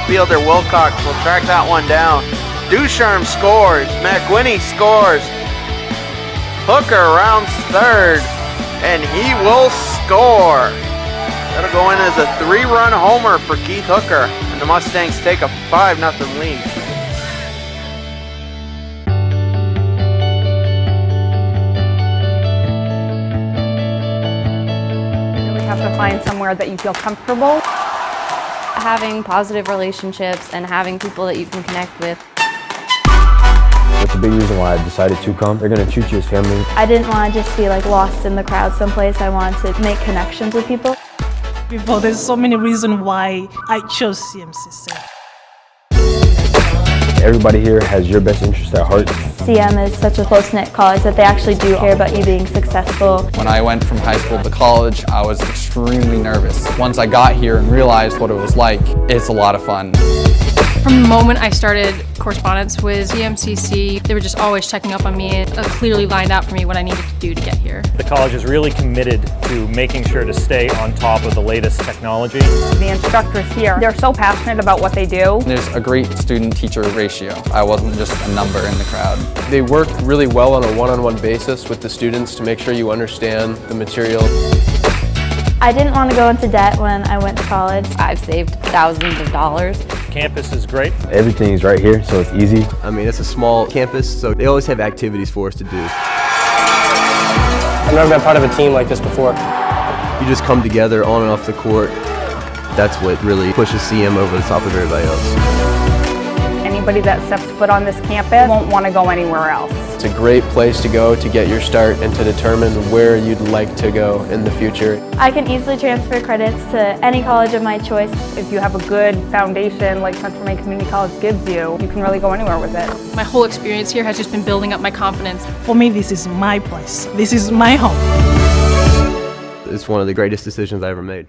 fielder Wilcox will track that one down. Ducharme scores. McWhinney scores. Hooker rounds third, and he will score. That'll go in as a 3-run homer for Keith Hooker, and the Mustangs take a 5-0 lead. We have to find somewhere that you feel comfortable. Having positive relationships and having people that you can connect with. That's a big reason why I decided to come. They're going to treat you as family. I didn't want to just be like lost in the crowd someplace. I wanted to make connections with people. There's so many reasons why I chose CMCC. Everybody here has your best interest at heart. CM is such a close-knit college that they actually do care about you being successful. When I went from high school to college, I was extremely nervous. Once I got here and realized what it was like, it's a lot of fun. From the moment I started correspondence with CMCC, they were just always checking up on me. It clearly lined out for me what I needed to do to get here. The college is really committed to making sure to stay on top of the latest technology. The instructors here, they're so passionate about what they do. There's a great student-teacher ratio. I wasn't just a number in the crowd. They work really well on a one-on-one basis with the students to make sure you understand the material. I didn't want to go into debt when I went to college. I've saved thousands of dollars. Campus is great. Everything is right here, so it's easy. I mean, it's a small campus, so they always have activities for us to do. I've never been part of a team like this before. You just come together on and off the court. That's what really pushes CM over the top of everybody else. Anybody that steps foot on this campus won't want to go anywhere else. It's a great place to go to get your start and to determine where you'd like to go in the future. I can easily transfer credits to any college of my choice. If you have a good foundation like Central Maine Community College gives you, you can really go anywhere with it. My whole experience here has just been building up my confidence. For me, this is my place. This is my home. It's one of the greatest decisions I ever made.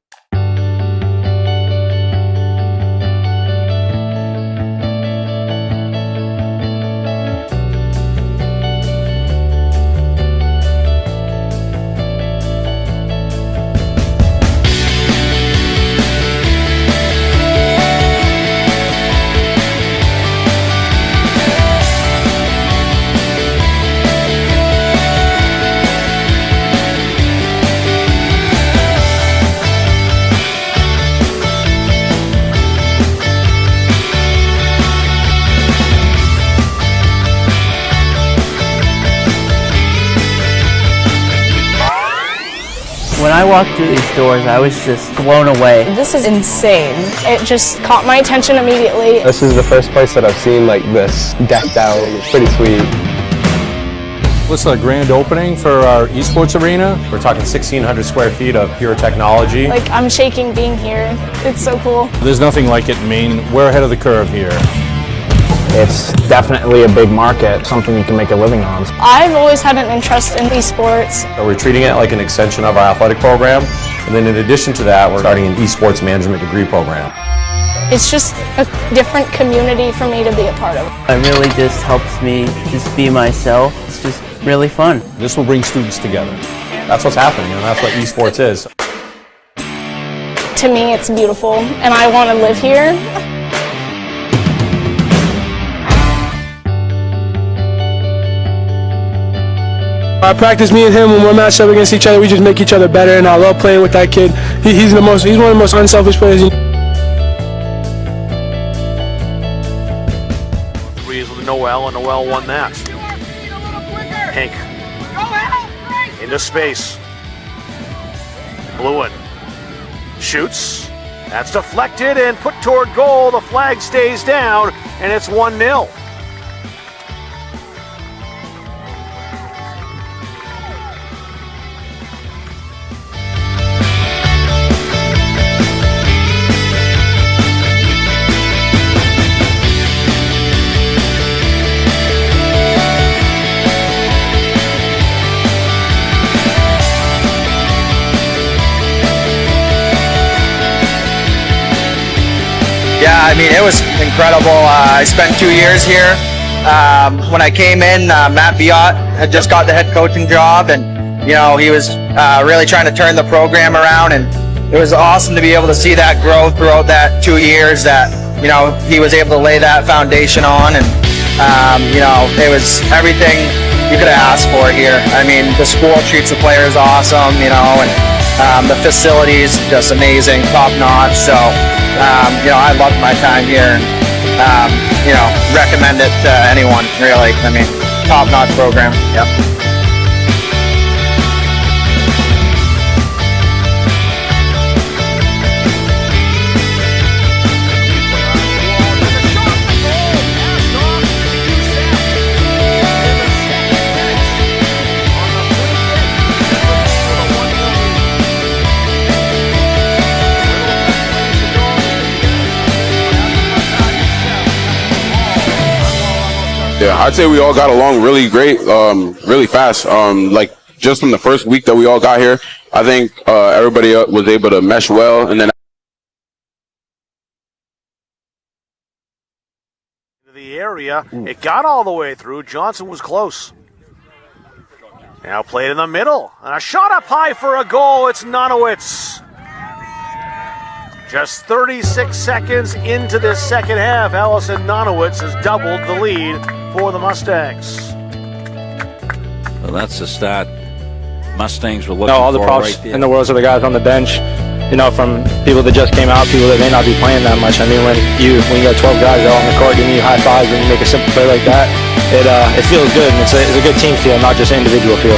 When I walked through these doors, I was just blown away. This is insane. It just caught my attention immediately. This is the first place that I've seen like this decked out. It's pretty sweet. This is a grand opening for our esports arena. We're talking 1,600 square feet of pure technology. Like, I'm shaking being here. It's so cool. There's nothing like it in Maine. We're ahead of the curve here. It's definitely a big market, something you can make a living on. I've always had an interest in esports. So we're treating it like an extension of our athletic program. And then in addition to that, we're starting an esports management degree program. It's just a different community for me to be a part of. It really just helps me just be myself. It's just really fun. This will bring students together. That's what's happening, and that's what esports is. To me, it's beautiful, and I want to live here. I practice, me and him, when we're matched up against each other, we just make each other better, and I love playing with that kid. He's one of the most unselfish players. Threes with Noel, and Noel won that. Hank into space. Blewin shoots. That's deflected and put toward goal. The flag stays down, and it's 1-0. Yeah, I mean, it was incredible. I spent 2 years here. When I came in, Matt Biot had just got the head coaching job, and you know, he was really trying to turn the program around, and it was awesome to be able to see that growth throughout that 2 years, that he was able to lay that foundation on, and it was everything you could have asked for here. I mean, the school treats the players awesome, and the facilities just amazing, top notch. So, I loved my time here, and recommend it to anyone really. I mean, top notch program. Yep. Yeah, I'd say we all got along really great, really fast. Like just from the first week that we all got here, I think everybody was able to mesh well, and then the area, it got all the way through. Johnson was close. Now played in the middle, and a shot up high for a goal. It's Nonowitz. Just 36 seconds into this second half, Allison Nonowitz has doubled the lead for the Mustangs. Well, that's the start Mustangs were looking all the for props right there. in the world are the guys on the bench. From people that just came out, people that may not be playing that much. I mean, when you got 12 guys out on the court giving you high fives when you make a simple play like that, it feels good, and it's a good team feel, not just an individual feel.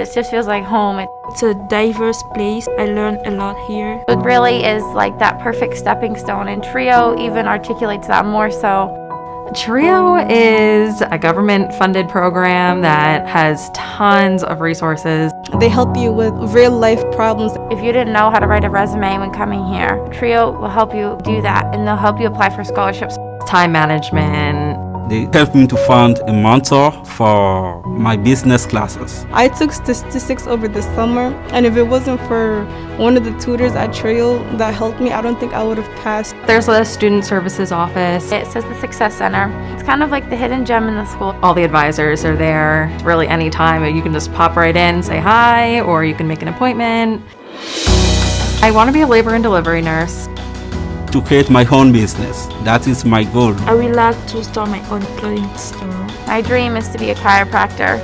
It just feels like home. It's a diverse place. I learned a lot here. It really is like that perfect stepping stone, and TRIO even articulates that more so. TRIO is a government-funded program that has tons of resources. They help you with real-life problems. If you didn't know how to write a resume when coming here, TRIO will help you do that, and they'll help you apply for scholarships. Time management. They helped me to find a mentor for my business classes. I took statistics over the summer, and if it wasn't for one of the tutors at TRIO that helped me, I don't think I would have passed. There's a student services office. It says the Success Center. It's kind of like the hidden gem in the school. All the advisors are there. Really any time you can just pop right in, say hi, or you can make an appointment. I want to be a labor and delivery nurse. To create my own business. That is my goal. I would like to start my own clothing store. My dream is to be a chiropractor.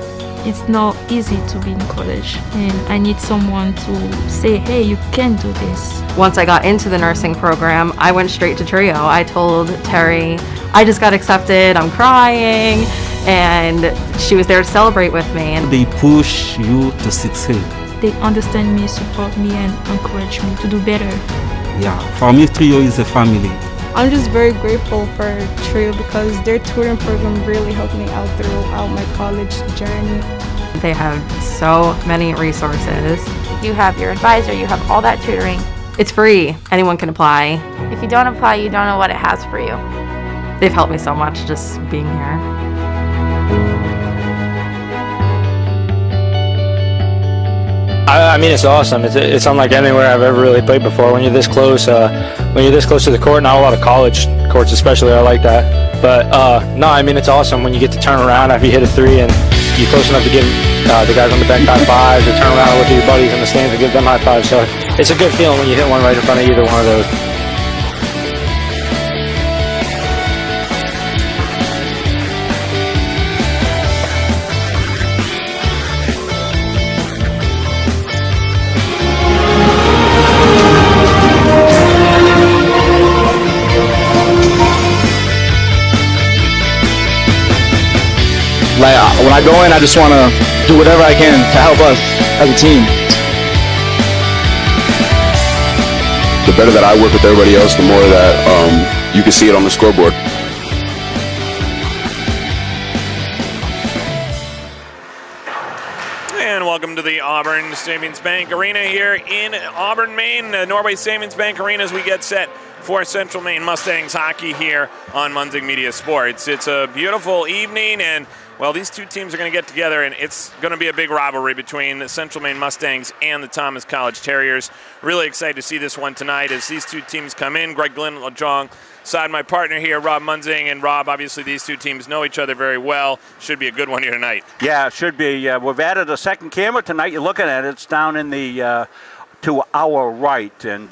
It's not easy to be in college, and I need someone to say, hey, you can do this. Once I got into the nursing program, I went straight to TRIO. I told Terry, I just got accepted, I'm crying, and she was there to celebrate with me. And they push you to succeed. They understand me, support me, and encourage me to do better. Yeah, for me, TRIO is a family. I'm just very grateful for TRIO because their tutoring program really helped me out throughout my college journey. They have so many resources. You have your advisor, you have all that tutoring. It's free. Anyone can apply. If you don't apply, you don't know what it has for you. They've helped me so much just being here. I mean, it's awesome. It's unlike anywhere I've ever really played before. When you're this close to the court, not a lot of college courts especially are like that. But no, I mean, it's awesome when you get to turn around after you hit a three and you're close enough to give the guys on the bench high fives, or turn around and look at your buddies in the stands and give them high fives. So it's a good feeling when you hit one right in front of either one of those. Like, when I go in, I just want to do whatever I can to help us as a team. The better that I work with everybody else, the more that you can see it on the scoreboard. And welcome to the Auburn Savings Bank Arena here in Auburn, Maine. Norway Savings Bank Arena as we get set for Central Maine Mustangs hockey here on Munzing Media Sports. It's a beautiful evening, and Well, these two teams are going to get together, and it's going to be a big rivalry between the Central Maine Mustangs and the Thomas College Terriers. Really excited to see this one tonight as these two teams come in. Greg Glynn alongside my partner here, Rob Munzing. And Rob, obviously these two teams know each other very well. Should be a good one here tonight. Yeah, it should be. We've added a second camera tonight. You're looking at it. It's down in the to our right, and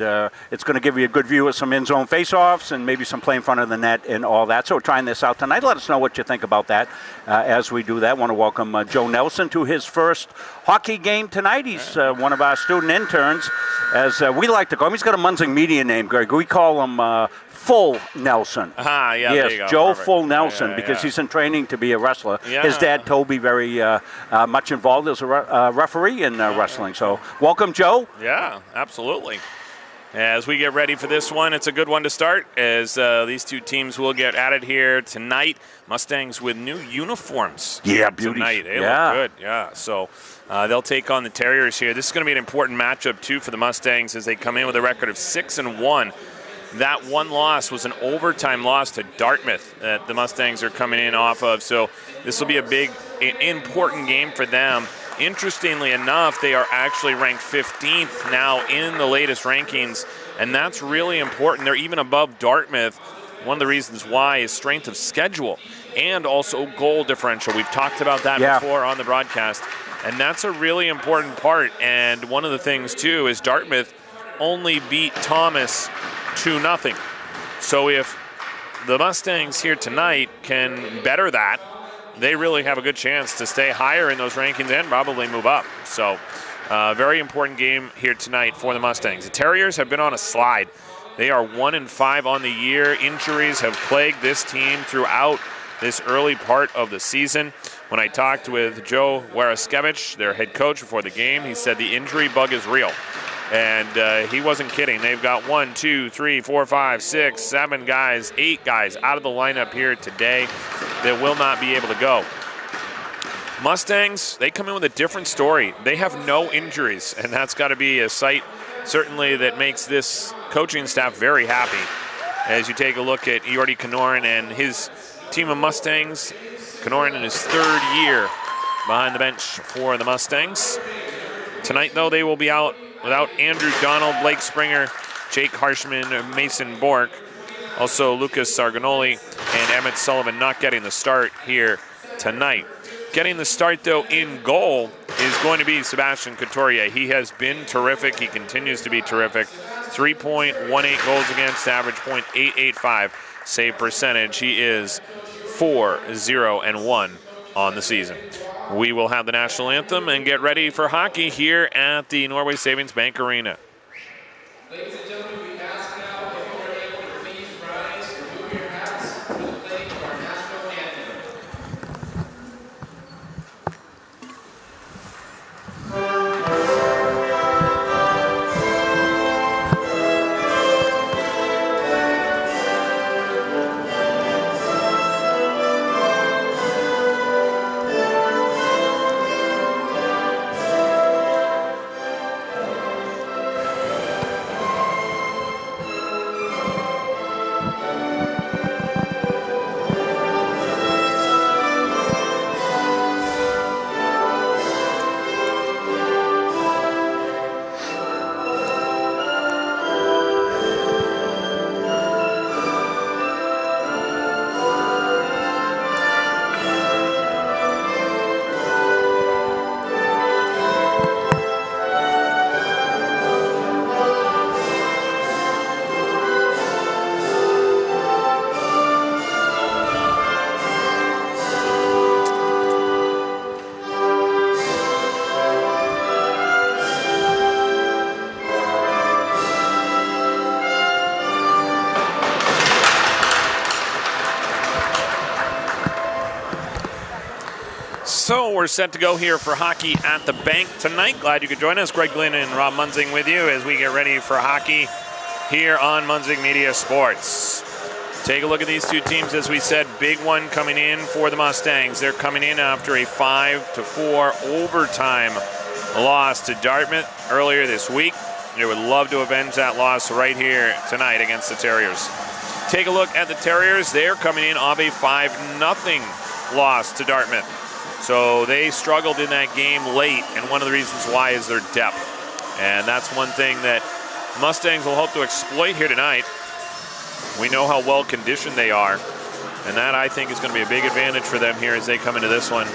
it's going to give you a good view of some in-zone face-offs and maybe some play in front of the net and all that. So we're trying this out tonight. Let us know what you think about that as we do that. I want to welcome Joe Nelson to his first hockey game tonight. He's one of our student interns, as we like to call him. He's got a Munzing media name, Greg. We call him Full Nelson. Yeah, yes, there you go. Joe Perfect. Full Nelson, Yeah, because he's in training to be a wrestler. Yeah. His dad, Toby, very much involved as a referee in wrestling. So welcome, Joe. Yeah, absolutely. As we get ready for this one, it's a good one to start, as these two teams will get at it here tonight. Mustangs with new uniforms. Yeah, beauties. Tonight. They look good, yeah. So they'll take on the Terriers here. This is going to be an important matchup, too, for the Mustangs as they come in with a record of 6-1. That one loss was an overtime loss to Dartmouth that the Mustangs are coming in off of. So this will be a big, important game for them. Interestingly enough, they are actually ranked 15th now in the latest rankings, and that's really important. They're even above Dartmouth. One of the reasons why is strength of schedule and also goal differential. We've talked about that before on the broadcast, and that's a really important part. And one of the things, too, is Dartmouth only beat Thomas 2-0. So if the Mustangs here tonight can better that, they really have a good chance to stay higher in those rankings and probably move up. So very important game here tonight for the Mustangs. The Terriers have been on a slide. They are 1-5 on the year. Injuries have plagued this team throughout this early part of the season. When I talked with Joe Waraskevich, their head coach, before the game, he said the injury bug is real. And he wasn't kidding. They've got 1, 2, 3, 4, 5, 6, 7 guys, 8 guys out of the lineup here today that will not be able to go. Mustangs, they come in with a different story. They have no injuries, and that's got to be a sight certainly that makes this coaching staff very happy. As you take a look at Yordi Kanorin and his team of Mustangs, Kanorin in his 3rd year behind the bench for the Mustangs. Tonight, though, they will be out without Andrew Donald, Blake Springer, Jake Harshman, Mason Bork, also Lucas Sarganoli and Emmett Sullivan not getting the start here tonight. Getting the start, though, in goal is going to be Sebastian Couturier. He has been terrific. He continues to be terrific. 3.18 goals against, average .885 save percentage. He is 4-0-1 on the season. We will have the national anthem and get ready for hockey here at the Norway Savings Bank Arena. Ladies and gentlemen, we ask now if you're able to please rise, remove your hats for the playing of our national anthem. So we're set to go here for hockey at the bank tonight. Glad you could join us. Greg Glynn and Rob Munzing with you as we get ready for hockey here on Munzing Media Sports. Take a look at these two teams. As we said, big one coming in for the Mustangs. They're coming in after a 5-4 overtime loss to Dartmouth earlier this week. They would love to avenge that loss right here tonight against the Terriers. Take a look at the Terriers. They're coming in off a 5-0 loss to Dartmouth. So they struggled in that game late, and one of the reasons why is their depth. And that's one thing that Mustangs will hope to exploit here tonight. We know how well conditioned they are, and that I think is going to be a big advantage for them here as they come into this one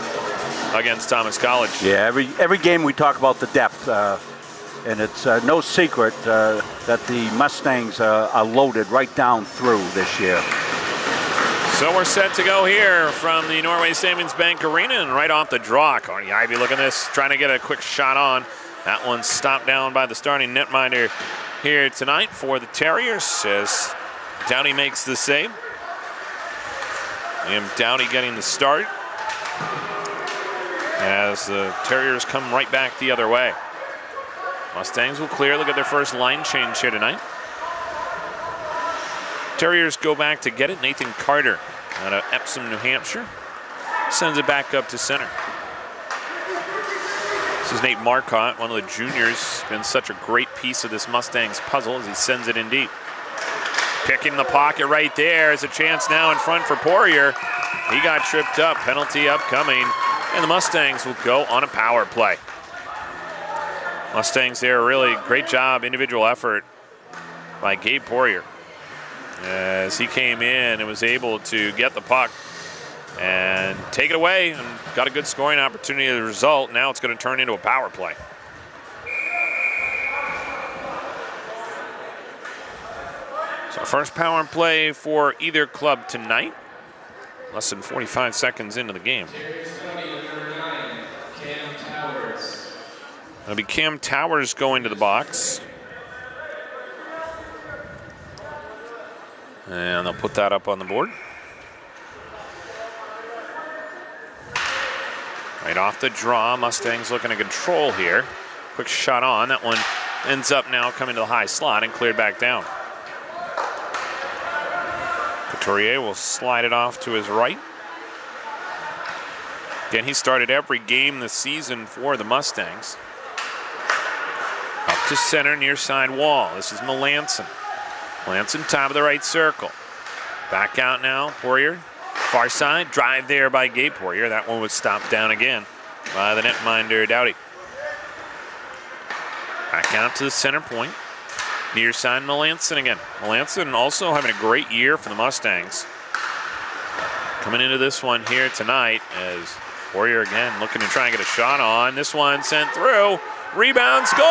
against Thomas College. Yeah, every game we talk about the depth, and it's no secret that the Mustangs are loaded right down through this year. So we're set to go here from the Norway Savings Bank Arena, and right off the draw, Carney Ivy, look at this, trying to get a quick shot on. That one's stopped down by the starting netminder here tonight for the Terriers as Dowdy makes the save. Liam Dowdy getting the start as the Terriers come right back the other way. Mustangs will clear. Look at their first line change here tonight. Terriers go back to get it. Nathan Carter out of Epsom, New Hampshire, sends it back up to center. This is Nate Marcotte, one of the juniors. Been such a great piece of this Mustangs puzzle as he sends it in deep. Picking the pocket right there is a chance now in front for Poirier. He got tripped up, penalty upcoming, and the Mustangs will go on a power play. Mustangs there, really great job, individual effort by Gabe Poirier as he came in and was able to get the puck and take it away and got a good scoring opportunity as a result. Now it's going to turn into a power play. So first power play for either club tonight. Less than 45 seconds into the game. It'll be Cam Towers going to the box. And they'll put that up on the board. Right off the draw, Mustangs looking to control here. Quick shot on, that one ends up now coming to the high slot and cleared back down. Couturier will slide it off to his right. Again, he started every game this season for the Mustangs. Up to center, near side wall. This is Melanson. Melanson, top of the right circle. Back out now, Poirier. Far side, drive there by Gabe Poirier. That one was stopped down again by the netminder Dowdy. Back out to the center point. Near side, Melanson again. Melanson also having a great year for the Mustangs. Coming into this one here tonight as Poirier again looking to try and get a shot on. This one sent through. Rebound, score!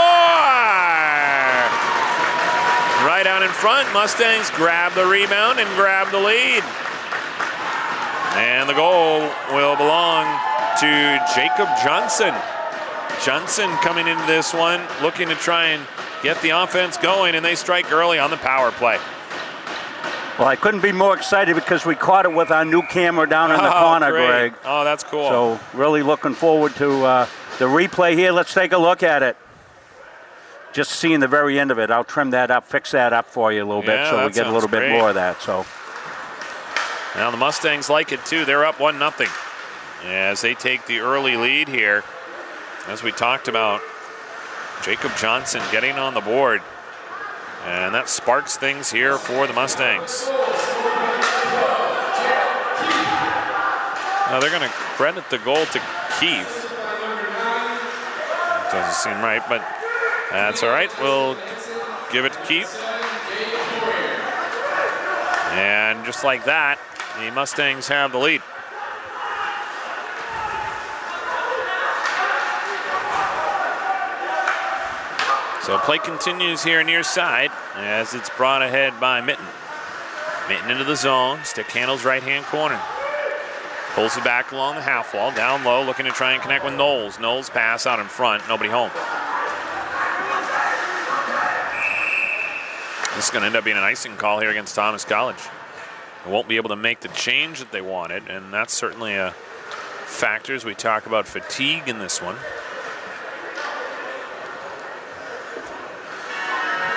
Right out in front, Mustangs grab the rebound and grab the lead. And the goal will belong to Jacob Johnson. Johnson coming into this one, looking to try and get the offense going, and they strike early on the power play. Well, I couldn't be more excited because we caught it with our new camera down in the corner, great. Greg. Oh, that's cool. So really looking forward to the replay here. Let's take a look at it. Just seeing the very end of it. I'll trim that up, fix that up for you a little bit so we get a little bit more of that. So now the Mustangs like it too. They're up 1-0 as they take the early lead here. As we talked about, Jacob Johnson getting on the board. And that sparks things here for the Mustangs. Now they're going to credit the goal to Keith. Doesn't seem right, but that's all right. We'll give it to Keith. And just like that, the Mustangs have the lead. So play continues here near side as it's brought ahead by Mitten. Mitten into the zone, stick handles right-hand corner. Pulls it back along the half wall, down low, looking to try and connect with Knowles. Knowles pass out in front, nobody home. This is going to end up being an icing call here against Thomas College. They won't be able to make the change that they wanted, and that's certainly a factor as we talk about fatigue in this one.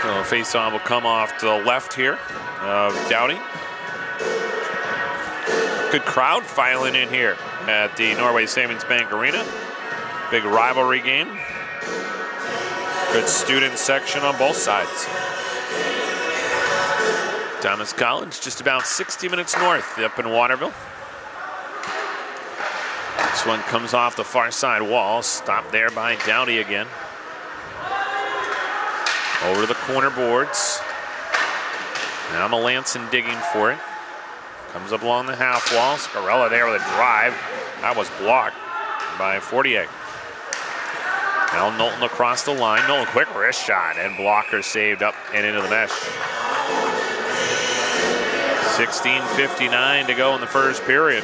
So face-on will come off to the left here of Dowdy. Good crowd filing in here at the Norway Savings Bank Arena. Big rivalry game. Good student section on both sides. Thomas College just about 60 minutes north up in Waterville. This one comes off the far side wall. Stopped there by Dowdy again. Over to the corner boards. Now Melanson digging for it. Comes up along the half wall. Scarella there with a drive. That was blocked by Fortier. Now Knowlton across the line. Knowlton quick wrist shot and blocker saved up and into the mesh. 16:59 to go in the first period.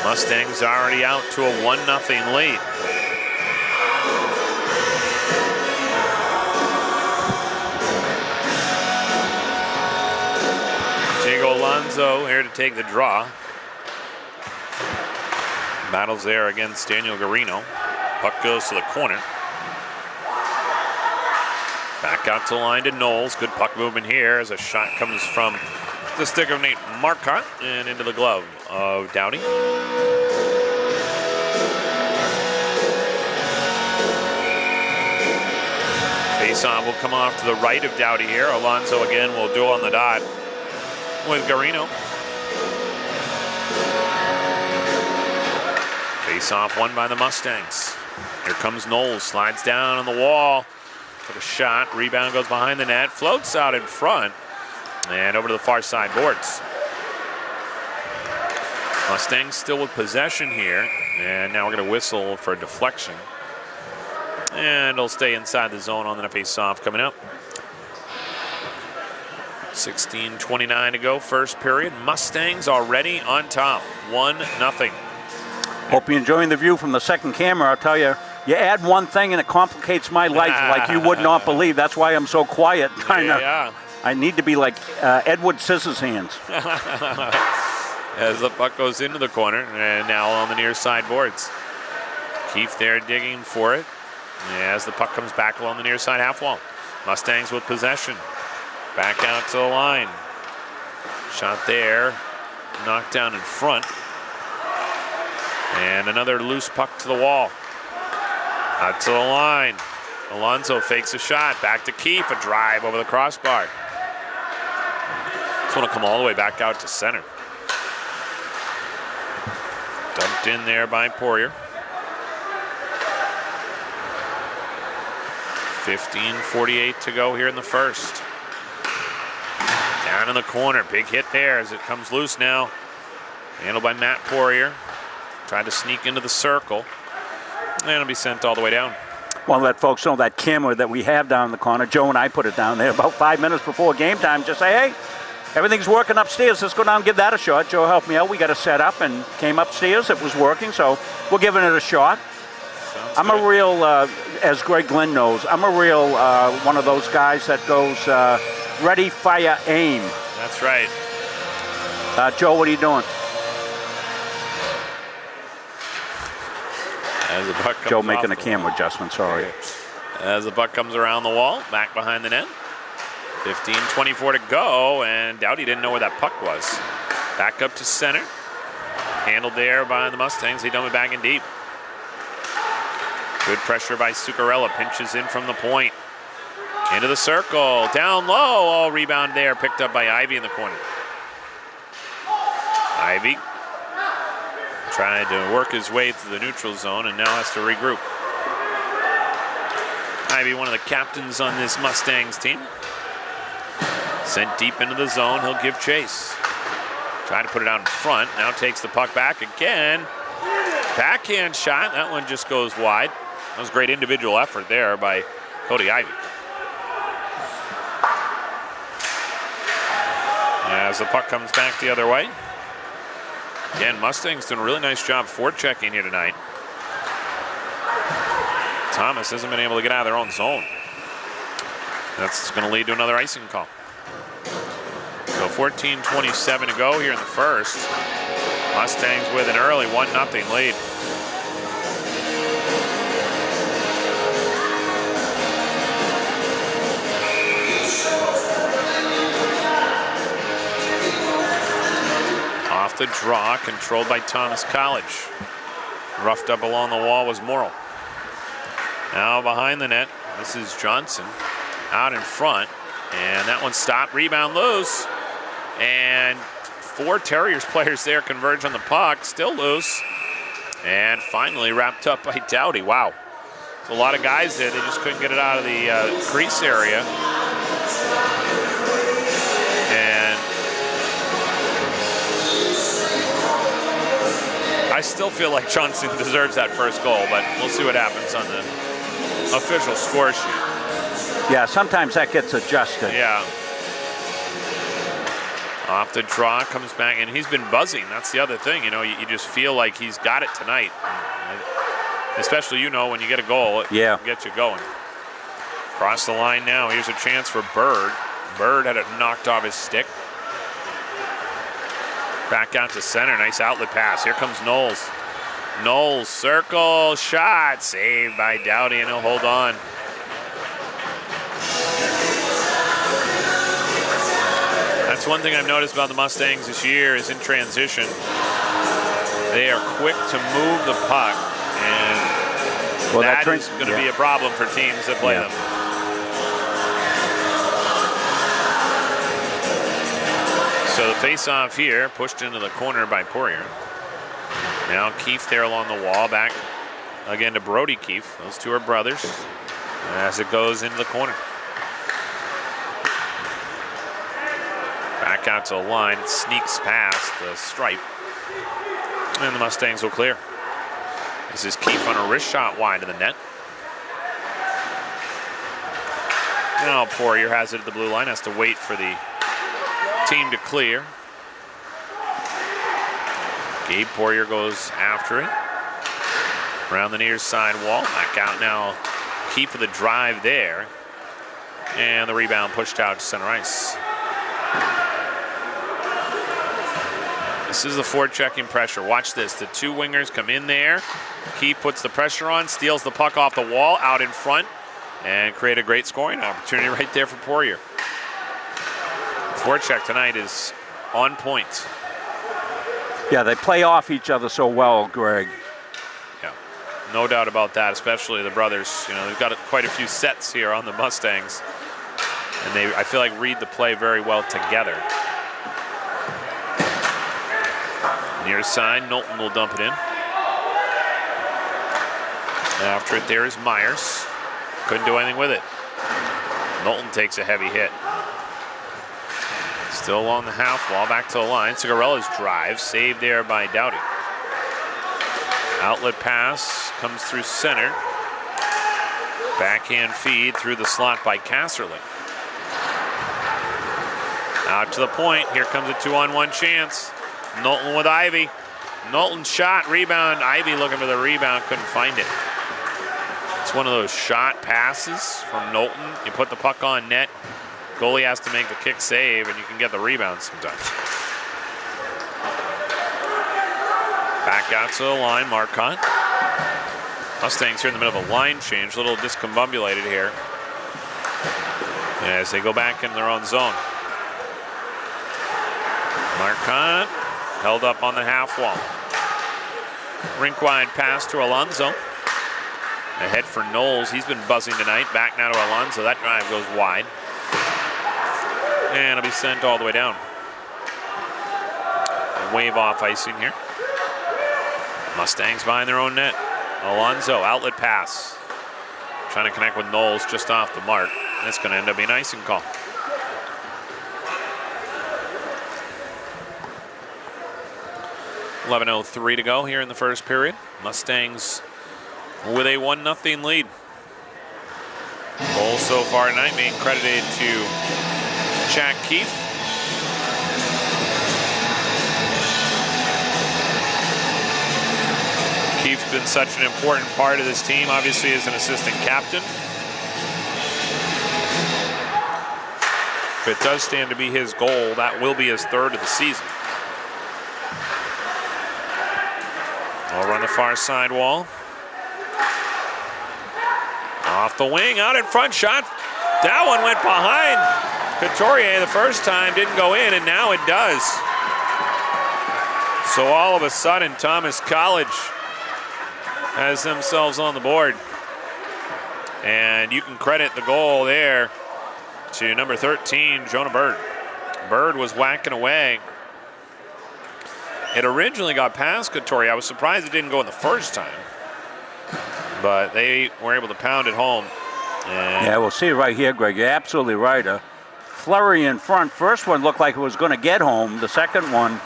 Mustangs already out to a 1-0 lead. Diego Alonso here to take the draw. Battles there against Daniel Garino. Puck goes to the corner. Back out to the line to Knowles. Good puck movement here as a shot comes from the stick of Nate Marcotte and into the glove of Dowdy. Face-off will come off to the right of Dowdy here. Alonso again will duel on the dot with Garino. Face-off won by the Mustangs. Here comes Knowles, slides down on the wall. Took a shot, rebound goes behind the net, floats out in front, and over to the far side boards. Mustangs still with possession here, and now we're going to whistle for a deflection. And it'll stay inside the zone on the face-off coming up. 16:29 to go, first period. Mustangs already on top, 1-0. Hope you're enjoying the view from the second camera. I'll tell you, you add one thing and it complicates my life like you would not believe. That's why I'm so quiet. Yeah. I need to be like Edward Scissorhands. As the puck goes into the corner, and now on the near side boards. Keefe there digging for it as the puck comes back along the near side half wall. Mustangs with possession. Back out to the line. Shot there, knocked down in front. And another loose puck to the wall. Out to the line. Alonso fakes a shot. Back to Keefe. A drive over the crossbar. This one will come all the way back out to center. Dumped in there by Poirier. 15:48 to go here in the first. Down in the corner. Big hit there as it comes loose now. Handled by Matt Poirier. Tried to sneak into the circle. And it'll be sent all the way down. Want to let folks know that camera that we have down in the corner, Joe and I put it down there about 5 minutes before game time. Just say, hey, everything's working upstairs. Let's go down and give that a shot. Joe helped me out. We got it set up and came upstairs. It was working, so we're giving it a shot. I'm a real, as Greg Glenn knows, I'm a real one of those guys that goes ready, fire, aim. That's right. Joe, what are you doing? As the puck comes Joe making a camera adjustment, sorry. As the puck comes around the wall, back behind the net. 15:24 to go, and Dowdy didn't know where that puck was. Back up to center. Handled there by the Mustangs. They dump it back in deep. Good pressure by Zuccarello. Pinches in from the point. Into the circle. Down low. All rebound there. Picked up by Ivy in the corner. Ivy tried to work his way through the neutral zone and now has to regroup. Ivy, one of the captains on this Mustangs team. Sent deep into the zone. He'll give chase. Trying to put it out in front. Now takes the puck back again. Backhand shot. That one just goes wide. That was great individual effort there by Cody Ivy. As the puck comes back the other way. Again, Mustangs doing a really nice job forechecking here tonight. Thomas hasn't been able to get out of their own zone. That's going to lead to another icing call. So 14:27 to go here in the first. Mustangs with an early 1-0 lead. Off the draw, controlled by Thomas College. Roughed up along the wall was Morrill. Now behind the net, this is Johnson. Out in front, and that one stopped. Rebound loose, and 4 Terriers players there converge on the puck. Still loose. And finally wrapped up by Doughty. Wow. There's a lot of guys there. They just couldn't get it out of the crease area. And I still feel like Johnson deserves that first goal, but we'll see what happens on the official score sheet. Yeah, sometimes that gets adjusted. Yeah. Off the draw, comes back, and he's been buzzing. That's the other thing, you know, you just feel like he's got it tonight. Especially, you know, when you get a goal, it gets you going. Across the line now, here's a chance for Bird. Bird had it knocked off his stick. Back out to center, nice outlet pass. Here comes Knowles. Knowles, circle, shot, saved by Doughty, and he'll hold on. That's one thing I've noticed about the Mustangs this year is in transition, they are quick to move the puck, and that is going to be a problem for teams that play them. So the face-off here, pushed into the corner by Poirier. Now Keefe there along the wall, back again to Brody Keefe. Those two are brothers as it goes into the corner. Back out to the line, it sneaks past the stripe, and the Mustangs will clear. This is Keefe on a wrist shot wide of the net. Now Poirier has it at the blue line, has to wait for the team to clear. Gabe Poirier goes after it. Around the near side wall, back out now. Keefe with the drive there. And the rebound pushed out to center ice. This is the forechecking pressure. Watch this. The two wingers come in there. Keefe puts the pressure on, steals the puck off the wall, out in front, and create a great scoring opportunity right there for Poirier. Forecheck tonight is on point. Yeah, they play off each other so well, Greg. Yeah, no doubt about that, especially the brothers. You know, they've got quite a few sets here on the Mustangs, and they, I feel like, read the play very well together. Near side, Knowlton will dump it in. After it there is Myers. Couldn't do anything with it. Knowlton takes a heavy hit. Still along the half wall, back to the line. Cigarella's drive, saved there by Doughty. Outlet pass comes through center. Backhand feed through the slot by Casserly. Out to the point, here comes a 2-on-1 chance. Knowlton with Ivy. Knowlton shot, rebound. Ivy looking for the rebound, couldn't find it. It's one of those shot passes from Knowlton. You put the puck on net, goalie has to make the kick save, and you can get the rebound sometimes. Back out to the line, Marcotte. Mustangs here in the middle of a line change, a little discombobulated here as they go back in their own zone. Marcotte held up on the half wall. Rink wide pass to Alonso. Ahead for Knowles. He's been buzzing tonight. Back now to Alonso. That drive goes wide. And it'll be sent all the way down. A wave off icing here. Mustangs behind their own net. Alonso, outlet pass. Trying to connect with Knowles just off the mark. That's going to end up being an icing call. .11:03 to go here in the first period. Mustangs with a 1-0 lead. Goal so far tonight being credited to Jack Keefe. Keefe's been such an important part of this team, obviously as an assistant captain. If it does stand to be his goal, that will be his third of the season. Over on the far side wall. Off the wing, out in front, shot. That one went behind Couturier the first time, didn't go in, and now it does. So all of a sudden, Thomas College has themselves on the board. And you can credit the goal there to number 13, Jonah Bird. Bird was whacking away It originally got past Couturier. I was surprised it didn't go in the first time. But they were able to pound it home. And yeah, we'll see it right here, Greg. You're absolutely right. A flurry in front. First one looked like it was going to get home. The second one,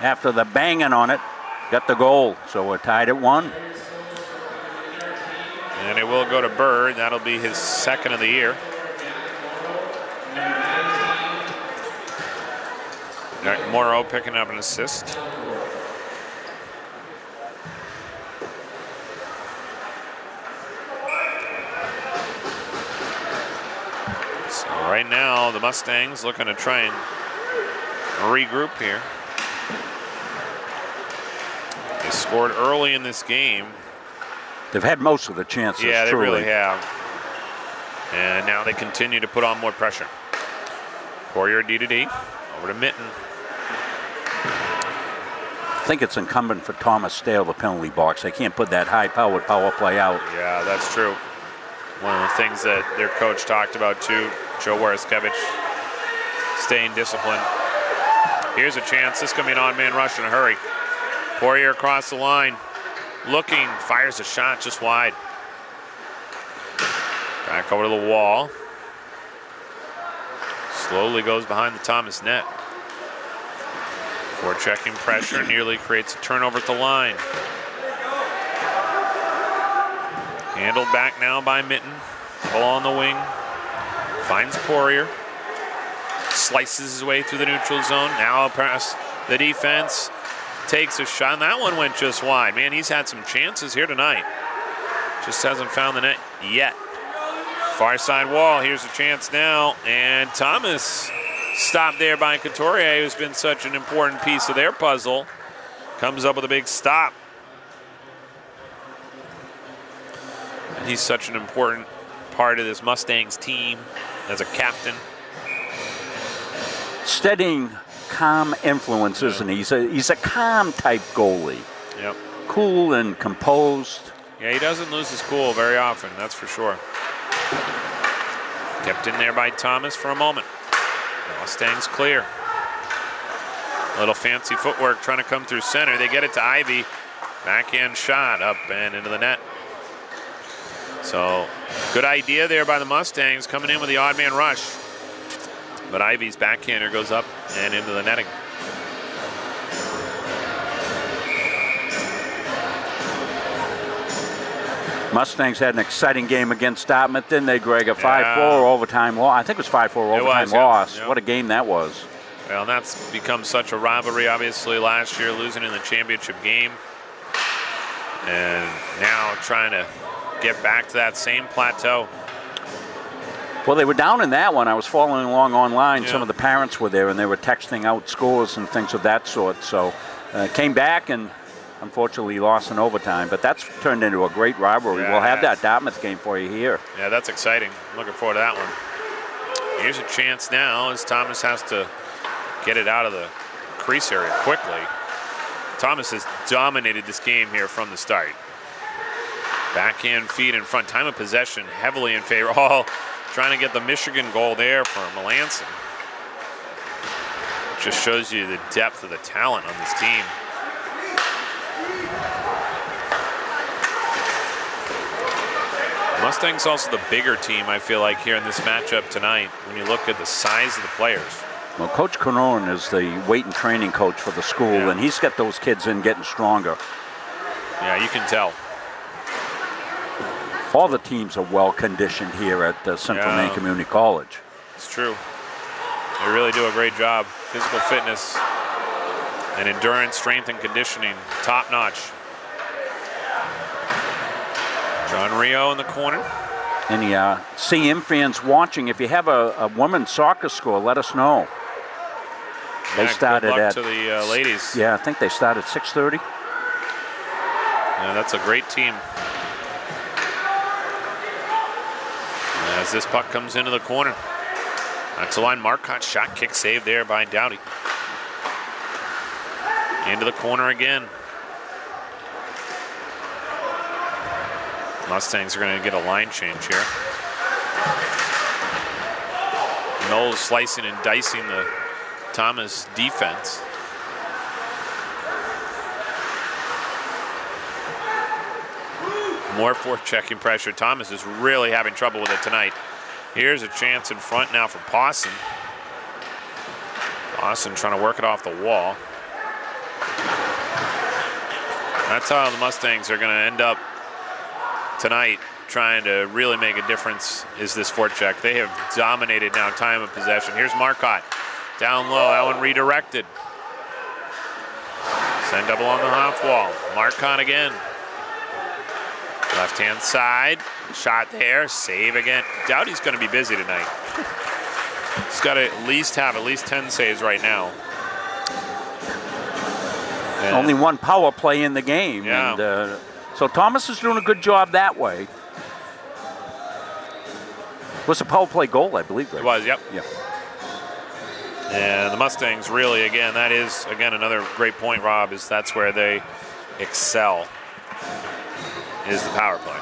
after the banging on it, got the goal. So we're tied at 1. And it will go to Bird. That'll be his second of the year. All right, Morrow picking up an assist. So right now, the Mustangs looking to try and regroup here. They scored early in this game. They've had most of the chances. Yeah, they truly. really have. And now they continue to put on more pressure. Poirier D2D, over to Mitten. I think it's incumbent for Thomas Stale, the penalty box. They can't put that high-powered power play out. Yeah, that's true. One of the things that their coach talked about too, Joe Waraskevich, staying disciplined. Here's a chance. This is going to be an odd-man rush in a hurry. Poirier across the line. Looking, fires a shot just wide. Back over to the wall. Slowly goes behind the Thomas net. Forechecking pressure, nearly creates a turnover at the line. Handled back now by Mitten. Ball on the wing. Finds Poirier. Slices his way through the neutral zone. Now across the defense. Takes a shot, and that one went just wide. Man, he's had some chances here tonight. Just hasn't found the net yet. Far side wall, here's a chance now. And Thomas stopped there by Couturier, who's been such an important piece of their puzzle. Comes up with a big stop. And he's such an important part of this Mustangs team as a captain. Steadying, calm influence, isn't he? He's a calm type goalie. Yep. Cool and composed. Yeah, he doesn't lose his cool very often, that's for sure. Kept in there by Thomas for a moment. Mustangs clear. A little fancy footwork trying to come through center. They get it to Ivy. Backhand shot up and into the net. So good idea there by the Mustangs coming in with the odd man rush. But Ivy's backhander goes up and into the netting. Mustangs had an exciting game against Dartmouth, didn't they, Greg? A 5-4 overtime loss. I think it was 5-4 overtime loss. Yeah. What a game that was. Well, and that's become such a rivalry, obviously, last year, losing in the championship game. And now trying to get back to that same plateau. Well, they were down in that one. I was following along online. Yeah. Some of the parents were there, and they were texting out scores and things of that sort. So came back and unfortunately lost in overtime. But that's turned into a great rivalry. Yeah, we'll have that Dartmouth game for you here. Yeah, that's exciting. I'm looking forward to that one. Here's a chance now as Thomas has to get it out of the crease area quickly. Thomas has dominated this game here from the start. Backhand feed in front. Time of possession heavily in favor. All trying to get the Michigan goal there for Melanson. Just shows you the depth of the talent on this team. Mustangs also the bigger team, I feel like, here in this matchup tonight when you look at the size of the players. Well, Coach Caron is the weight and training coach for the school, and he's got those kids in getting stronger. Yeah, you can tell. All the teams are well conditioned here at Central Maine Community College. It's true. They really do a great job. Physical fitness and endurance, strength, and conditioning, top notch. John Rio in the corner. Any CM fans watching, if you have a women's soccer score, let us know. They started good luck at to the ladies. Yeah, I think they started 6:30. Yeah, that's a great team. As this puck comes into the corner. That's the line. Marcotte shot, kick save there by Dowdy. Into the corner again. Mustangs are going to get a line change here. Knowles slicing and dicing the Thomas defense. More forechecking pressure. Thomas is really having trouble with it tonight. Here's a chance in front now for Pawson. Pawson trying to work it off the wall. That's how the Mustangs are going to end up tonight, trying to really make a difference, is this forecheck. They have dominated now time of possession. Here's Marcotte. Down low, that one redirected. Send double on the half wall. Marcotte again. Left-hand side, shot there, save again. Doughty's going to be busy tonight. He's got to at least have 10 saves right now. And only one power play in the game. Yeah. And, so Thomas is doing a good job that way. Was a power play goal, I believe. Right? It was, yep. Yeah. And the Mustangs really, again, that is, again, another great point, Rob, is that's where they excel, is the power play.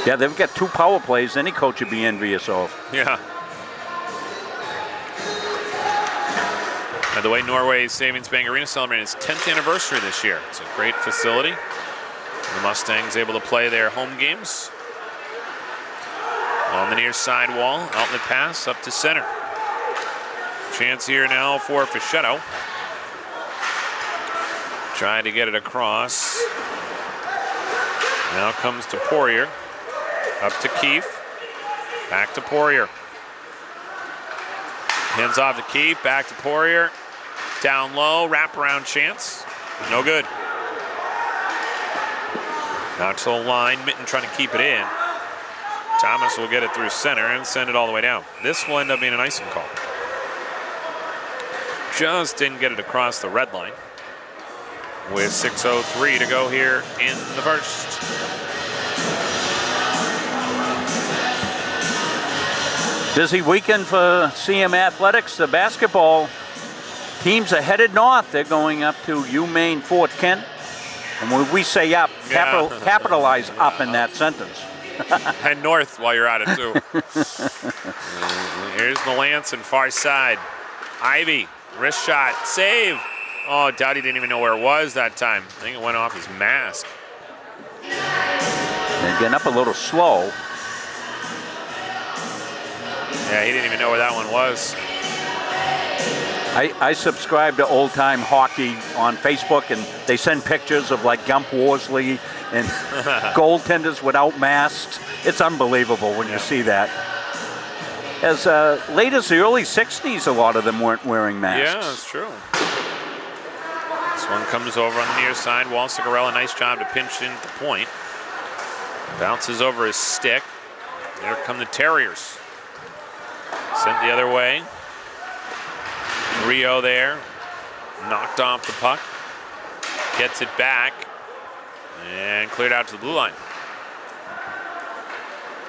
Yeah, they've got 2 power plays any coach would be envious of. Yeah. By the way, Norway's Savings Bank Arena celebrating its 10th anniversary this year. It's a great facility. The Mustangs able to play their home games. On the near side wall, outlet pass up to center. Chance here now for Fischetto. Trying to get it across. Now comes to Poirier. Up to Keefe. Back to Poirier. Hands off to Keefe. Back to Poirier. Down low. Wraparound chance. No good. Out to the line. Mitten trying to keep it in. Thomas will get it through center and send it all the way down. This will end up being an icing call. Just didn't get it across the red line. With 6:03 to go here in the first. Busy weekend for CM Athletics. The basketball teams are headed north. They're going up to UMaine Fort Kent. And when we say up, capitalize up in that sentence. Head north while you're at it, too. Here's Melanson, far side. Ivy, wrist shot, save. Oh, Doughty didn't even know where it was that time. I think it went off his mask. They're getting up a little slow. Yeah, he didn't even know where that one was. I subscribe to Old Time Hockey on Facebook, and they send pictures of like Gump Worsley and goaltenders without masks. It's unbelievable when you see that. As late as the early 60s, a lot of them weren't wearing masks. Yeah, that's true. This one comes over on the near side. Wall Cigarella, nice job to pinch in at the point. Bounces over his stick. There come the Terriers. Sent the other way. Rio there. Knocked off the puck. Gets it back. And cleared out to the blue line.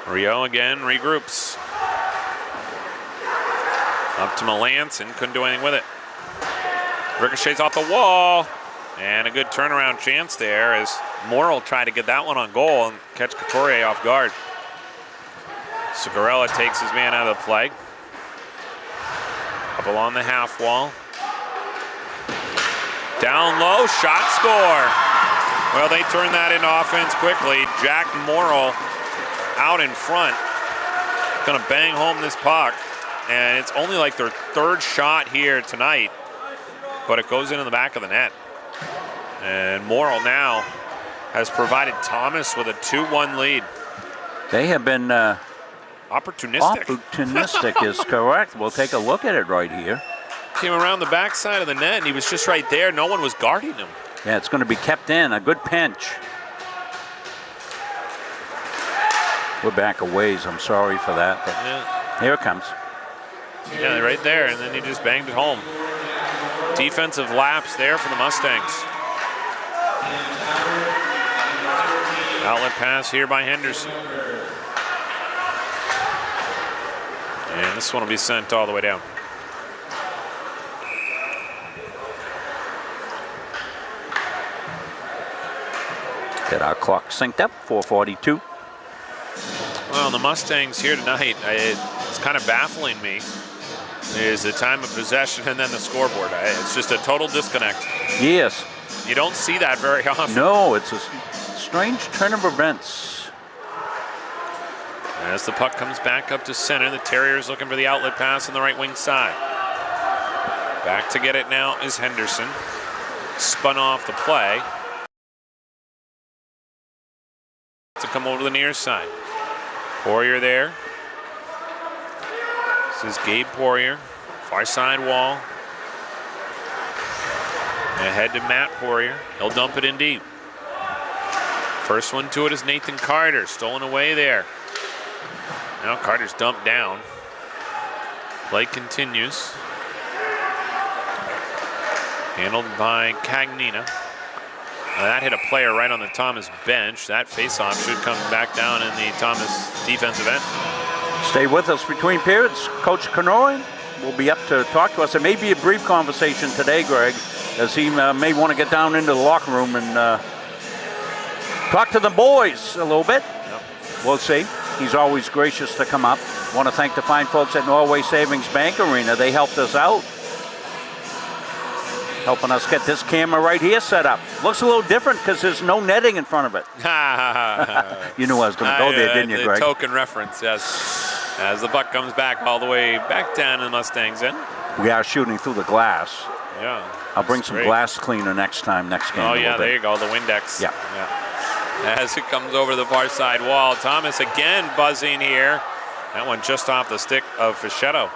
Rio again regroups. Up to Melanson, couldn't do anything with it. Ricochets off the wall. And a good turnaround chance there as Morrill tried to get that one on goal and catch Couturier off guard. Cigarella takes his man out of the play. Up along the half wall. Down low, shot, score. Well, they turn that into offense quickly. Jack Morrill out in front. Gonna bang home this puck. And it's only like their third shot here tonight, but it goes into the back of the net. And Morrill now has provided Thomas with a 2-1 lead. They have been opportunistic. Opportunistic is correct. We'll take a look at it right here. Came around the backside of the net, and he was just right there. No one was guarding him. Yeah, it's going to be kept in. A good pinch. We're back a ways. I'm sorry for that. But yeah. Here it comes. Yeah, right there, and then he just banged it home. Defensive lapse there for the Mustangs. Outlet pass here by Henderson. And this one will be sent all the way down. Get our clock synced up, 4:42. Well, the Mustangs here tonight, it's kind of baffling me, is the time of possession and then the scoreboard. It's just a total disconnect. Yes. You don't see that very often. No, it's strange turn of events. As the puck comes back up to center, the Terriers looking for the outlet pass on the right wing side. Back to get it now is Henderson. Spun off the play. To come over to the near side. Poirier there. This is Gabe Poirier. Far side wall. Ahead to Matt Poirier. He'll dump it in deep. First one to it is Nathan Carter. Stolen away there. Now Carter's dumped down. Play continues. Handled by Cagnina. That hit a player right on the Thomas bench. That faceoff should come back down in the Thomas defensive end. Stay with us between periods. Coach Kanoy will be up to talk to us. It may be a brief conversation today, Greg, as he may want to get down into the locker room and talk to the boys a little bit. Yep. We'll see. He's always gracious to come up. Want to thank the fine folks at Norway Savings Bank Arena. They helped us out, helping us get this camera right here set up. Looks a little different because there's no netting in front of it. You knew I was going to go there, didn't you, Greg? Token reference, yes. As the puck comes back all the way back down in the Mustangs end. We are shooting through the glass. Yeah. I'll bring some glass cleaner next game. Oh, yeah, there you go, the Windex. Yeah. As it comes over the far side wall, Thomas again buzzing here. That one just off the stick of Fischetto.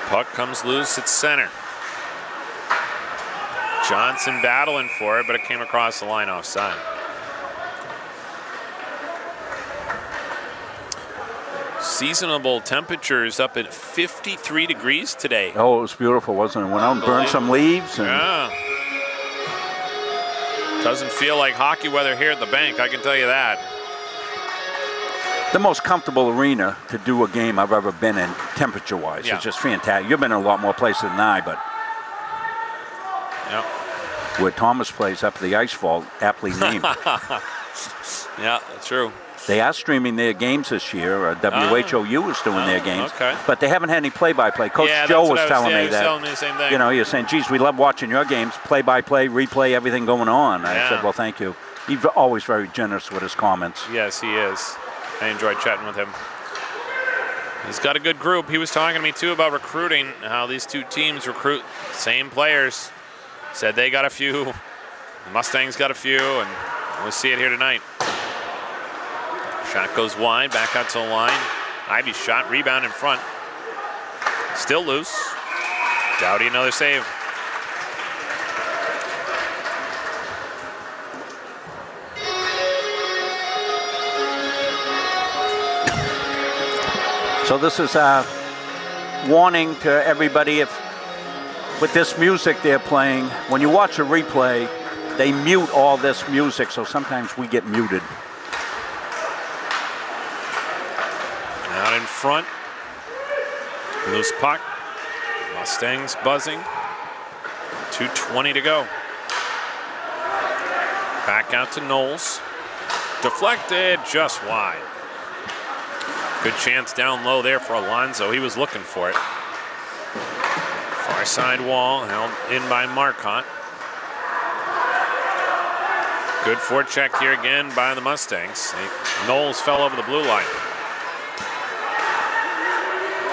Puck comes loose at center. Johnson battling for it, but it came across the line offside. Seasonable temperatures up at 53 degrees today. Oh, it was beautiful, wasn't it? Went out and burned some leaves. And yeah. Doesn't feel like hockey weather here at the bank, I can tell you that. The most comfortable arena to do a game I've ever been in, temperature-wise. Yeah. It's just fantastic. You've been in a lot more places than I, but where Thomas plays up the ice vault, aptly named. Yeah, that's true. They are streaming their games this year. WHOU is doing their games, but they haven't had any play-by-play. Coach Joe was telling me that. Telling me the same thing. You know, you're saying, "Geez, we love watching your games, play-by-play, replay, everything going on." I said, "Well, thank you." He's always very generous with his comments. Yes, he is. I enjoyed chatting with him. He's got a good group. He was talking to me too about recruiting, how these two teams recruit same players. Said they got a few, the Mustangs got a few, and we'll see it here tonight. Shot goes wide, back out to the line. Ivy's shot, rebound in front. Still loose. Dowdy another save. So this is a warning to everybody. If with this music they're playing, when you watch a replay, they mute all this music, so sometimes we get muted. Out in front. Loose puck. Mustangs buzzing. 2:20 to go. Back out to Knowles. Deflected just wide. Good chance down low there for Alonso. He was looking for it. Far side wall held in by Marcotte. Good forecheck here again by the Mustangs. Knowles fell over the blue line.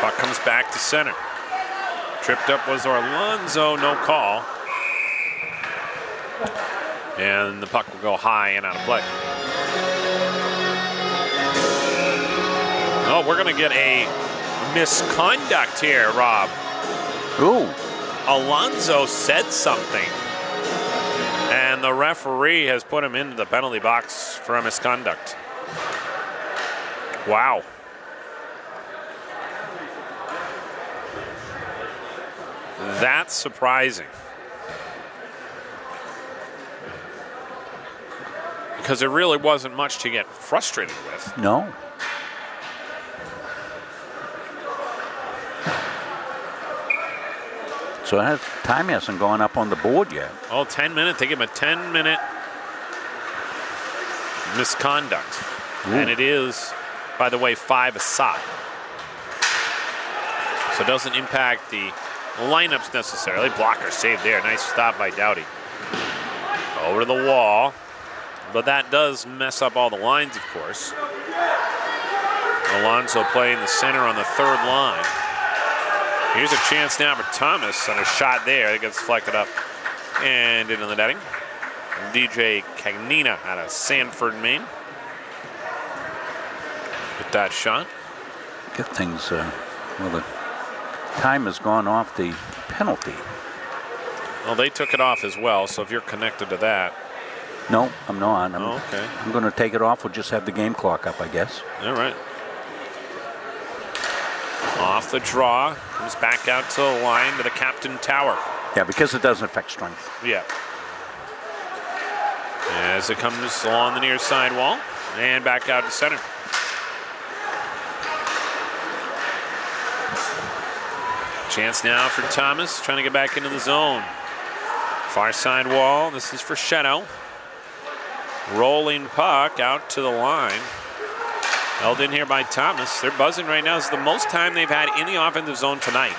Puck comes back to center. Tripped up was Alonso, no call. And the puck will go high and out of play. Oh, we're going to get a misconduct here, Rob. Ooh. Alonso said something. And the referee has put him into the penalty box for a misconduct. Wow. That's surprising. Because there really wasn't much to get frustrated with. No. So time hasn't gone up on the board yet. Oh, 10 minutes. They give him a 10-minute misconduct. Ooh. And it is, by the way, 5 aside. So it doesn't impact the lineups necessarily. Blocker saved there. Nice stop by Doughty. Over to the wall. But that does mess up all the lines, of course. Alonso playing the center on the third line. Here's a chance now for Thomas on a shot there. It gets deflected up and into the netting. DJ Cagnina out of Sanford, Maine. With that shot. Get things, well, the time has gone off the penalty. Well, they took it off as well, so if you're connected to that. No, I'm not. Okay. I'm going to take it off. We'll just have the game clock up, I guess. All right. Off the draw, comes back out to the line to the captain tower. Yeah, because it doesn't affect strength. Yeah. As it comes along the near side wall and back out to center. Chance now for Thomas, trying to get back into the zone. Far side wall, this is for Shadow. Rolling puck out to the line. Held in here by Thomas. They're buzzing right now. This is the most time they've had in the offensive zone tonight.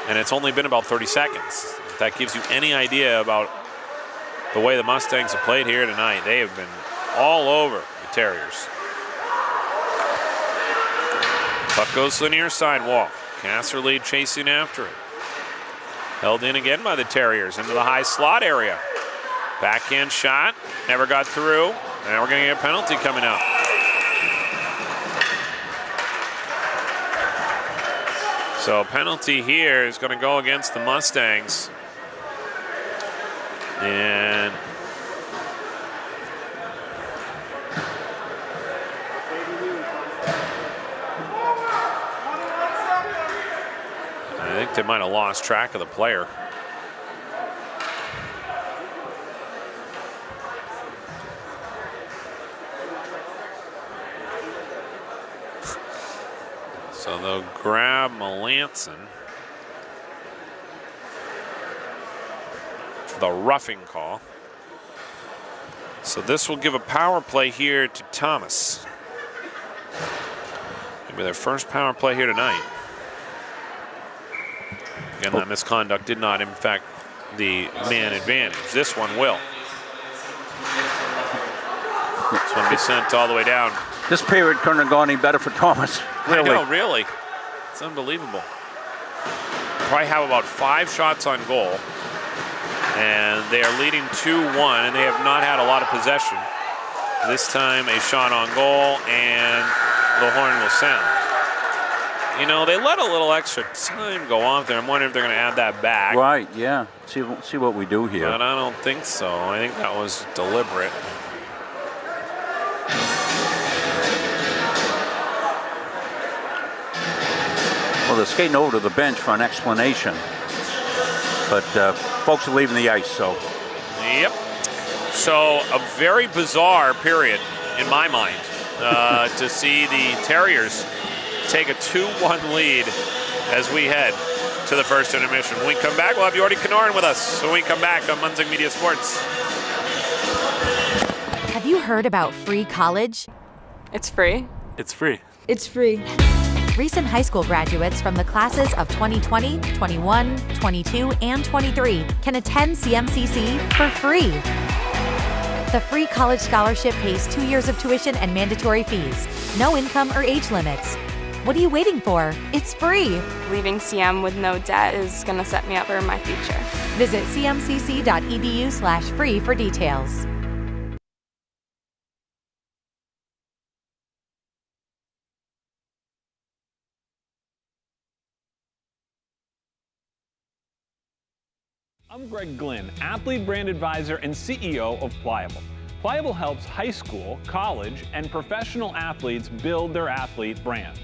And it's only been about 30 seconds. If that gives you any idea about the way the Mustangs have played here tonight. They have been all over the Terriers. Puck goes to the near side wall. Casserly chasing after it. Held in again by the Terriers into the high slot area. Backhand shot, never got through. Now we're going to get a penalty coming up. So penalty here is going to go against the Mustangs. And I think they might have lost track of the player. So they'll grab Melanson for the roughing call. So this will give a power play here to Thomas. Maybe their first power play here tonight. Again, that misconduct did not impact the man advantage. This one will. This one will be sent all the way down. This period couldn't have gone any better for Thomas. Really. I know, really. It's unbelievable. Probably have about 5 shots on goal. And they are leading 2-1, and they have not had a lot of possession. This time, a shot on goal, and the horn will sound. You know, they let a little extra time go off there. I'm wondering if they're going to add that back. Right, yeah. See what we do here. But I don't think so. I think that was deliberate. Well, they're skating over to the bench for an explanation. But folks are leaving the ice, so. Yep. So a very bizarre period, in my mind, to see the Terriers take a 2-1 lead as we head to the first intermission. When we come back, we'll have Yordi Kenorin with us. When we come back on Munzing Media Sports. Have you heard about free college? It's free. It's free. It's free. Recent high school graduates from the classes of 2020, 21, 22, and 23 can attend CMCC for free. The free college scholarship pays 2 years of tuition and mandatory fees. No income or age limits. What are you waiting for? It's free. Leaving CM with no debt is going to set me up for my future. Visit cmcc.edu/free for details. I'm Greg Glynn, athlete brand advisor and CEO of Pliable. Pliable helps high school, college, and professional athletes build their athlete brand.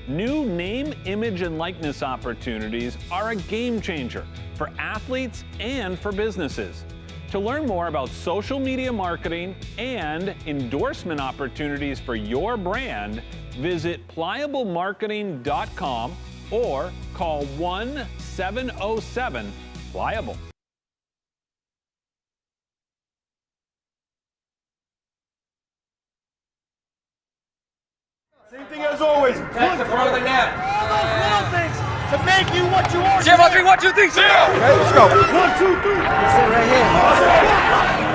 New name, image, and likeness opportunities are a game changer for athletes and for businesses. To learn more about social media marketing and endorsement opportunities for your brand, visit pliablemarketing.com or call 1-707-PLIABLE. Same thing as always. That's the front of the net. Little things. to make you what you are. Zero, 3, 1, 2, 3, 0. Okay, let's go. 1, 2, 3. Sit right here.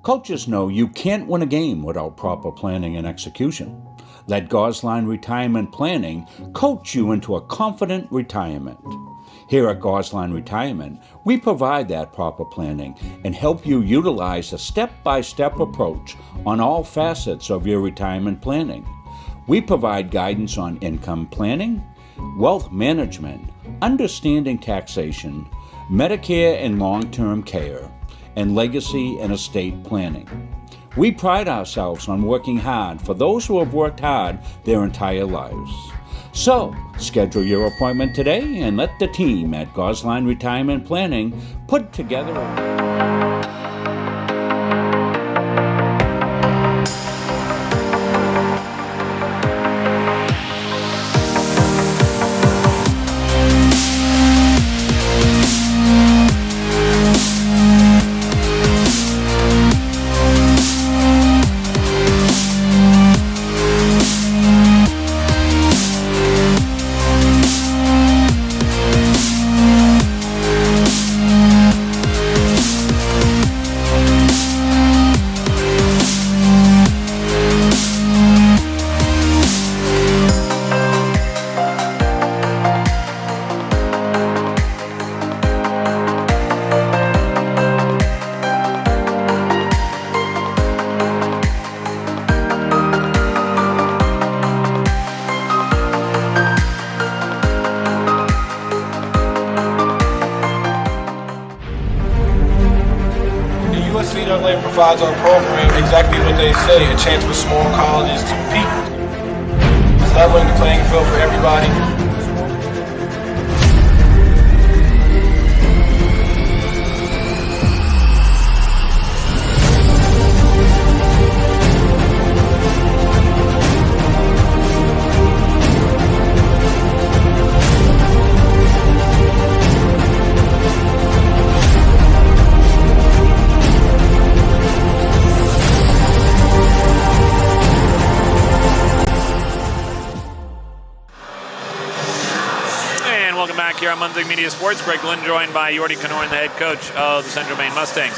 Coaches know you can't win a game without proper planning and execution. Let Gosline Retirement Planning coach you into a confident retirement. Here at Gosline Retirement, we provide that proper planning and help you utilize a step-by-step approach on all facets of your retirement planning. We provide guidance on income planning, wealth management, understanding taxation, Medicare and long-term care, and legacy and estate planning. We pride ourselves on working hard for those who have worked hard their entire lives. So, schedule your appointment today and let the team at Gosline Retirement Planning put together provides our program exactly what they say, a chance for small colleges to compete. It's leveling the playing field for everybody. Here on Munzig Media Sports, Greg Glynn joined by Yordi Kanorin, the head coach of the Central Maine Mustangs.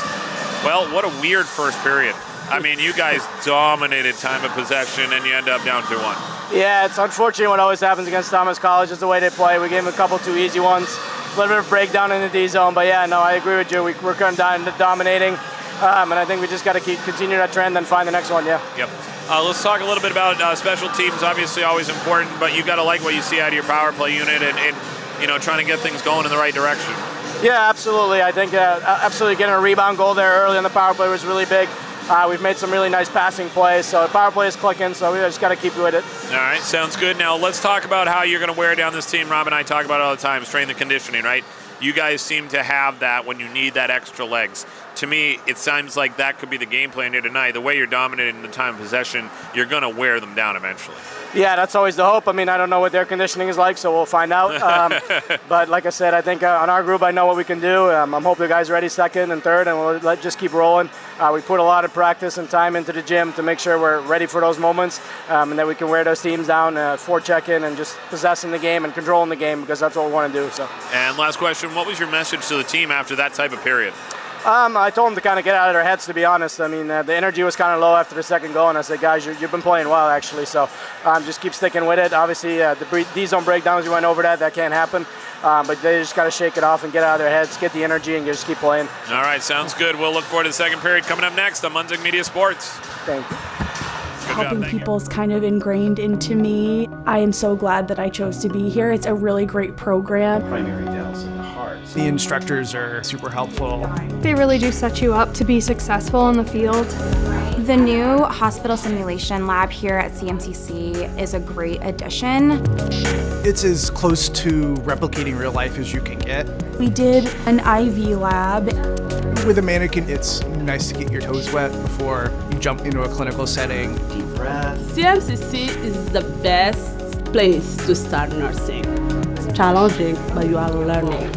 Well, what a weird first period. I mean, you guys dominated time of possession, and you end up down 2-1. Yeah, it's unfortunate what always happens against Thomas College is the way they play. We gave them a couple 2 easy ones, a little bit of breakdown in the D zone, but yeah, no, I agree with you. We're kind of dominating, and I think we just got to continue that trend and find the next one, yeah. Yep. Let's talk a little bit about special teams. Obviously, always important, but you got to like what you see out of your power play unit and you know, trying to get things going in the right direction. Yeah, absolutely. I think absolutely getting a rebound goal there early on the power play was really big. We've made some really nice passing plays, so the power play is clicking, so we just got to keep with it. All right, sounds good. Now let's talk about how you're going to wear down this team. Rob and I talk about it all the time, strength and conditioning, right? You guys seem to have that when you need that extra legs. To me, it sounds like that could be the game plan here tonight. The way you're dominating the time of possession, you're going to wear them down eventually. Yeah, that's always the hope. I mean, I don't know what their conditioning is like, so we'll find out. But like I said, I think on our group, I know what we can do. I'm hoping the guys are ready second and third, and we'll just keep rolling. We put a lot of practice and time into the gym to make sure we're ready for those moments, and that we can wear those teams down, forechecking and just possessing the game and controlling the game, because that's what we want to do. So. And last question, what was your message to the team after that type of period? I told them to kind of get out of their heads, to be honest. I mean, the energy was kind of low after the second goal, and I said, guys, you've been playing well, actually, so just keep sticking with it. Obviously, the D-zone breakdowns, we went over that can't happen, but they just got to shake it off and get out of their heads, get the energy, and just keep playing. All right, sounds good. We'll look forward to the second period coming up next on Munzig Media Sports. Thank you. Helping people is kind of ingrained into me. I am so glad that I chose to be here. It's a really great program. Primary details in the heart. The instructors are super helpful. They really do set you up to be successful in the field. The new hospital simulation lab here at CMCC is a great addition. It's as close to replicating real life as you can get. We did an IV lab. With a mannequin, it's nice to get your toes wet before you jump into a clinical setting. breath. CMCC is the best place to start nursing. It's challenging, but you are learning.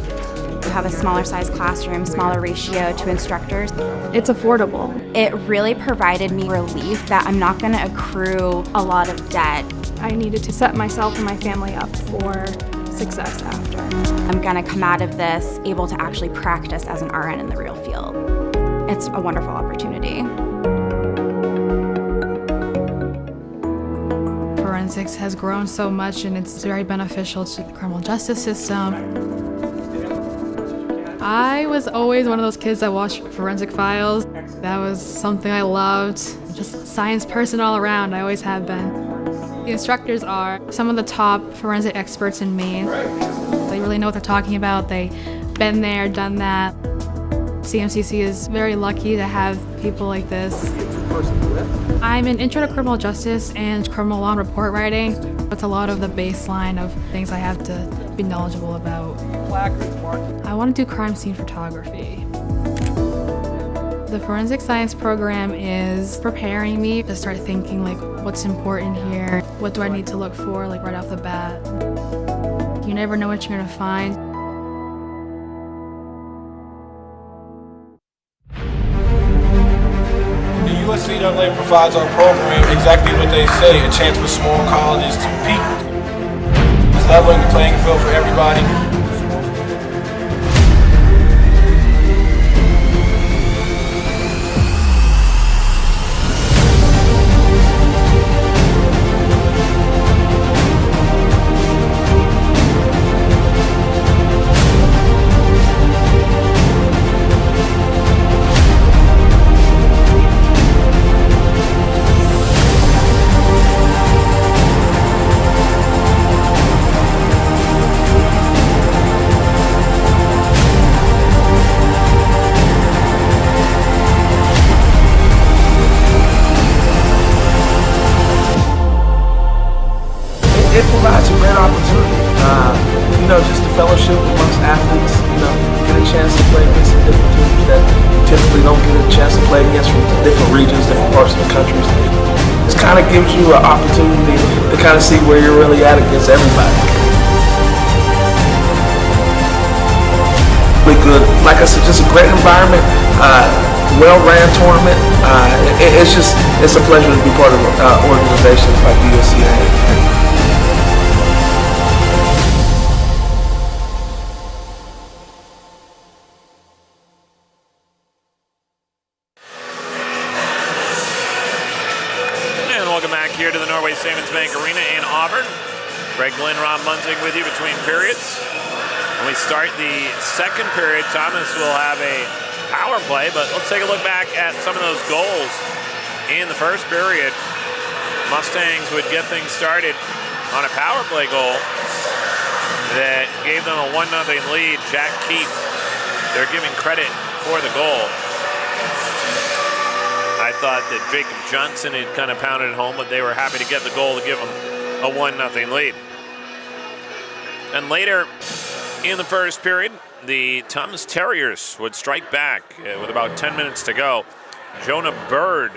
We have a smaller size classroom, smaller ratio to instructors. It's affordable. It really provided me relief that I'm not going to accrue a lot of debt. I needed to set myself and my family up for success after. I'm going to come out of this able to actually practice as an RN in the real field. It's a wonderful opportunity. Forensics has grown so much and it's very beneficial to the criminal justice system. I was always one of those kids that watched forensic files. That was something I loved. Just a science person all around, I always have been. The instructors are some of the top forensic experts in Maine. They really know what they're talking about. They've been there, done that. CMCC is very lucky to have people like this. I'm in Intro to Criminal Justice and Criminal Law and Report Writing. It's a lot of the baseline of things I have to be knowledgeable about. I want to do crime scene photography. The forensic science program is preparing me to start thinking like what's important here, what do I need to look for like right off the bat. You never know what you're going to find. The USCAA provides our program exactly what they say, a chance for small colleges to peak. It's leveling the playing field for everybody. It provides a great opportunity, just the fellowship amongst athletes, get a chance to play against some different teams that you typically don't get a chance to play against from different regions, different parts of the country. It kind of gives you an opportunity to kind of see where you're really at against everybody. Really good, like I said, just a great environment, well-ran tournament. It's a pleasure to be part of organizations like the USCAA. Here to the Norway Savings Bank Arena in Auburn. Greg Glynn, Ron Munzing with you between periods. When we start the second period, Thomas will have a power play, but let's take a look back at some of those goals in the first period. Mustangs would get things started on a power play goal that gave them a 1-0 lead. Jack Keith, they're giving credit for the goal. I thought that Jacob Johnson had kind of pounded it home, but they were happy to get the goal to give them a 1-0 lead. And later in the first period, the Thomas Terriers would strike back with about 10 minutes to go. Jonah Bird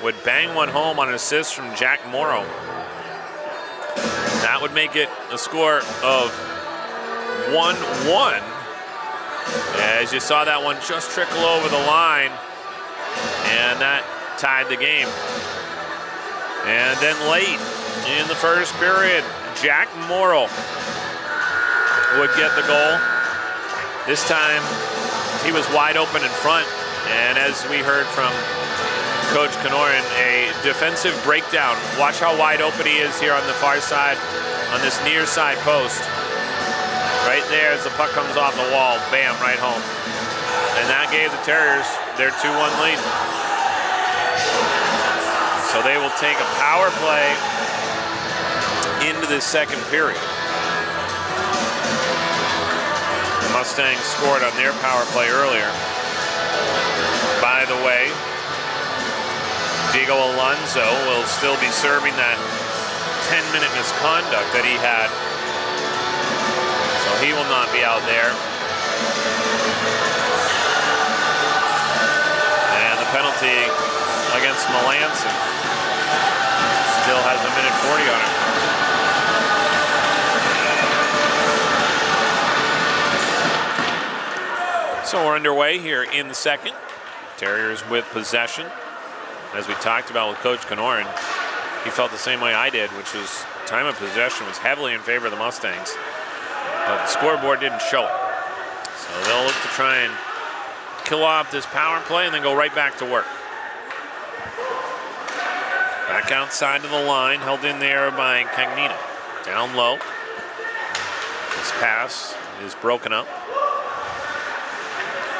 would bang one home on an assist from Jack Morrow. That would make it a score of 1-1. As you saw that one just trickle over the line. And that tied the game. And then late in the first period, Jack Morrill would get the goal. This time, he was wide open in front. And as we heard from Coach Kanoran, a defensive breakdown. Watch how wide open he is here on the far side, on this near side post. Right there as the puck comes off the wall, bam, right home. And that gave the Terriers their 2-1 lead. So they will take a power play into this second period. The Mustangs scored on their power play earlier. By the way, Diego Alonso will still be serving that 10-minute misconduct that he had. So he will not be out there. And the penalty against Melanson. So we're underway here in the second. Terriers with possession. As we talked about with Coach Kenoran, he felt the same way I did, which was time of possession was heavily in favor of the Mustangs. But the scoreboard didn't show it. So they'll look to try and kill off this power play and then go right back to work. Back outside to the line, held in there by Cagnina. Down low. This pass is broken up.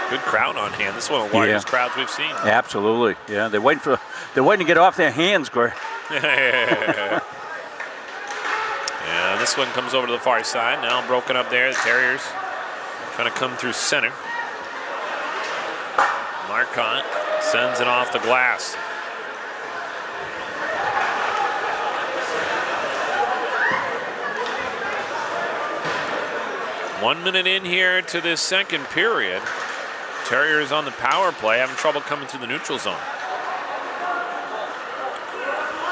Good crowd on hand. This is one of the largest crowds we've seen. Absolutely. Yeah, they're waiting to get off their hands, Greg. Yeah, this one comes over to the far side. Now broken up there. The Terriers trying to come through center. Marcotte sends it off the glass. One minute in here to this second period. Terriers on the power play, having trouble coming through the neutral zone.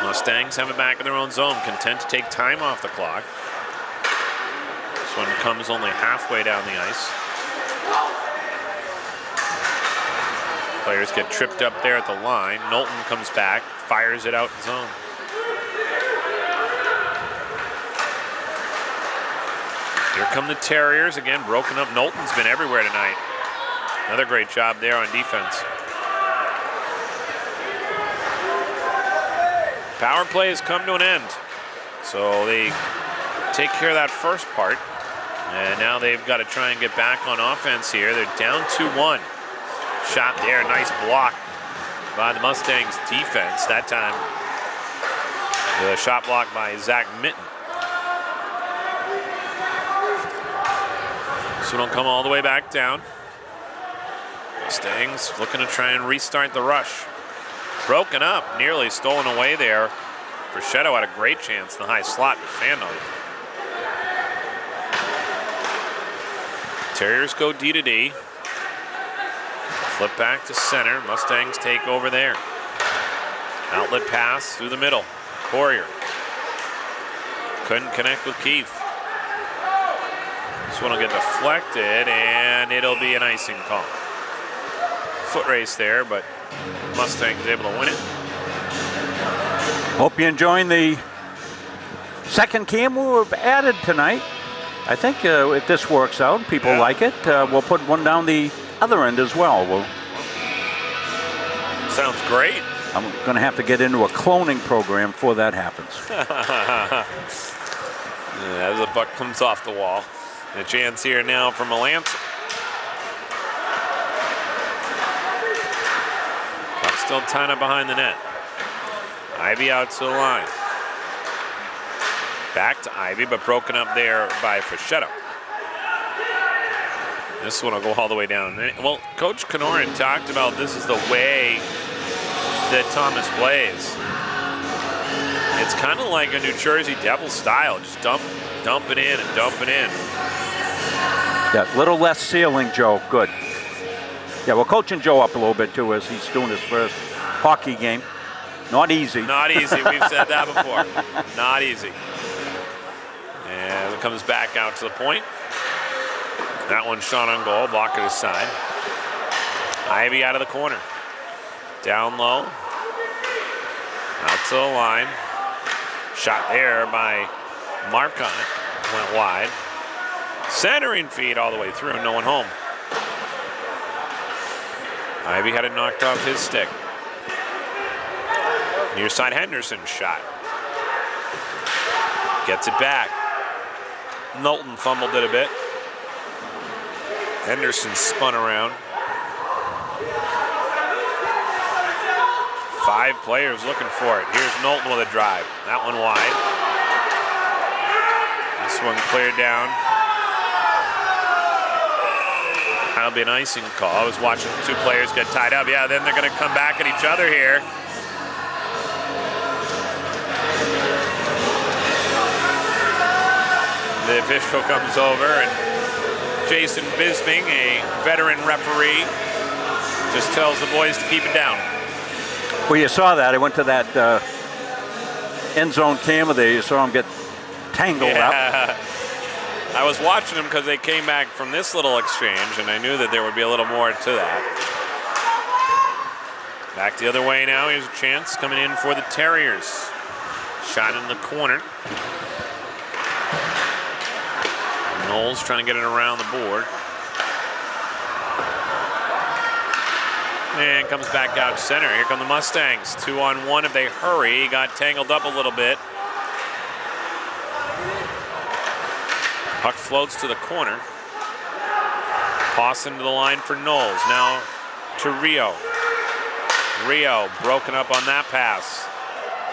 Mustangs have it back in their own zone, content to take time off the clock. This one comes only halfway down the ice. Players get tripped up there at the line. Knowlton comes back, fires it out in zone. Here come the Terriers, again broken up. Knowlton's been everywhere tonight. Another great job there on defense. Power play has come to an end. So they take care of that first part. And now they've got to try and get back on offense here. They're down 2-1. Shot there, nice block by the Mustangs defense. That time, the shot block by Zach Mitten. So don't come all the way back down. Mustangs looking to try and restart the rush. Broken up, nearly stolen away there. Fraschetto had a great chance in the high slot, but Fano. Terriers go D to D. Flip back to center. Mustangs take over there. Outlet pass through the middle. Poirier. Couldn't connect with Keefe. This one will get deflected, and it'll be an icing call. Foot race there, but Mustangs able to win it. Hope you're enjoying the second camera we've added tonight. I think if this works out, people like it, we'll put one down the other end as well. Sounds great. I'm going to have to get into a cloning program before that happens. As the puck comes off the wall. A chance here now for Melanson. Puck still tied up behind the net. Ivy out to the line. Back to Ivy, but broken up there by Fraschetto. This one will go all the way down. Well, Coach Kenoran talked about this is the way that Thomas plays. It's kind of like a New Jersey Devil style. Just dump it in and dump it in. Yeah, a little less ceiling, Joe. Good. Yeah, we're coaching Joe up a little bit, too, as he's doing his first hockey game. Not easy. Not easy. We've said that before. Not easy. And it comes back out to the point. That one shot on goal, blocker to side. Ivy out of the corner. Down low. Out to the line. Shot there by Marcotte. Went wide. Centering feed all the way through, no one home. Ivy had it knocked off his stick. Near side Henderson shot. Gets it back. Knowlton fumbled it a bit. Henderson spun around. 5 players looking for it. Here's Knowlton with a drive. That one wide. This one cleared down. That'll be an icing call. I was watching 2 players get tied up. Yeah, then they're going to come back at each other here. The official comes over, and Jason Bisbing, a veteran referee, just tells the boys to keep it down. Well, you saw that. I went to that end zone camera there. You saw him get tangled up. I was watching them because they came back from this little exchange, and I knew that there would be a little more to that. Back the other way now. Here's a chance coming in for the Terriers. Shot in the corner. Knowles trying to get it around the board. And comes back out to center. Here come the Mustangs. 2-on-1 if they hurry. Got tangled up a little bit. Puck floats to the corner. Toss into the line for Knowles. Now to Rio. Rio broken up on that pass.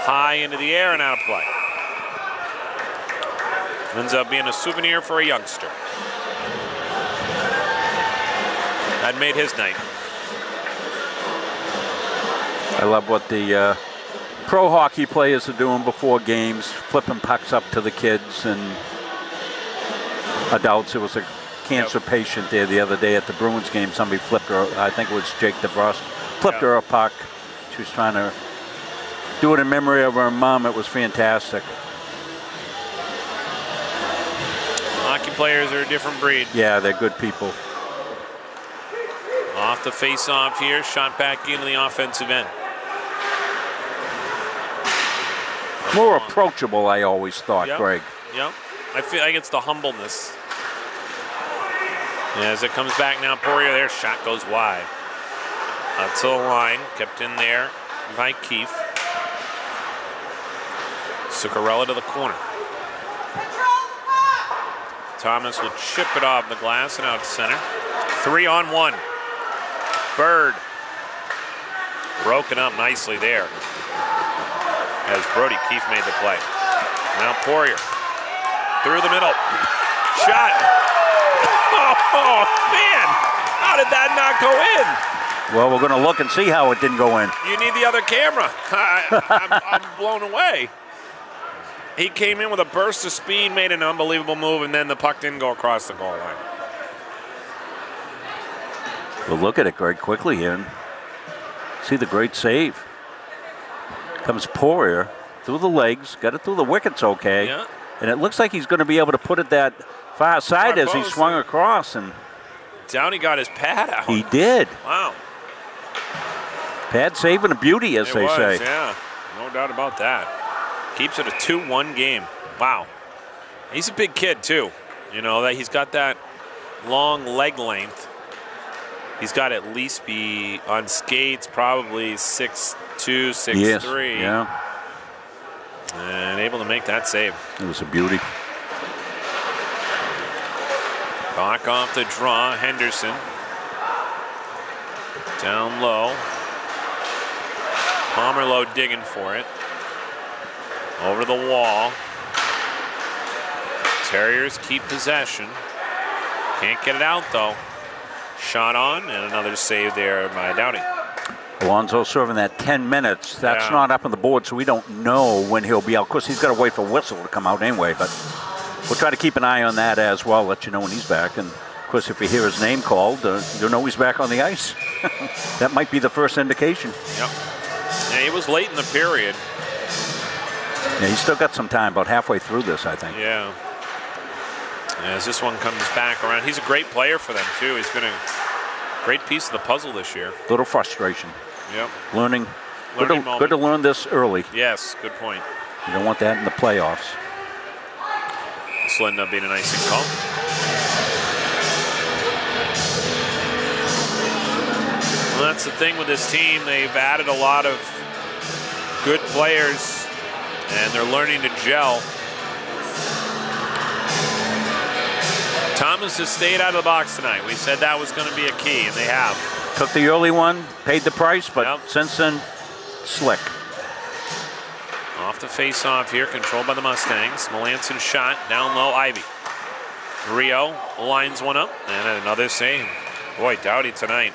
High into the air and out of play. Ends up being a souvenir for a youngster. That made his night. I love what the pro hockey players are doing before games, flipping pucks up to the kids and adults. It was a cancer patient there the other day at the Bruins game. Somebody flipped her, I think it was Jake DeBrusque, flipped her a puck. She was trying to do it in memory of her mom. It was fantastic. Hockey players are a different breed. Yeah, they're good people. Off the face-off here, shot back into the offensive end. More approachable, I always thought, Yep. Greg. Yep. I feel like it's the humbleness. As it comes back now, Poirier there, shot goes wide. Up to the line, kept in there by Keefe. Zuccarello to the corner. Thomas will chip it off the glass and out to center. 3-on-1. Bird. Broken up nicely there as Brody Keefe made the play. Now Poirier through the middle. Shot. Oh, man. How did that not go in? Well, we're going to look and see how it didn't go in. You need the other camera. I'm blown away. He came in with a burst of speed, made an unbelievable move, and then the puck didn't go across the goal line. Well, look at it, Greg, quickly here. And see the great save. Comes Poirier through the legs, got it through the wickets okay. Yeah. And it looks like he's going to be able to put it that far side as he post. swung across. And Downey got his pad out. he did. Wow. Pad saving a beauty, as they say. Yeah, no doubt about that. Keeps it a 2-1 game. Wow. He's a big kid, too. You know, that he's got that long leg length. He's got to at least be on skates, probably 6'2", 6'3". Yes, yeah. And able to make that save. It was a beauty. Back off the draw, Henderson. Down low. Pomerleau digging for it. Over the wall. Terriers keep possession. Can't get it out though. Shot on and another save there by Downey. Alonso serving that 10 minutes. That's not up on the board, so we don't know when he'll be out. Of course, he's got to wait for whistle to come out anyway, but we'll try to keep an eye on that as well, let you know when he's back. And, of course, if you hear his name called, you'll know he's back on the ice. That might be the first indication. Yep. Yeah, he was late in the period. Yeah, he's still got some time, about halfway through this, I think. Yeah. As this one comes back around, he's a great player for them, too. He's been a great piece of the puzzle this year. Little frustration. Yep. Learning good to learn this early. Yes, good point. You don't want that in the playoffs. This will end up being an icing call. Well, that's the thing with this team. They've added a lot of good players, and they're learning to gel. Thomas has stayed out of the box tonight. We said that was going to be a key, and they have. Took the early one, paid the price, but since then, slick. Off the face-off here, controlled by the Mustangs. Melanson shot, down low, Ivy. Rio lines one up, and another save. Boy, Doughty tonight.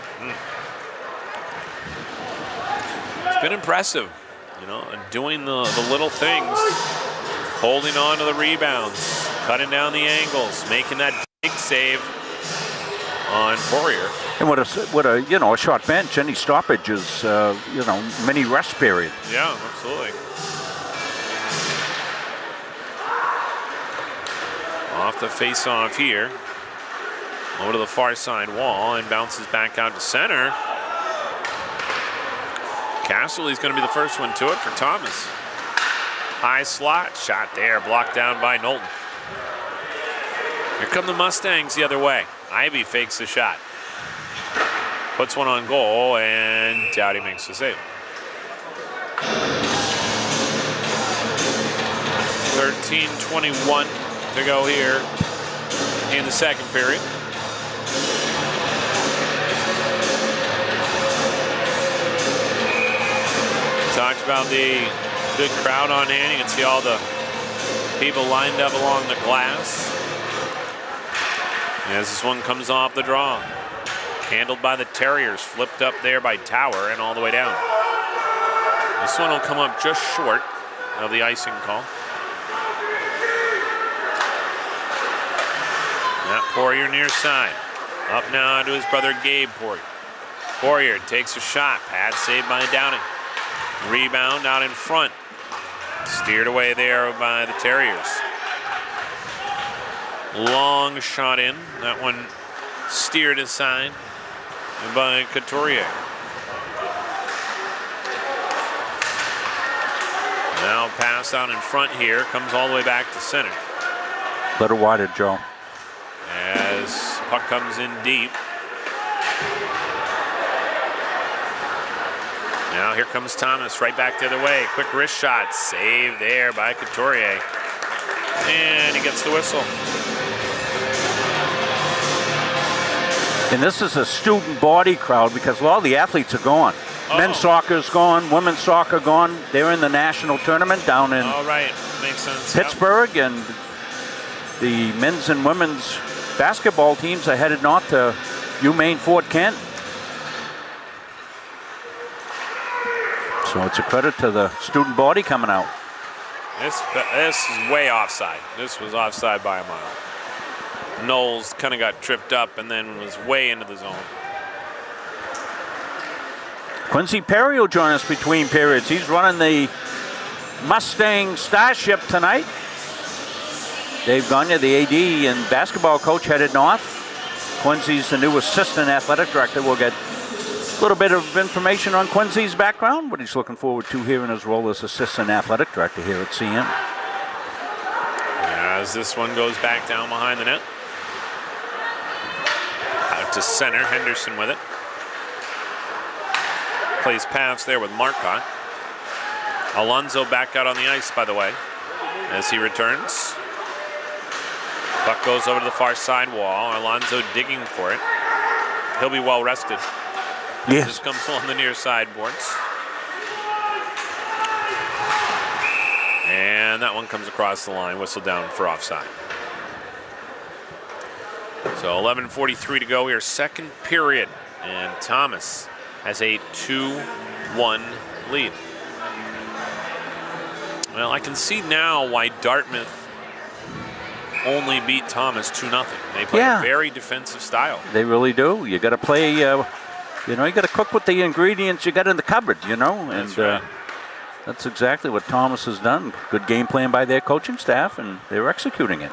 It's been impressive, you know, and doing the little things. Holding on to the rebounds, cutting down the angles, making that big save on Poirier. And what a short bench. Any stoppage is mini rest period. Yeah, absolutely. Off the face-off here. Over to the far side wall and bounces back out to center. Casserly's going to be the first one to it for Thomas. High slot shot there, blocked down by Knowlton. Here come the Mustangs the other way. Ivy fakes the shot. Puts one on goal, and Dowdy makes the save. 13:21 to go here in the second period. Talked about the good crowd on hand. You can see all the people lined up along the glass. As this one comes off the draw. Handled by the Terriers, flipped up there by Tower and all the way down. This one will come up just short of the icing call. Matt Poirier near side. Up now to his brother Gabe Poirier. Poirier takes a shot. Pad saved by Downing. Rebound out in front. Steered away there by the Terriers. Long shot in. That one steered aside by Couturier. Now pass out in front here. Comes all the way back to center. Little wider, Joe. As puck comes in deep. Now here comes Thomas right back the other way. Quick wrist shot. Save there by Couturier. And he gets the whistle. And this is a student body crowd because a lot of the athletes are gone. Men's soccer's gone, women's soccer gone. They're in the national tournament down in Makes sense. Pittsburgh, and the men's and women's basketball teams are headed north to UMaine Fort Kent. So it's a credit to the student body coming out. This is way offside. This was offside by a mile. Knowles kind of got tripped up and then was way into the zone. Quincy Perry will join us between periods. He's running the Mustang Starship tonight. Dave Gagne, the AD and basketball coach, headed north. Quincy's the new assistant athletic director. We'll get a little bit of information on Quincy's background, what he's looking forward to here in his role as assistant athletic director here at CM. As this one goes back down behind the net. Out to center, Henderson with it. Plays pass there with Marcotte. Alonso back out on the ice, by the way, as he returns. Puck goes over to the far side wall. Alonso digging for it. He'll be well rested. Yes. Just comes along the near sideboards. And that one comes across the line, whistle down for offside. So 11:43 to go here, second period. And Thomas has a 2-1 lead. Well, I can see now why Dartmouth only beat Thomas 2-0. They play a very defensive style. They really do. You got to play, you got to cook with the ingredients you got in the cupboard, and That's right. That's exactly what Thomas has done. Good game plan by their coaching staff, and they're executing it.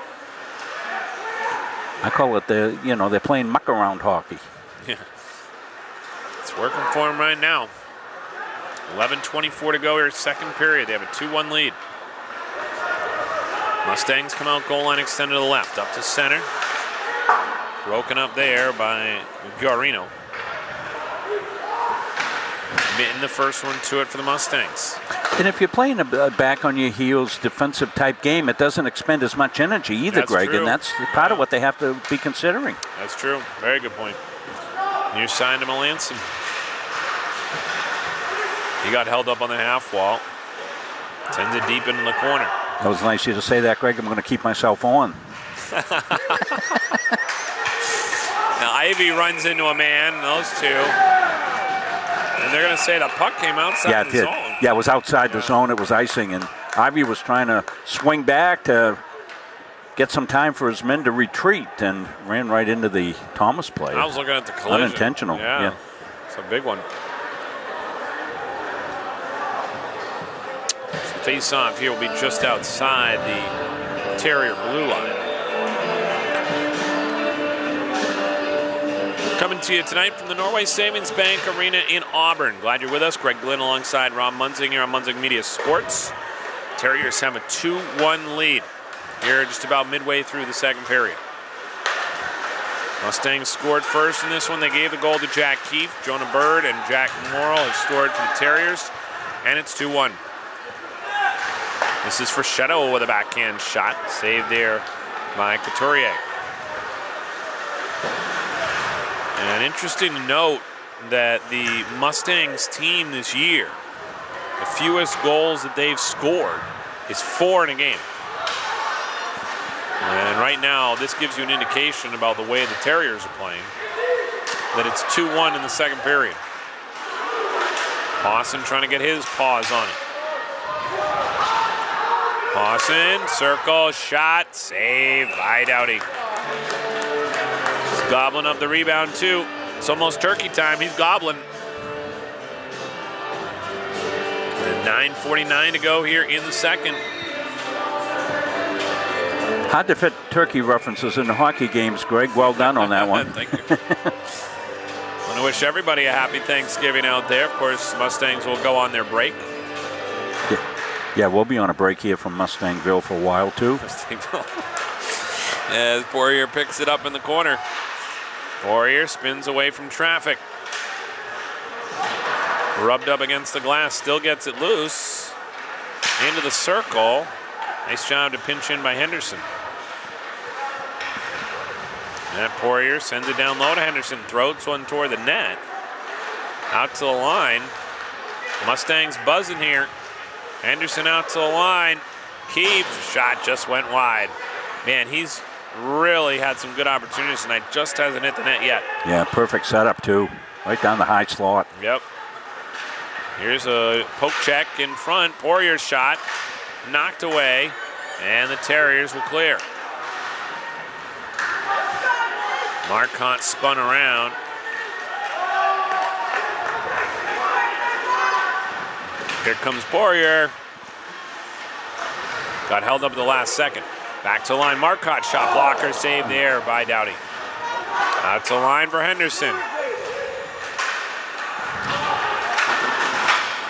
I call it they're playing muck around hockey. Yeah. It's working for them right now. 11:24 to go here, second period. They have a 2-1 lead. Mustangs come out, goal line extended to the left, up to center. Broken up there by Guarino. Mitten the first one to it for the Mustangs. And if you're playing a back on your heels defensive type game, it doesn't expend as much energy either, That's Greg, true. and that's part of what they have to be considering. That's true. Very good point. Near side to Melanson. He got held up on the half wall. Sends it deep into the corner. That was nice of you to say that, Greg. I'm going to keep myself on. Now Ivy runs into a man, those two. And they're going to say the puck came outside the zone. Yeah, it was outside the zone. It was icing, and Ivy was trying to swing back to get some time for his men to retreat and ran right into the Thomas play. I was looking at the collision. Unintentional. Yeah. It's a big one. Face-off here will be just outside the Terrier blue line. Coming to you tonight from the Norway Savings Bank Arena in Auburn. Glad you're with us. Greg Glynn alongside Rob Munzing here on Munzing Media Sports. Terriers have a 2-1 lead here just about midway through the second period. Mustangs scored first in this one. They gave the goal to Jack Keefe. Jonah Bird and Jack Morrill have scored for the Terriers, and it's 2-1. This is for Shadow with a backhand shot. Saved there by Couturier. And interesting to note that the Mustangs team this year, the fewest goals that they've scored is 4 in a game. And right now, this gives you an indication about the way the Terriers are playing, that it's 2-1 in the second period. Pawson trying to get his paws on it. Pawson, circle, shot, saved by Doughty. He's gobbling up the rebound too. It's almost turkey time, he's gobbling. And 9:49 to go here in the second. Hard to fit turkey references into hockey games, Greg. Well done on that one. Thank you. I want to wish everybody a happy Thanksgiving out there. Of course, Mustangs will go on their break. Yeah, we'll be on a break here from Mustangville for a while, too. Mustangville. As Poirier picks it up in the corner. Poirier spins away from traffic. Rubbed up against the glass, still gets it loose. Into the circle. Nice job to pinch in by Henderson. And Poirier sends it down low to Henderson. Throws one toward the net. Out to the line. Mustangs buzzing here. Henderson out to the line. Keefe, shot just went wide. Man, he's really had some good opportunities tonight. Just hasn't hit the net yet. Yeah, perfect setup, too. Right down the high slot. Yep. Here's a poke check in front. Poirier's shot. Knocked away. And the Terriers will clear. Marcotte spun around. Here comes Poirier. Got held up at the last second. Back to the line. Marcotte shot blocker saved there by Doughty. Out to the line for Henderson.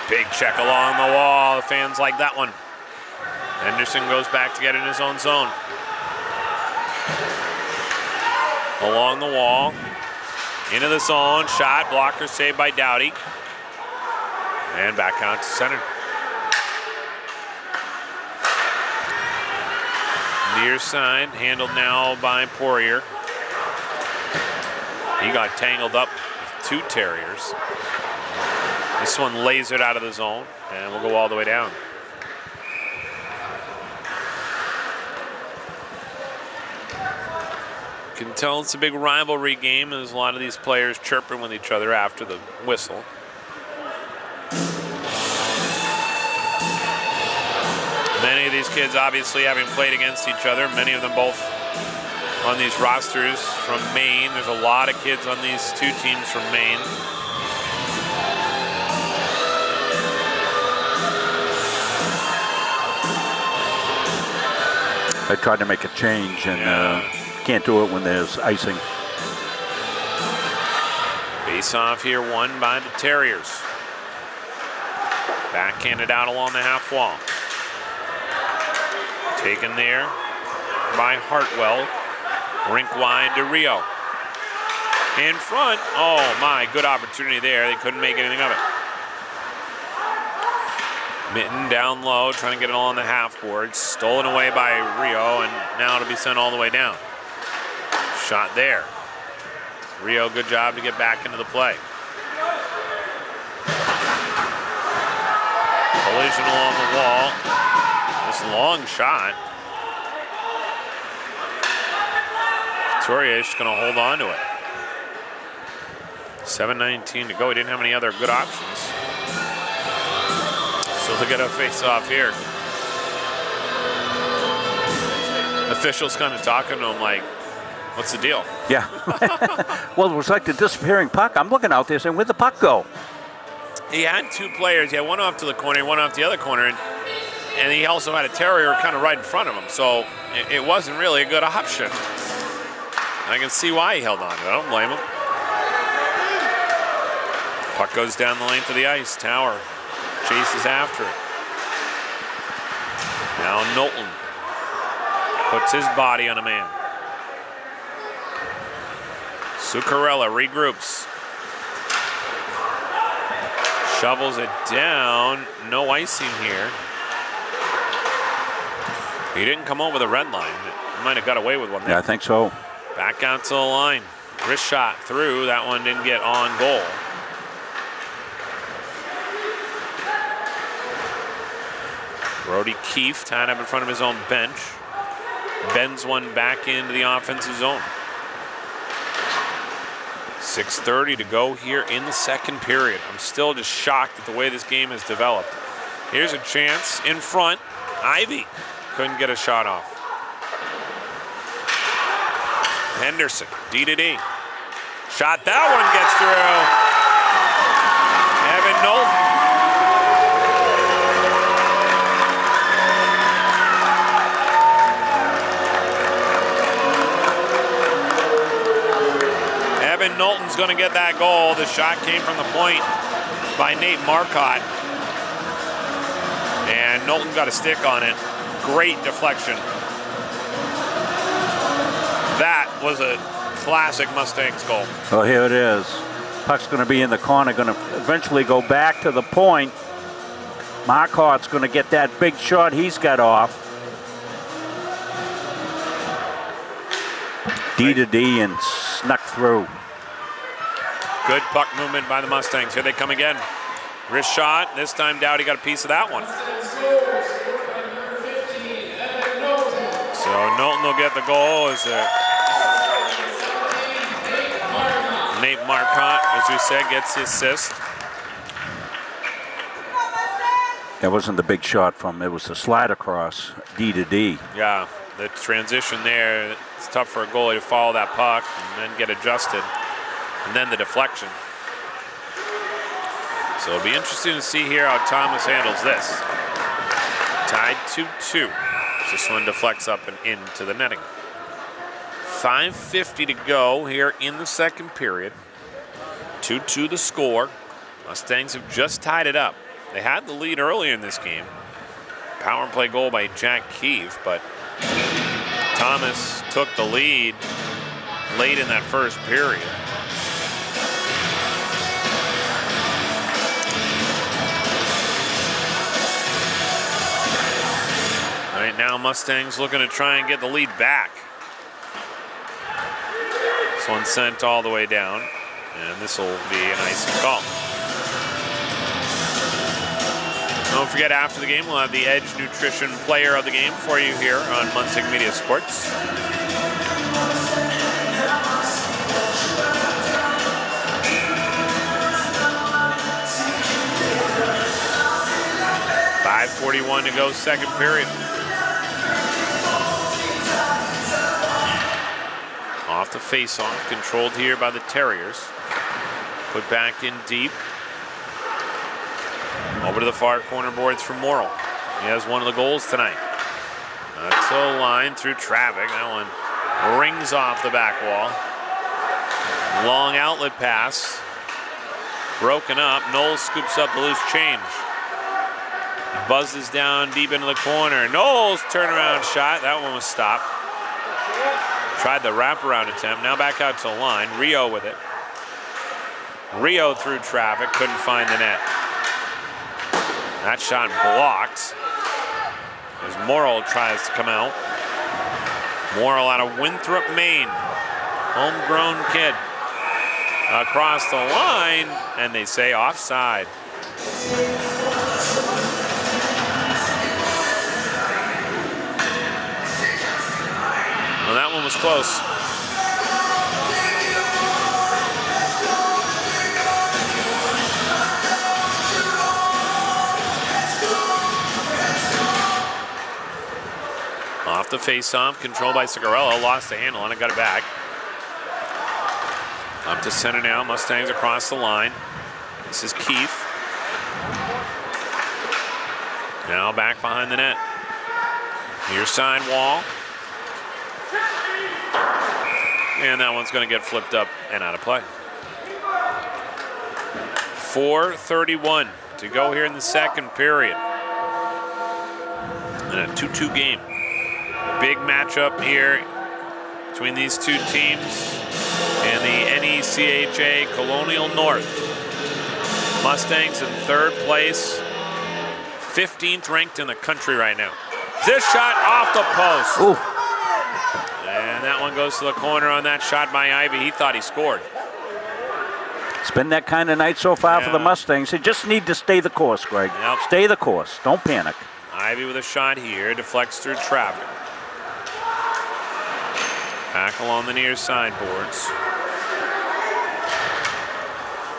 Big check along the wall. The fans like that one. Henderson goes back to get in his own zone. Along the wall. Into the zone. Shot. Blocker saved by Doughty. And back out to center. Near side. Handled now by Poirier. He got tangled up with 2 Terriers. This one lasered out of the zone. And we'll go all the way down. You can tell it's a big rivalry game as a lot of these players chirping with each other after the whistle. Many of these kids obviously having played against each other, many of them both on these rosters from Maine. There's a lot of kids on these 2 teams from Maine. I tried to make a change and can't do it when there's icing. Face off here won by the Terriers. Backhanded out along the half wall. Taken there by Hartwell. Rink wide to Rio. In front. Oh my, good opportunity there. They couldn't make anything of it. Mitten down low, trying to get it all on the half board. Stolen away by Rio, and now it'll be sent all the way down. Shot there. Rio, good job to get back into the play. Collision along the wall. This long shot. Couturier is going to hold on to it. 7:19 to go. He didn't have any other good options. So they'll get a face-off here. Officials kind of talking to him like, what's the deal? Yeah. Well, it was like the disappearing puck. I'm looking out there saying, where'd the puck go? He had 2 players. He had one off to the corner, one off the other corner, and he also had a Terrier kind of right in front of him. So it wasn't really a good option. I can see why he held on to it. I don't blame him. Puck goes down the length of the ice. Tower chases after it. Now Knowlton puts his body on a man. Zuccarello regroups. Shovels it down. No icing here. He didn't come over the red line. He might have got away with one there. Yeah, I think so. Back out to the line. Wrist shot through. That one didn't get on goal. Brody Keefe tied up in front of his own bench. Bends one back into the offensive zone. 6:30 to go here in the second period. I'm still just shocked at the way this game has developed. Here's a chance in front. Ivy couldn't get a shot off. Henderson, D to D. Shot, that one gets through. Evan Knowlton. Evan Knowlton's going to get that goal. The shot came from the point by Nate Marcotte. And Knowlton got a stick on it. Great deflection. That was a classic Mustangs goal. Well, here it is. Puck's going to be in the corner, going to eventually go back to the point. Marcotte's going to get that big shot he's got off. D to D and snuck through. Good puck movement by the Mustangs. Here they come again. Wrist shot. This time Dowdy got a piece of that one. So Knowlton will get the goal. Nate Marcotte, as we said, gets the assist. That wasn't the big shot from, it was the slide across, D to D. Yeah, the transition there, it's tough for a goalie to follow that puck and then get adjusted. And then the deflection. So it'll be interesting to see here how Thomas handles this. Tied 2-2. This one deflects up and into the netting. 5:50 to go here in the second period. 2-2 the score. Mustangs have just tied it up. They had the lead earlier in this game. Power play goal by Jack Keefe, but Thomas took the lead late in that first period. Right now, Mustangs looking to try and get the lead back. This one sent all the way down, and this will be an icing call. Don't forget, after the game, we'll have the Edge Nutrition Player of the Game for you here on Munsing Media Sports. .541 to go, second period. Off the face-off, controlled here by the Terriers. Put back in deep. Over to the far corner boards for Morrill. He has one of the goals tonight. To the line through traffic. That one rings off the back wall. Long outlet pass. Broken up. Knowles scoops up the loose change. Buzzes down deep into the corner. Knowles turnaround shot. That one was stopped. Tried the wraparound attempt. Now back out to the line. Rio with it. Rio through traffic. Couldn't find the net. That shot blocked as Morrill tries to come out. Morrill out of Winthrop, Maine. Homegrown kid. Across the line, and they say offside. Well, that one was close. Off the face-off, controlled by Cigarello, lost the handle on it, got it back. Up to center now, Mustangs across the line. This is Keefe. Now back behind the net. Near side wall. And that one's going to get flipped up and out of play. 4:31 to go here in the second period. In a 2-2 game. Big matchup here between these two teams and the NECHA Colonial North. Mustangs in third place, 15th ranked in the country right now. This shot off the post. Ooh. And that one goes to the corner on that shot by Ivy. He thought he scored. It's been that kind of night so far for the Mustangs. They just need to stay the course, Greg. Yep. Stay the course. Don't panic. Ivy with a shot here, deflects through traffic. Back along the near sideboards.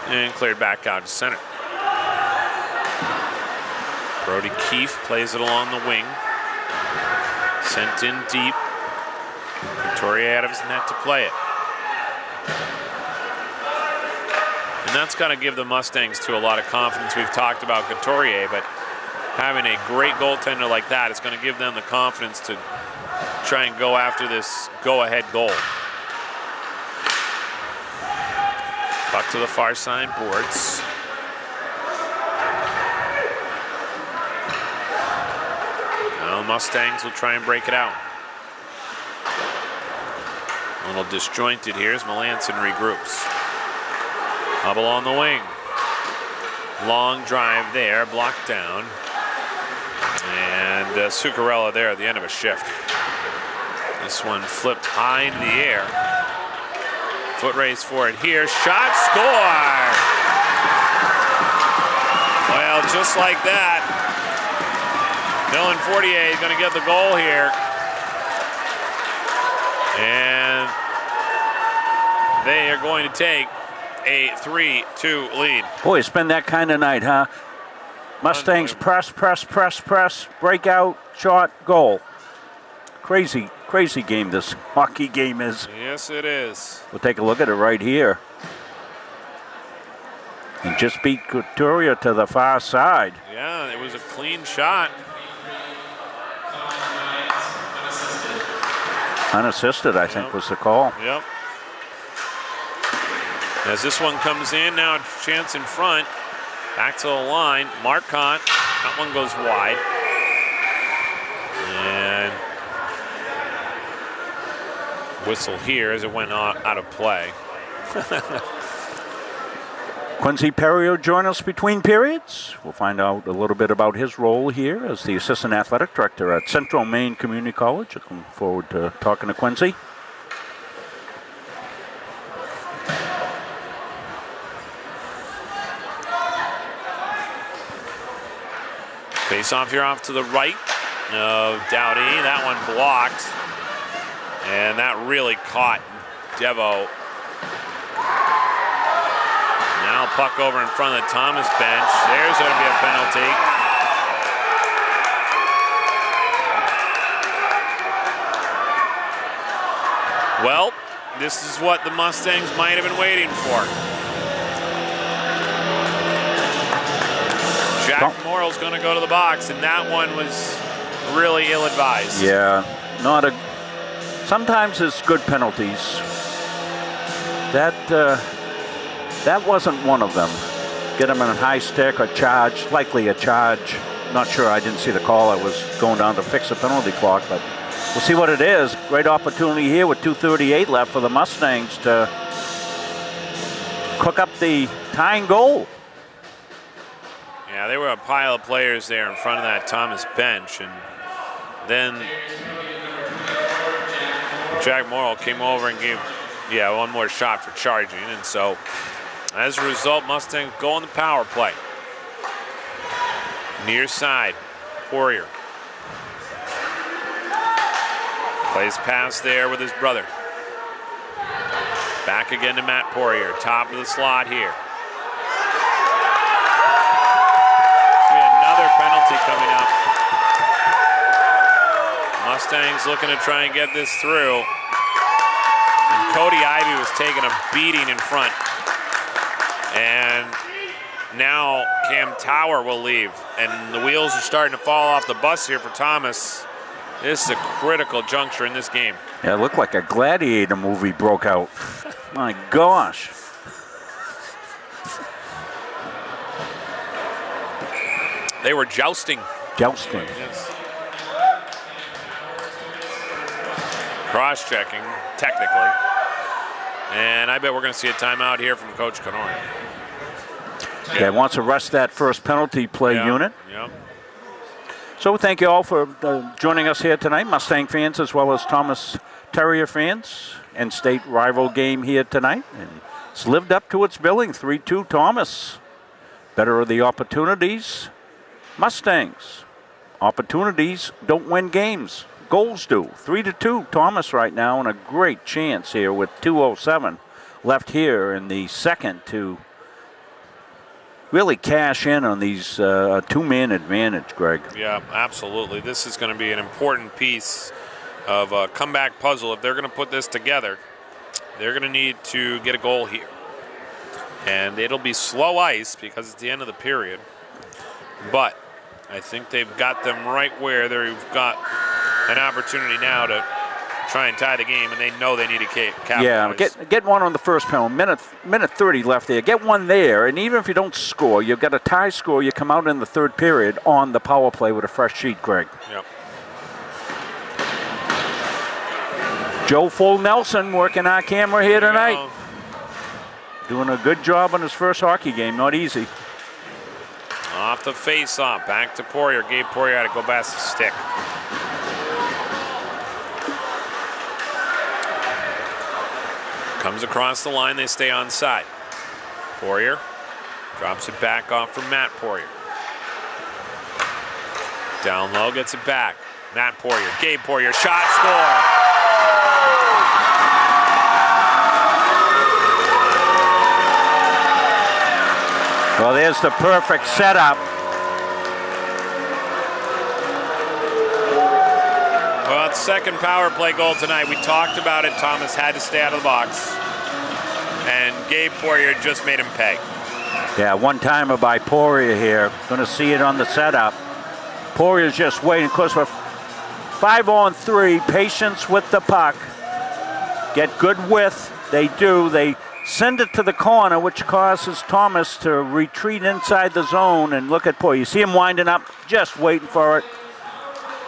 And cleared back out to center. Brody Keefe plays it along the wing. Sent in deep. Victoria out of his net to play it. And that's got to give the Mustangs too a lot of confidence. We've talked about Couturier, but having a great goaltender like that is going to give them the confidence to try and go after this go-ahead goal. Puck to the far side boards. Now the Mustangs will try and break it out. A little disjointed here as Melanson regroups. Hubble on the wing. Long drive there, blocked down. And Zuccarello there at the end of a shift. This one flipped high into the air. Foot race for it here. Shot, score! Well, just like that, Dylan Fortier is going to get the goal here. And they are going to take a 3-2 lead. Boy, it's been that kind of night, huh? Mustangs press, breakout, shot, goal. Crazy, crazy game this hockey game is. Yes, it is. We'll take a look at it right here. And just beat Couturier to the far side. Yeah, it was a clean shot. Unassisted, I think, was the call. Yep. As this one comes in, now a chance in front. Back to the line, Marcotte. That one goes wide. And whistle here as it went out of play. Quincy Perry will join us between periods. We'll find out a little bit about his role here as the Assistant Athletic Director at Central Maine Community College. Looking forward to talking to Quincy. Face off here off to the right of Dowdy. That one blocked. And that really caught Devo. Now puck over in front of the Thomas bench. There's going to be a penalty. Well, this is what the Mustangs might have been waiting for. Jack Morrill's going to go to the box, and that one was really ill-advised. Yeah, sometimes it's good penalties. That wasn't one of them. Get him in a high stick or charge, likely a charge. Not sure, I didn't see the call. I was going down to fix the penalty clock, but we'll see what it is. Great opportunity here with 2:38 left for the Mustangs to cook up the tying goal. Yeah, there were a pile of players there in front of that Thomas bench, and then Jack Morrill came over and gave, one more shot for charging, and so as a result, Mustangs go on the power play. Near side, Poirier. Plays pass there with his brother. Back again to Matt Poirier, top of the slot here. Another penalty coming up. Mustangs looking to try and get this through. And Cody Ivy was taking a beating in front. And now Cam Tower will leave. And the wheels are starting to fall off the bus here for Thomas. This is a critical juncture in this game. Yeah, it looked like a Gladiator movie broke out. My gosh. They were jousting. Jousting. Yes. Cross-checking, technically. And I bet we're going to see a timeout here from Coach Kenory. Yeah, wants to rest that first penalty play unit. Yep. So thank you all for joining us here tonight, Mustang fans as well as Thomas Terrier fans. And state rival game here tonight. And it's lived up to its billing, 3-2 Thomas. Better of the opportunities. Mustangs. Opportunities don't win games. Goals do. 3-2 Thomas right now, and a great chance here with 2:07 left here in the second to really cash in on these two-man advantage, Greg. Yeah, absolutely. This is going to be an important piece of a comeback puzzle. If they're going to put this together, they're going to need to get a goal here. And it'll be slow ice because it's the end of the period. But I think they've got them right where they've got an opportunity now to try and tie the game, and they know they need to capitalize. Yeah, get one on the first penalty. Minute 30 left there. Get one there, and even if you don't score, you've got a tie score. You come out in the third period on the power play with a fresh sheet, Greg. Yep. Joe Full Nelson working our camera here tonight. Doing a good job on his first hockey game. Not easy. Off the face-off. Back to Poirier. Gabe Poirier had to go past the stick. Comes across the line. They stay on side. Poirier drops it back off from Matt Poirier. Down low, gets it back. Matt Poirier. Gabe Poirier. Shot, score. Well, there's the perfect setup. Well, it's second power play goal tonight. We talked about it. Thomas had to stay out of the box. And Gabe Poirier just made him pay. Yeah, one-timer by Poirier here. Going to see it on the setup. Poirier's just waiting. Of course, we're 5-on-3. Patience with the puck. Get good width. They do. They send it to the corner, which causes Thomas to retreat inside the zone. And look at Poirier. You see him winding up, just waiting for it.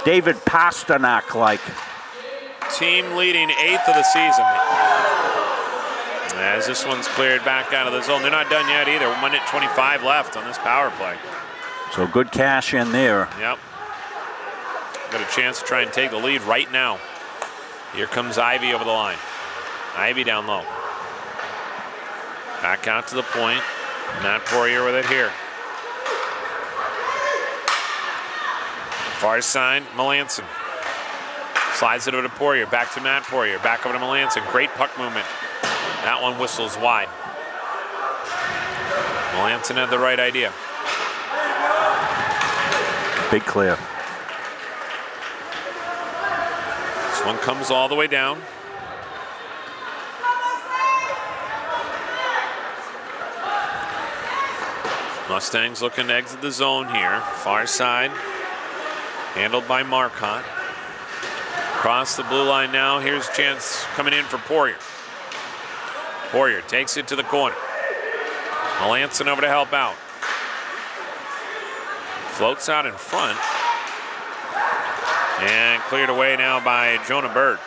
David Pasternak-like. Team leading 8th of the season. As this one's cleared back out of the zone. They're not done yet either. 1 minute 25 left on this power play. So good cash in there. Yep. Got a chance to try and take the lead right now. Here comes Ivy over the line. Ivy down low. Back out to the point. Matt Poirier with it here. Far side, Melanson. Slides it over to Poirier. Back to Matt Poirier. Back over to Melanson. Great puck movement. That one whistles wide. Melanson had the right idea. Big clear. This one comes all the way down. Mustangs looking to exit the zone here. Far side, handled by Marcotte. Across the blue line now. Here's a chance coming in for Poirier. Poirier takes it to the corner. Melanson over to help out. Floats out in front. And cleared away now by Jonah Bird.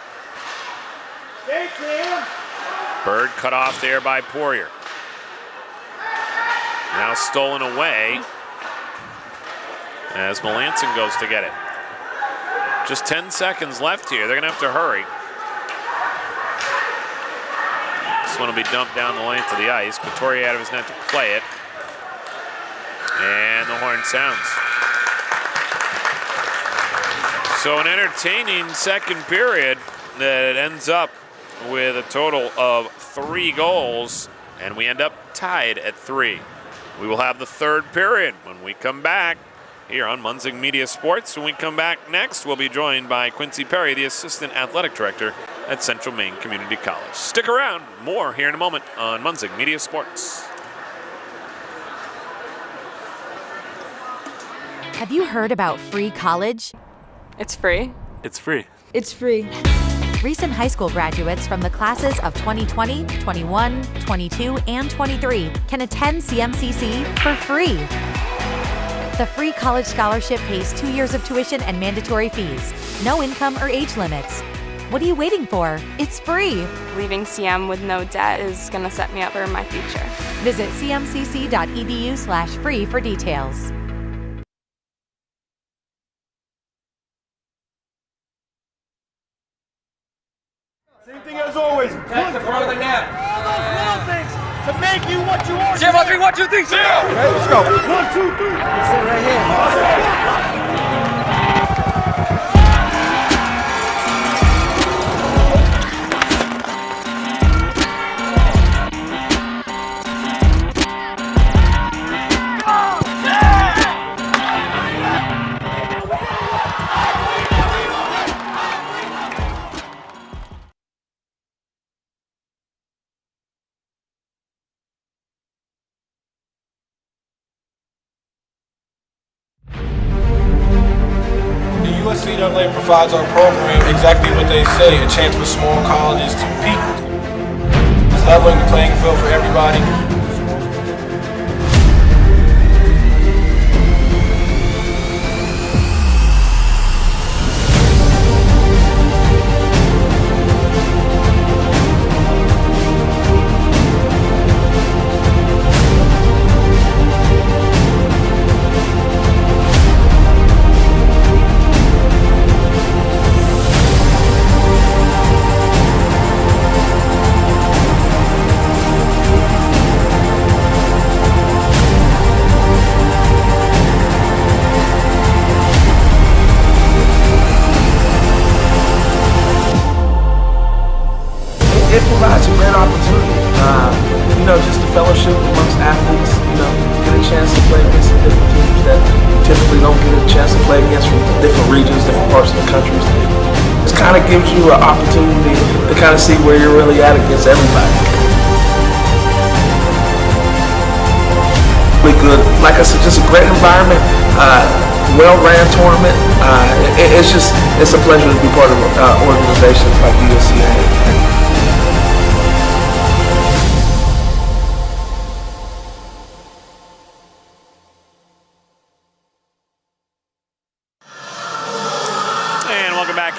Bird cut off there by Poirier. Now stolen away as Melanson goes to get it. Just 10 seconds left here. They're going to have to hurry. This one will be dumped down the length of the ice. Couturier out of his net to play it. And the horn sounds. So an entertaining second period that ends up with a total of 3 goals. And we end up tied at 3. We will have the third period when we come back here on Munzing Media Sports. When we come back next, we'll be joined by Quincy Perry, the Assistant Athletic Director at Central Maine Community College. Stick around. More here in a moment on Munzing Media Sports. Have you heard about free college? It's free. It's free. It's free. Recent high school graduates from the classes of 2020, 21, 22, and 23 can attend CMCC for free. The free college scholarship pays 2 years of tuition and mandatory fees. No income or age limits. What are you waiting for? It's free. Leaving CM with no debt is going to set me up for my future. Visit cmcc.edu/free for details. Same thing as always. That's the front of the net. Little things to make you what you are. Zero, 3, 1, 2, 3, zero. Okay, let's go. 1, 2, 3. That's it right here. USCAA provides our program exactly what they say, a chance for small colleges to peak. It's leveling the playing field for everybody. It provides a great opportunity, just the fellowship amongst athletes, get a chance to play against some different teams that you typically don't get a chance to play against from different regions, different parts of the country. It kind of gives you an opportunity to kind of see where you're really at against everybody. Really good, like I said, just a great environment, well-ran tournament. It's a pleasure to be part of organizations like USCAA.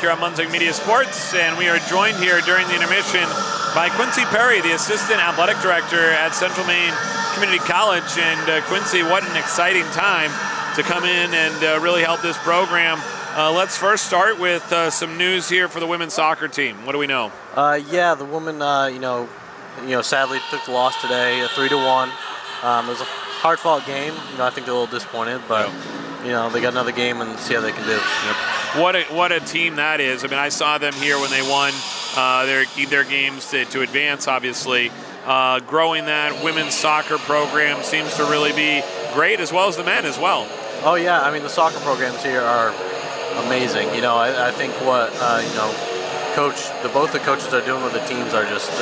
Here on Munzing Media Sports, and we are joined here during the intermission by Quincy Perry, the Assistant Athletic Director at Central Maine Community College. And Quincy, what an exciting time to come in and really help this program. Let's first start with some news here for the women's soccer team. What do we know? Yeah, the women, sadly took the loss today, 3-1. It was a hard-fought game. I think they're a little disappointed, but they got another game and see how they can do. Yep. What a team that is. I mean, I saw them here when they won their games to advance, obviously. Growing that women's soccer program seems to really be great, as well as the men as well. Oh, yeah. I mean, the soccer programs here are amazing. I think what, both the coaches are doing with the teams are just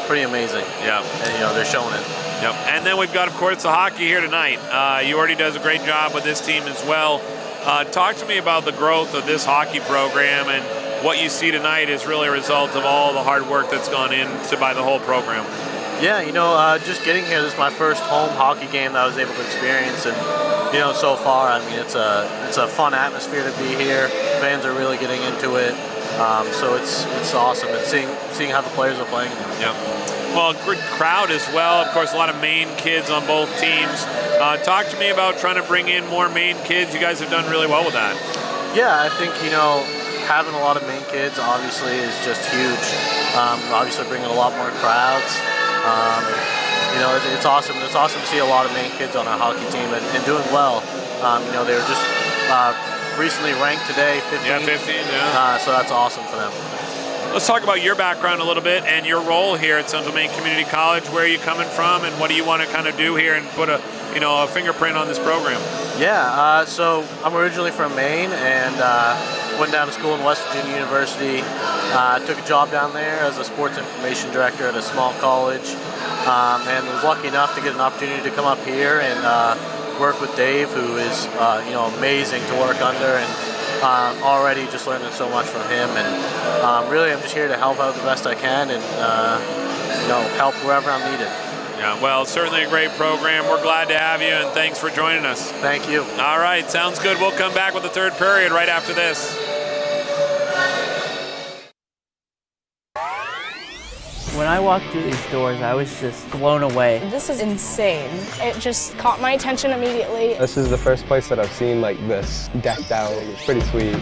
pretty amazing. Yeah. And, they're showing it. Yep. And then we've got, of course, the hockey here tonight. Yordi does a great job with this team as well. Talk to me about the growth of this hockey program, and what you see tonight is really a result of all the hard work that's gone into by the whole program. Yeah, just getting here, this is my first home hockey game that I was able to experience, and so far, I mean, it's a fun atmosphere to be here. Fans are really getting into it, so it's awesome, and seeing how the players are playing. Yeah. Well, good crowd as well. Of course, a lot of Maine kids on both teams. Talk to me about trying to bring in more Maine kids. You guys have done really well with that. Yeah, I think, having a lot of Maine kids obviously is just huge. Obviously bringing a lot more crowds. It's awesome. It's awesome to see a lot of Maine kids on our hockey team and doing well. They were just recently ranked today, 15. Yeah, 15, yeah. So that's awesome for them. Let's talk about your background a little bit and your role here at Central Maine Community College. Where are you coming from, and what do you want to kind of do here and put a fingerprint on this program? Yeah, so I'm originally from Maine and went down to school in West Virginia University. Took a job down there as a sports information director at a small college, and was lucky enough to get an opportunity to come up here and work with Dave, who is amazing to work under, and already just learning so much from him. And really, I'm just here to help out the best I can and help wherever I'm needed. Yeah, well, certainly a great program. We're glad to have you, and thanks for joining us. Thank you. All right, sounds good. We'll come back with the third period right after this. When I walked through these doors, I was just blown away. This is insane. It just caught my attention immediately. This is the first place that I've seen like this decked out. It's pretty sweet.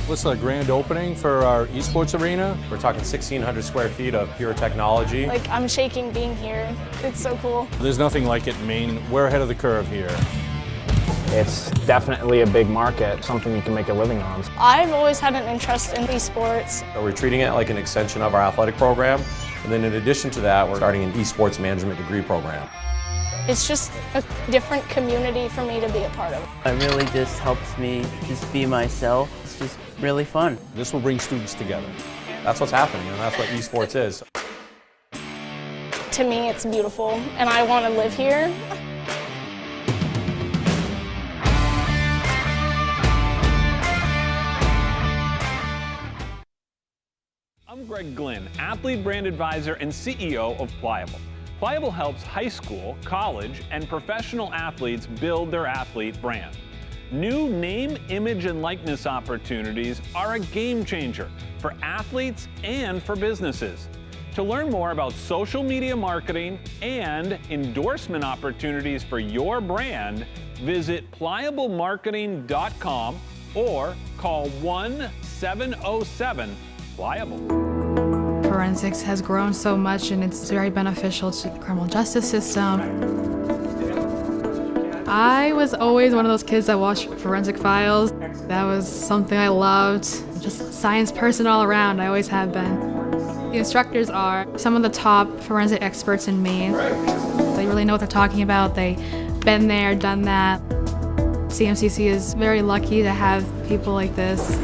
This is a grand opening for our esports arena. We're talking 1,600 square feet of pure technology. Like, I'm shaking being here. It's so cool. There's nothing like it in Maine. We're ahead of the curve here. It's definitely a big market, something you can make a living on. I've always had an interest in esports. So we're treating it like an extension of our athletic program. And then in addition to that, we're starting an esports management degree program. It's just a different community for me to be a part of. It really just helps me just be myself. It's just really fun. This will bring students together. That's what's happening, and that's what esports is. To me, it's beautiful, and I want to live here. I'm Greg Glynn, athlete brand advisor and CEO of Pliable. Pliable helps high school, college, and professional athletes build their athlete brand. New name, image, and likeness opportunities are a game changer for athletes and for businesses. To learn more about social media marketing and endorsement opportunities for your brand, visit pliablemarketing.com or call 1-707-PLIABLE. Forensics has grown so much and it's very beneficial to the criminal justice system. I was always one of those kids that watched forensic files. That was something I loved. Just a science person all around, I always have been. The instructors are some of the top forensic experts in Maine. They really know what they're talking about. They've been there, done that. CMCC is very lucky to have people like this.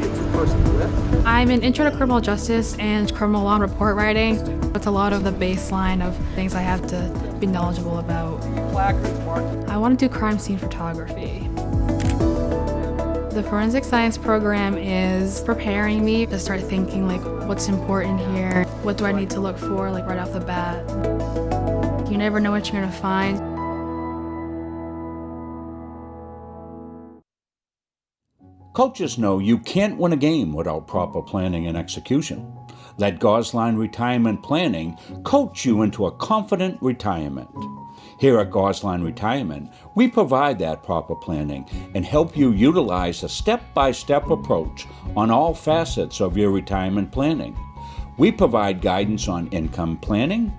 I'm an intro to criminal justice and criminal law and report writing. It's a lot of the baseline of things I have to be knowledgeable about. I want to do crime scene photography. The forensic science program is preparing me to start thinking like what's important here, what do I need to look for like right off the bat. You never know what you're going to find. Coaches know you can't win a game without proper planning and execution. Let Gosline Retirement Planning coach you into a confident retirement. Here at Gosline Retirement, we provide that proper planning and help you utilize a step-by-step approach on all facets of your retirement planning. We provide guidance on income planning,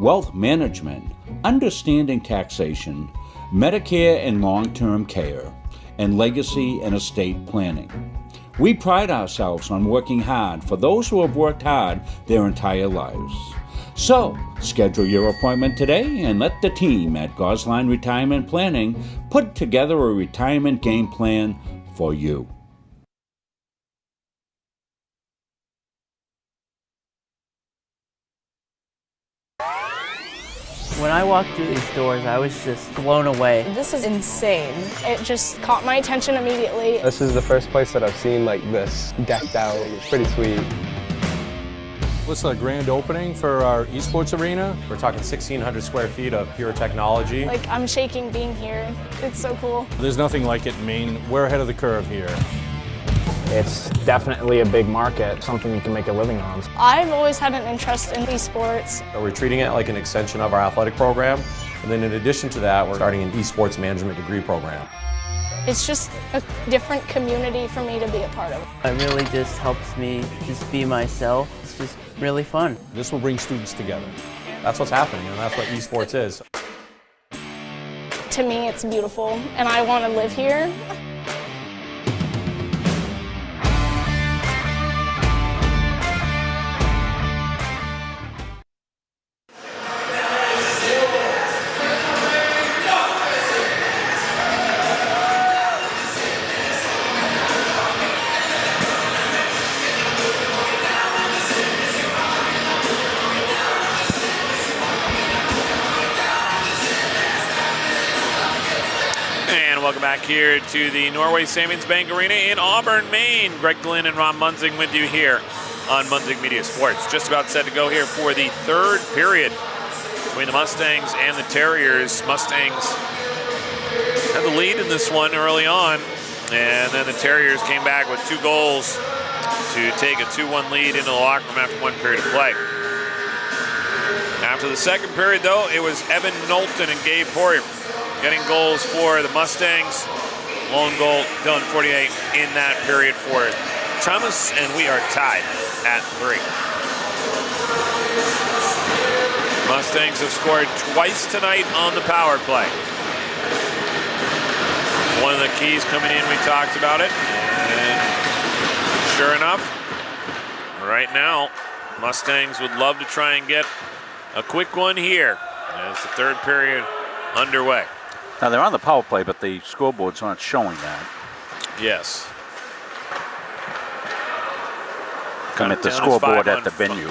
wealth management, understanding taxation, Medicare and long-term care, and legacy and estate planning. We pride ourselves on working hard for those who have worked hard their entire lives. So, schedule your appointment today and let the team at Gosline Retirement Planning put together a retirement game plan for you. When I walked through these doors, I was just blown away. This is insane. It just caught my attention immediately. This is the first place that I've seen like this decked out. It's pretty sweet. This is a grand opening for our esports arena. We're talking 1,600 square feet of pure technology. Like, I'm shaking being here. It's so cool. There's nothing like it in Maine. We're ahead of the curve here. It's definitely a big market, something you can make a living on. I've always had an interest in esports. So we're treating it like an extension of our athletic program. And then in addition to that, we're starting an esports management degree program. It's just a different community for me to be a part of. It really just helps me just be myself. It's just really fun. This will bring students together. That's what's happening, and that's what esports is. To me, it's beautiful, and I want to live here. Welcome back here to the Norway Savings Bank Arena in Auburn, Maine. Greg Glynn and Ron Munzing with you here on Munzing Media Sports. Just about set to go here for the third period. between the Mustangs and the Terriers. Mustangs had the lead in this one early on, and then the Terriers came back with 2 goals to take a 2-1 lead into the locker room after 1 period of play. After the second period, though, it was Evan Knowlton and Gabe Poirier getting goals for the Mustangs. Lone goal, Dylan 48 in that period for Thomas, and we are tied at 3. Mustangs have scored twice tonight on the power play. One of the keys coming in, we talked about it. And sure enough, right now, Mustangs would love to try and get a quick one here as the third period underway. Now they're on the power play, but the scoreboards aren't showing that. Yes. Come at the scoreboard at the venue.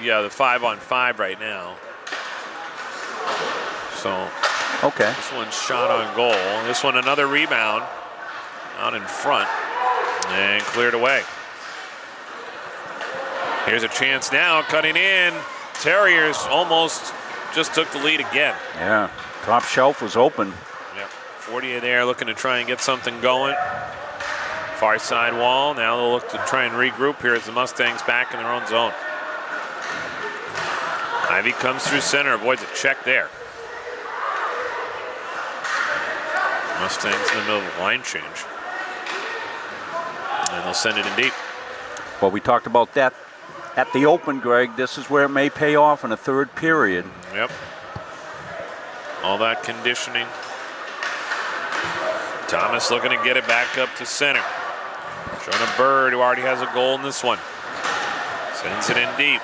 Yeah, the 5-on-5 right now. So, okay. This one's shot on goal. This one another rebound out in front and cleared away. Here's a chance now, cutting in. Terriers almost just took the lead again. Yeah, top shelf was open. Yep, 40 there looking to try and get something going. Far side wall, now they'll look to try and regroup here as the Mustangs back in their own zone. Ivy comes through center, avoids a check there. Mustangs in the middle of the line change. And they'll send it in deep. Well, we talked about that at the open, Greg. This is where it may pay off in a third period. Yep. All that conditioning. Thomas looking to get it back up to center. Jonah Bird, who already has a goal in this one. Sends it in deep.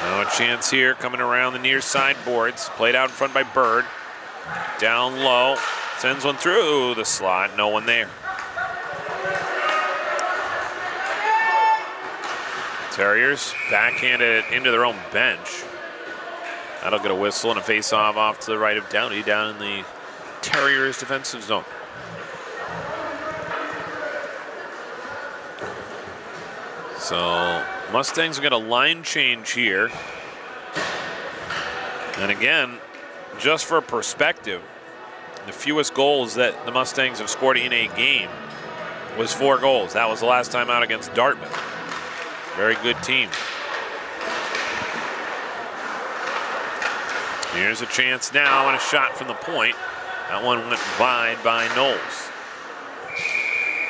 Now a chance here coming around the near side boards. Played out in front by Bird. Down low. Sends one through the slot. No one there. Terriers backhanded it into their own bench. That'll get a whistle and a face-off off to the right of Downey down in the Terriers defensive zone. So Mustangs will get a line change here. And again, just for perspective, the fewest goals that the Mustangs have scored in a game was 4 goals. That was the last time out against Dartmouth. Very good team. Here's a chance now and a shot from the point. That one went wide by Knowles.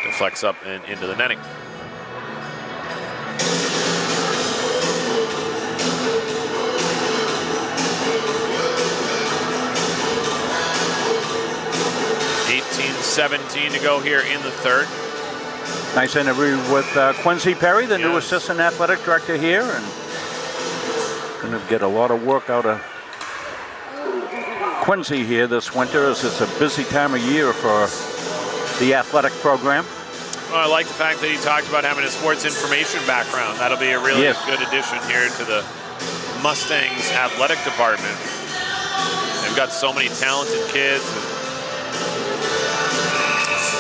Deflects up and into the netting. .17 to go here in the third. Nice interview with Quincy Perry, the new assistant athletic director here, and going to get a lot of work out of Quincy here this winter, as it's a busy time of year for the athletic program. Well, I like the fact that he talked about having a sports information background. That'll be a really good addition here to the Mustangs athletic department. They've got so many talented kids.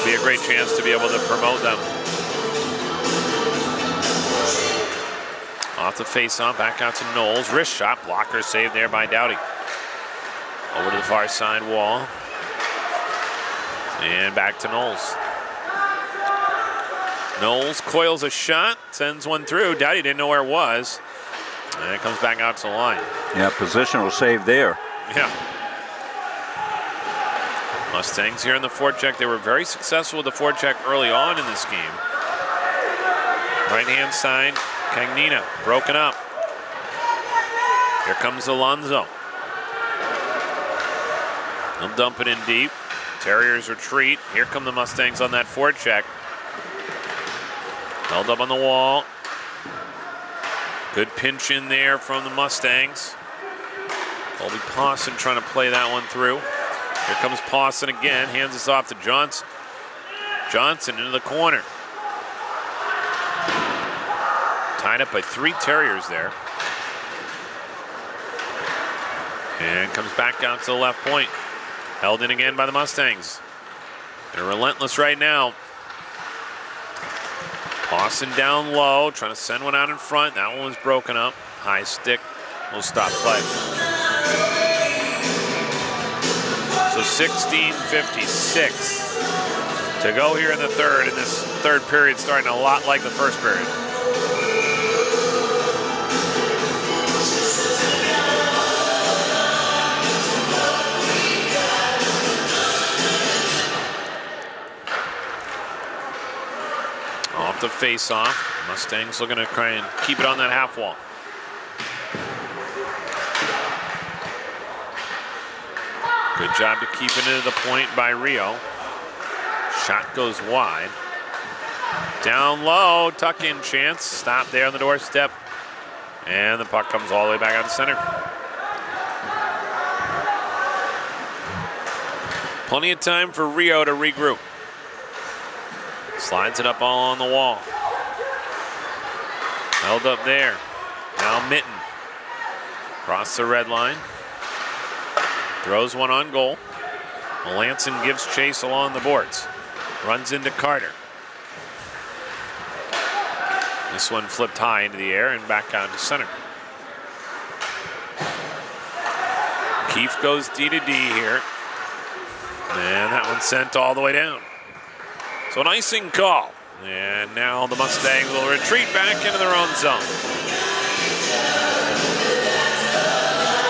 It'll be a great chance to be able to promote them. Off the face-off, back out to Knowles. Wrist shot, blocker saved there by Dowdy. Over to the far side wall. And back to Knowles. Knowles coils a shot, sends one through. Dowdy didn't know where it was. And it comes back out to the line. Yeah, positional save there. Yeah. Mustangs here in the forecheck. They were very successful with the forecheck early on in this game. Right-hand side, Cagnina broken up. Here comes Alonzo. They'll dump it in deep. Terriers retreat. Here come the Mustangs on that forecheck. Held up on the wall. Good pinch in there from the Mustangs. Colby Pawson trying to play that one through. Here comes Pawson again. Hands this off to Johnson. Johnson into the corner. Tied up by 3 Terriers there. And comes back out to the left point. Held in again by the Mustangs. They're relentless right now. Pawson down low, trying to send one out in front. That one was broken up. High stick will stop play. So 16:56 to go here in the third, and this third period starting a lot like the first period. Off the face-off. Mustangs looking to try and keep it on that half wall. Good job to keep it into the point by Rio. Shot goes wide. Down low, tuck-in chance. Stop there on the doorstep. And the puck comes all the way back out to center. Plenty of time for Rio to regroup. Slides it up all on the wall. Held up there. Now Mitten. Across the red line. Throws one on goal. Melanson gives chase along the boards. Runs into Carter. This one flipped high into the air and back out to center. Keefe goes D to D here. And that one sent all the way down. So an icing call. And now the Mustangs will retreat back into their own zone.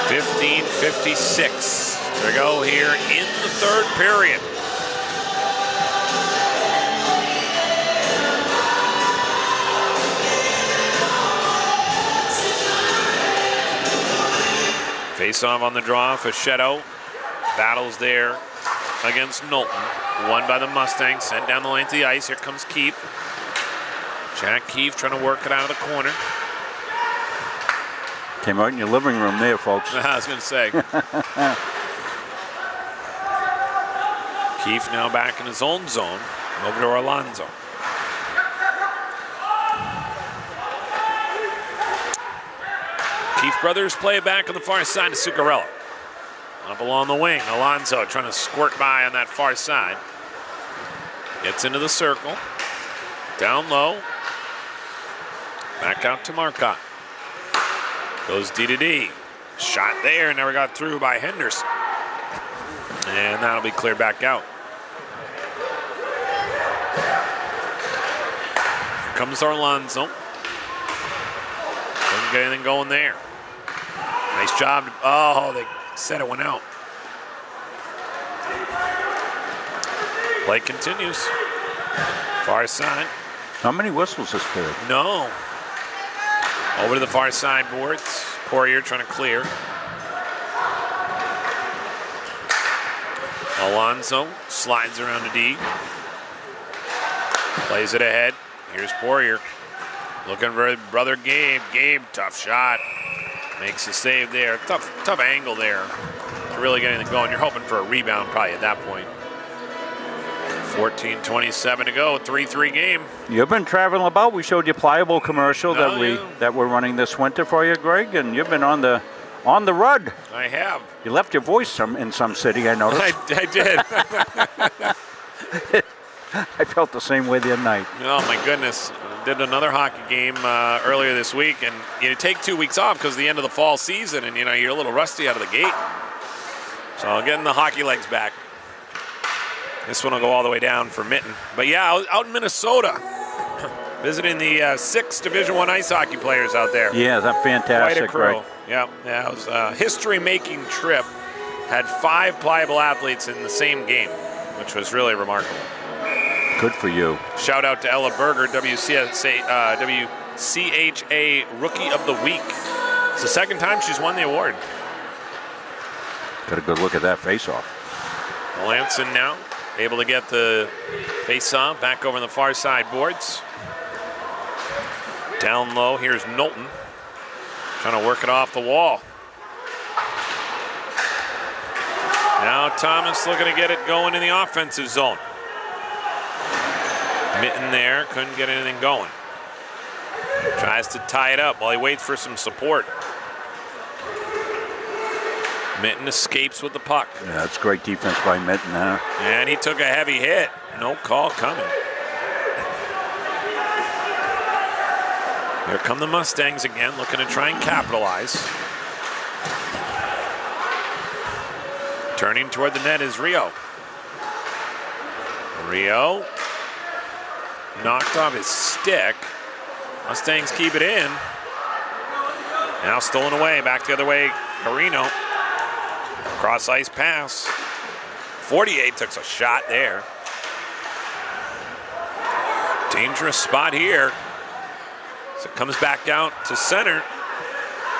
15:56 to go here in the third period. Face off on the draw. Fischetto battles there against Knowlton. Won by the Mustangs, sent down the lane to the ice. Here comes Keefe. Jack Keefe trying to work it out of the corner. Came out in your living room there, folks. I was going to say. Keefe now back in his own zone. Over to Alonzo. Keefe brothers play it back on the far side to Zuccarello. Up along the wing, Alonzo trying to squirt by on that far side. Gets into the circle. Down low. Back out to Marcotte. Goes D to D. Shot there, never got through by Henderson. And that'll be cleared back out. Here comes Alonzo. Couldn't get anything going there. Nice job. Oh, they said it went out. Play continues. Far side. How many whistles this period? No. Over to the far side boards. Poirier trying to clear. Alonzo slides around to D. Plays it ahead. Here's Poirier. Looking for brother Gabe. Gabe, tough shot. Makes a save there. Tough angle there to really get anything going. You're hoping for a rebound probably at that point. 14:27 to go. 3-3 game. You've been traveling about. We showed you Pliable commercial that we're running this winter for you, Greg, and you've been on the run. I have. You left your voice in some city, I noticed. I did. I felt the same way the other night. Oh my goodness. Did another hockey game earlier this week, and you take 2 weeks off because of the end of the fall season, and you're a little rusty out of the gate. So getting the hockey legs back. This one will go all the way down for Mitten. But yeah, out in Minnesota, visiting the 6 Division I ice hockey players out there. Yeah, that's fantastic. Quite a crew. Right? Yeah, it was a history-making trip. Had 5 Pliable athletes in the same game, which was really remarkable. Good for you. Shout out to Ella Berger, WCHA Rookie of the Week. It's the second time she's won the award. Got a good look at that face-off. Melanson now able to get the face-off back over on the far side boards. Down low, here's Knowlton. Trying to work it off the wall. Now Thomas looking to get it going in the offensive zone. Mitten there, couldn't get anything going. Tries to tie it up while he waits for some support. Mitten escapes with the puck. Yeah, that's great defense by Mitten there. And he took a heavy hit. No call coming. Here come the Mustangs again, looking to try and capitalize. Turning toward the net is Rio. Rio knocked off his stick. Mustangs keep it in. Now stolen away, back the other way, Carino. Cross ice pass. 48 took a shot there. Dangerous spot here. So it comes back out to center.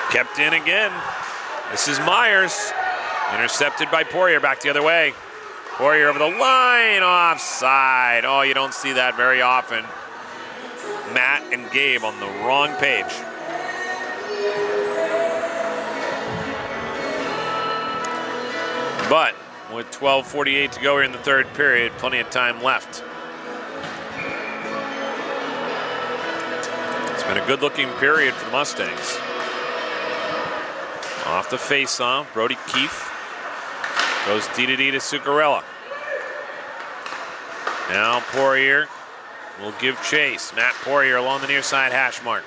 Kept in again. This is Myers. Intercepted by Poirier, back the other way. Poirier over the line, offside. Oh, you don't see that very often. Matt and Gabe on the wrong page. But with 12:48 to go here in the third period, plenty of time left. It's been a good-looking period for the Mustangs. Off the face-off, Brody Keefe goes D-to-D to Zuccarello. Now Poirier will give chase. Matt Poirier along the near side hash mark.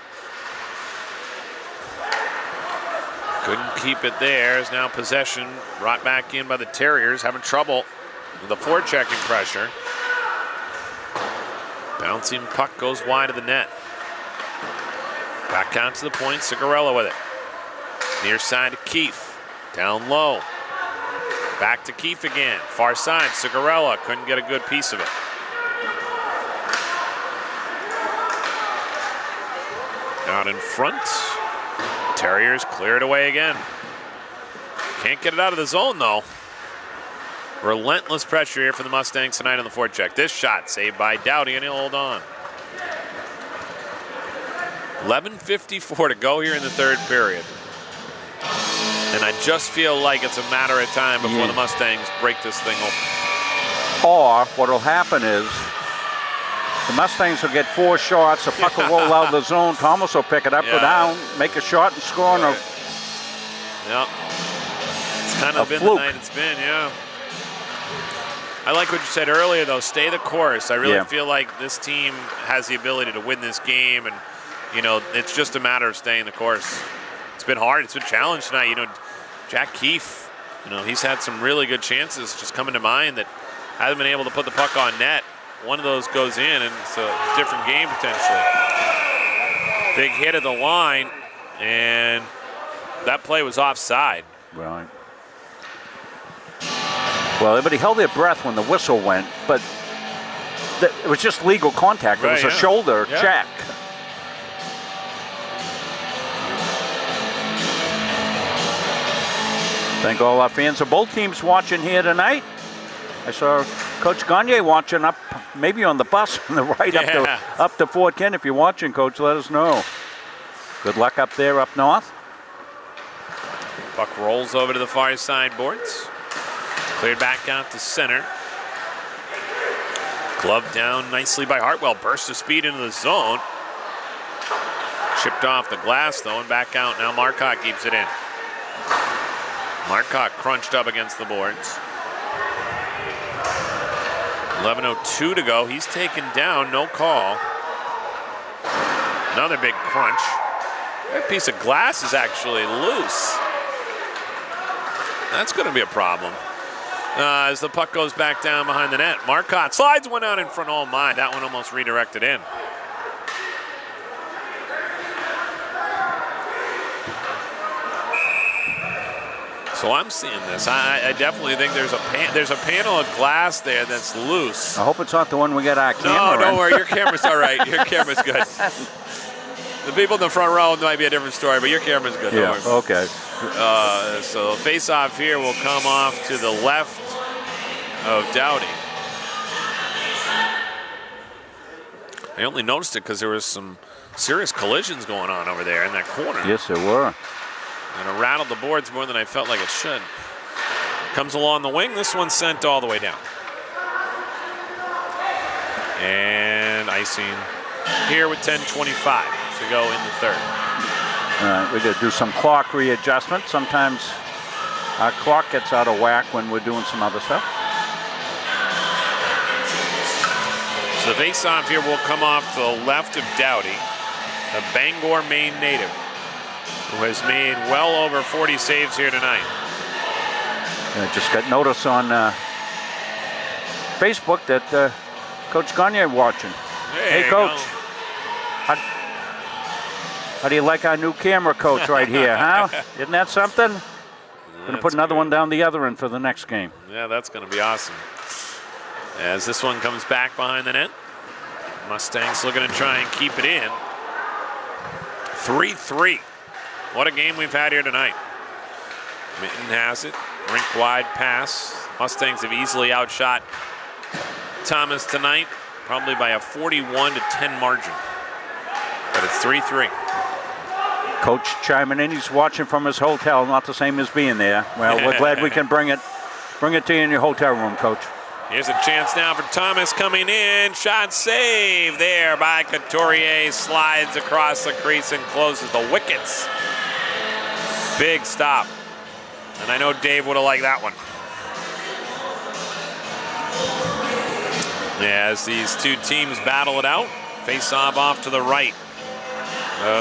Couldn't keep it there. Is now possession brought back in by the Terriers, having trouble with the forechecking pressure. Bouncing puck goes wide of the net. Back out to the point, Zuccarello with it. Near side to Keefe, down low. Back to Keefe again, far side, Zuccarello couldn't get a good piece of it. Out in front, Terriers clear it away again. Can't get it out of the zone though. Relentless pressure here for the Mustangs tonight on the forecheck. This shot saved by Doughty and he'll hold on. 11:54 to go here in the third period. And I just feel like it's a matter of time before the Mustangs break this thing open. Or what will happen is the Mustangs will get 4 shots, the puck will roll out of the zone, Thomas will pick it up, go down, make a shot and score on a It's kind of been fluke. the night it's been, I like what you said earlier, though. Stay the course. I really feel like this team has the ability to win this game, and, you know, it's just a matter of staying the course. It's been hard. It's been challenged tonight. You know, Jack Keefe, you know, he's had some really good chances just coming to mind that hasn't been able to put the puck on net. One of those goes in, and it's a different game potentially. Big hit at the line, and that play was offside. Right. Well, everybody held their breath when the whistle went, but it was just legal contact. It was a shoulder check. Thank all our fans of both teams watching here tonight. I saw Coach Gagne watching up, maybe on the bus on the right up to Fort Kent. If you're watching, Coach, let us know. Good luck up there up north. Puck rolls over to the far side boards. Cleared back out to center. Gloved down nicely by Hartwell. Burst of speed into the zone. Chipped off the glass though and back out. Now Marcotte keeps it in. Marcotte crunched up against the boards. 11:02 to go. He's taken down, no call. Another big crunch. That piece of glass is actually loose. That's going to be a problem. As the puck goes back down behind the net. Marcotte slides one out in front. Oh my, that one almost redirected in. So I'm seeing this. I definitely think there's a panel of glass there that's loose. I hope it's not the one we got our camera No, don't in. worry. Your camera's all right. Your camera's good. The people in the front row might be a different story, but your camera's good. Don't worry. Okay. So face-off here will come off to the left of Doughty. I only noticed it because there was some serious collisions going on over there in that corner. Yes, there were. And it rattled the boards more than I felt like it should. Comes along the wing. This one's sent all the way down. And icing here with 10:25 to go in the third. All right, we got to do some clock readjustment. Sometimes our clock gets out of whack when we're doing some other stuff. So the face-off here will come off to the left of Doughty, the Bangor, Maine native. who has made well over 40 saves here tonight. I just got notice on Facebook that Coach Gagne watching. Hey, Coach. How do you like our new camera coach right here, huh? Isn't that something? Going to put another one down the other end for the next game. Yeah, that's going to be awesome. As this one comes back behind the net. Mustangs looking to try and keep it in. 3-3. What a game we've had here tonight. Minton has it. Rink wide pass. Mustangs have easily outshot Thomas tonight, probably by a 41-10 margin. But it's 3-3. Coach chiming in. He's watching from his hotel, not the same as being there. Well, we're glad we can bring it to you in your hotel room, Coach. Here's a chance now for Thomas coming in. Shot save there by Couturier. Slides across the crease and closes the wickets. Big stop. And I know Dave would have liked that one. Yeah, as these two teams battle it out. Face-off off to the right.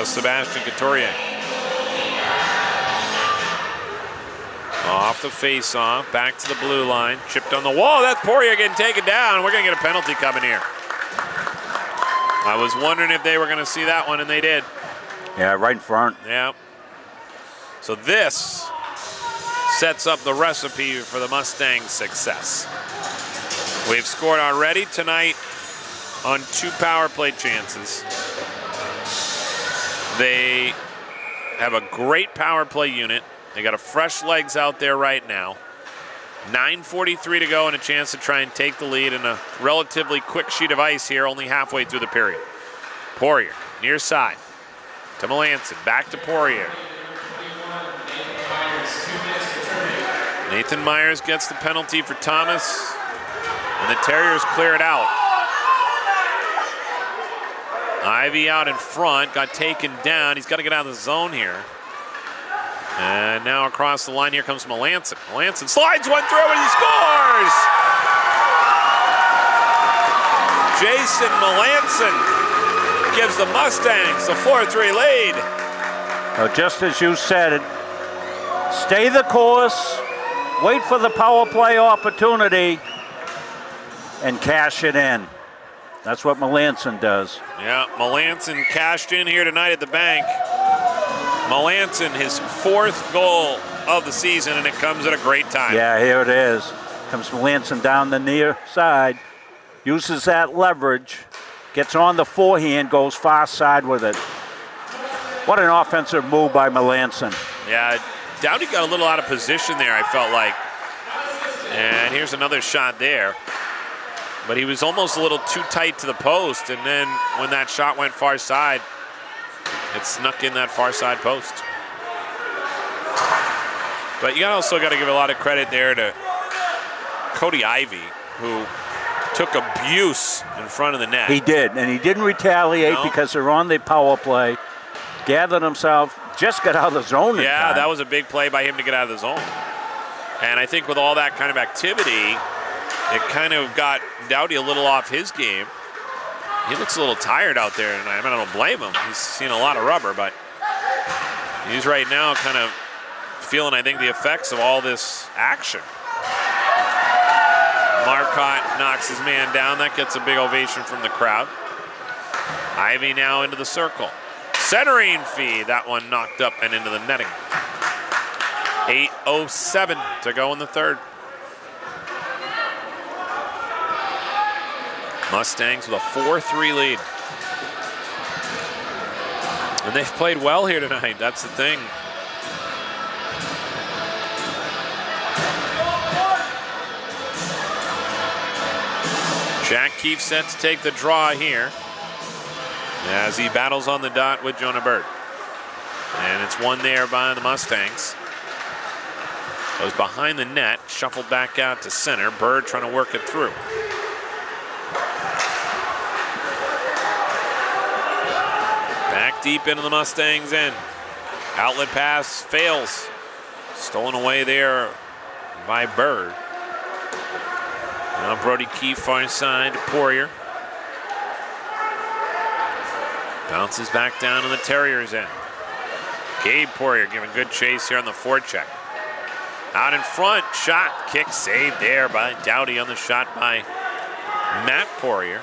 Sebastian Couturier. Off the face-off, back to the blue line. Chipped on the wall. That's Poirier getting taken down. We're going to get a penalty coming here. I was wondering if they were going to see that one, and they did. Yeah, right in front. Yeah. So this sets up the recipe for the Mustangs' success. We've scored already tonight on 2 power play chances. They have a great power play unit. They got a fresh legs out there right now. 9:43 to go and a chance to try and take the lead in a relatively quick sheet of ice here, only halfway through the period. Poirier, near side to Melanson, back to Poirier. Nathan Myers gets the penalty for Thomas, and the Terriers clear it out. Ivy out in front, got taken down. He's got to get out of the zone here. And now across the line, here comes Melanson. Melanson slides one through and he scores! Jason Melanson gives the Mustangs the 4-3 lead. Well, just as you said it, stay the course, wait for the power play opportunity, and cash it in. That's what Melanson does. Yeah, Melanson cashed in here tonight at the bank. Melanson, his 4th goal of the season, and it comes at a great time. Yeah, here it is. Comes Melanson down the near side, uses that leverage, gets on the forehand, goes far side with it. What an offensive move by Melanson. Yeah, Dowdy got a little out of position there, I felt like. And here's another shot there. But he was almost a little too tight to the post, and then when that shot went far side, it snuck in that far side post. But you also got to give a lot of credit there to Cody Ivy, who took abuse in front of the net. He did, and he didn't retaliate because they're on the power play. Gathered himself, just got out of the zone. Yeah, that was a big play by him to get out of the zone. And I think with all that kind of activity, it kind of got Dowdy a little off his game. He looks a little tired out there, and I don't blame him. He's seen a lot of rubber, but he's right now kind of feeling, I think, the effects of all this action. Marcotte knocks his man down. That gets a big ovation from the crowd. Ivy now into the circle. Centering feed. That one knocked up and into the netting. 8:07 to go in the third. Mustangs with a 4-3 lead. And they've played well here tonight. That's the thing. Jack Keefe set to take the draw here as he battles on the dot with Jonah Bird. And it's one there by the Mustangs. Goes behind the net, shuffled back out to center. Bird trying to work it through. Back deep into the Mustangs end. Outlet pass fails. Stolen away there by Bird. Now Brody Keefe far side to Poirier. Bounces back down to the Terriers end. Gabe Poirier giving good chase here on the forecheck. Out in front, shot, kick saved there by Dowdy on the shot by Matt Poirier.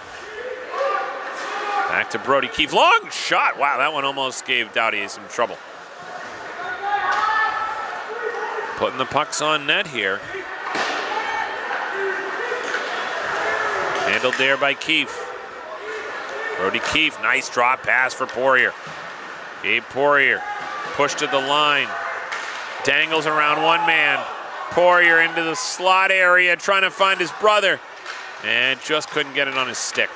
Back to Brody Keefe, long shot. Wow, that one almost gave Dowdy some trouble. Putting the pucks on net here. Handled there by Keefe. Brody Keefe, nice drop pass for Poirier. Gabe Poirier pushed to the line. Dangles around one man. Poirier into the slot area trying to find his brother. And just couldn't get it on his stick.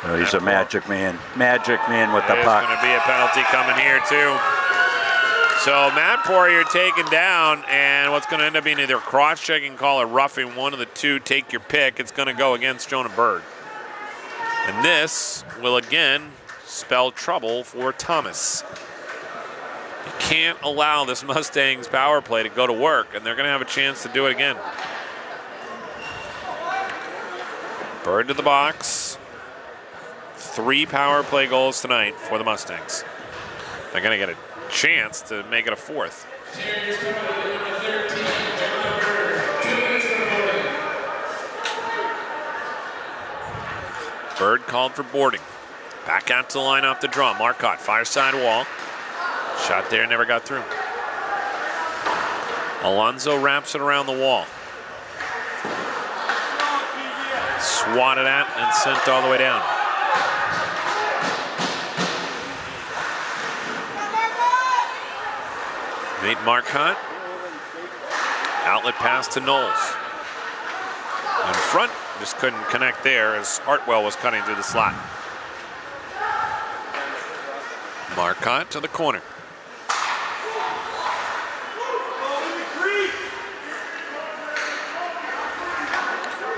Oh, he's a magic man. Magic man with the There's puck. going to be a penalty coming here too. So Matt Poirier taken down, and what's going to end up being either cross-checking call or roughing, one of the two, take your pick. It's going to go against Jonah Bird. And this will again spell trouble for Thomas. You can't allow this Mustangs power play to go to work, and they're going to have a chance to do it again. Bird to the box. 3 power play goals tonight for the Mustangs. They're going to get a chance to make it a 4th. Bird called for boarding. Back out to the line off the draw. Marcotte, far side wall. Shot there, never got through. Alonso wraps it around the wall. Swatted at and sent all the way down. Nate Marcotte. Outlet pass to Knowles. In front, just couldn't connect there as Hartwell was cutting through the slot. Marcotte to the corner.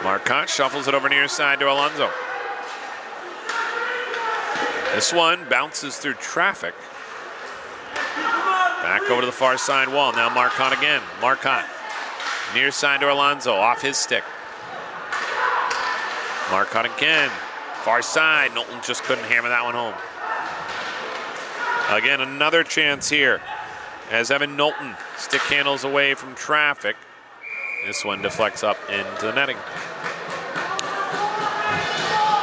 Marcotte shuffles it over near side to Alonso. This one bounces through traffic. Back over to the far side wall. Now Marcotte again. Marcotte near side to Alonso, off his stick. Marcotte again. Far side. Knowlton just couldn't hammer that one home. Again, another chance here as Evan Knowlton stick handles away from traffic. This one deflects up into the netting.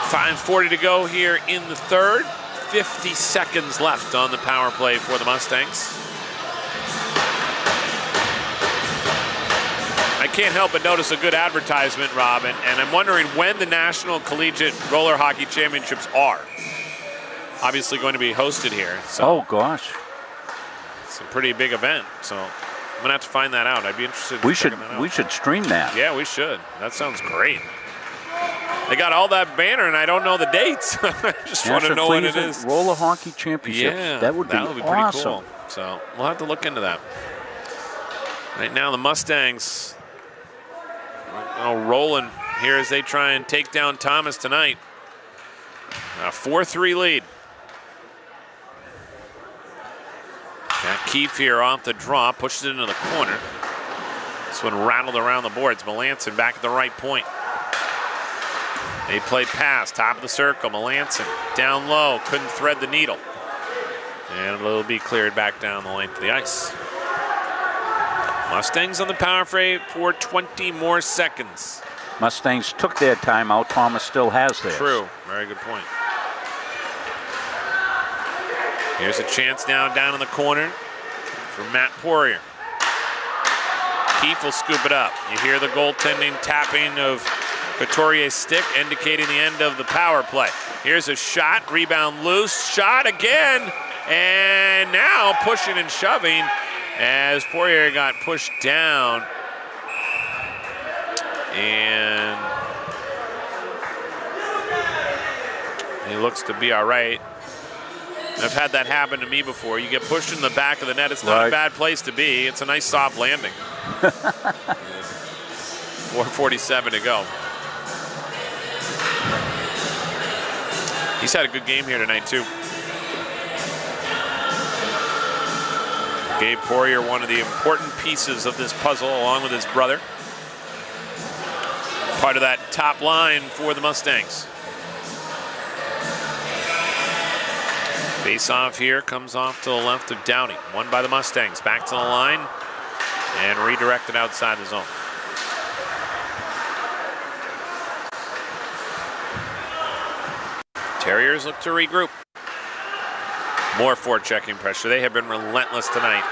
5:40 to go here in the third. 50 seconds left on the power play for the Mustangs. I can't help but notice a good advertisement, Robin, and I'm wondering when the National Collegiate Roller Hockey Championships are. Obviously going to be hosted here. So oh, gosh. It's a pretty big event, so I'm going to have to find that out. I'd be interested in checking that out. We should stream that. Yeah, we should. That sounds great. They got all that banner, and I don't know the dates. I just want to know when it is. Roller Hockey Championships. Yeah, that would be pretty awesome. cool. So we'll have to look into that. Right now, the Mustangs rolling here as they try and take down Thomas tonight. A 4-3 lead. Got Keefe here off the draw, pushes it into the corner. This one rattled around the boards. Melanson back at the right point. They play pass, top of the circle. Melanson down low, couldn't thread the needle. And it'll be cleared back down the length of the ice. Mustangs on the power play for 20 more seconds. Mustangs took their timeout. Thomas still has theirs. True, very good point. Here's a chance now down in the corner for Matt Poirier. Keefe will scoop it up. You hear the goaltending tapping of Couturier's stick indicating the end of the power play. Here's a shot, rebound loose, shot again, and now pushing and shoving as Poirier got pushed down. And he looks to be all right. I've had that happen to me before. You get pushed in the back of the net. It's not a bad place to be. It's a nice soft landing. 4:47 to go. He's had a good game here tonight, too. Gabe Poirier, one of the important pieces of this puzzle, along with his brother. Part of that top line for the Mustangs. Face off here comes off to the left of Downey. Won by the Mustangs. Back to the line and redirected outside the zone. Terriers look to regroup. More forechecking pressure. They have been relentless tonight.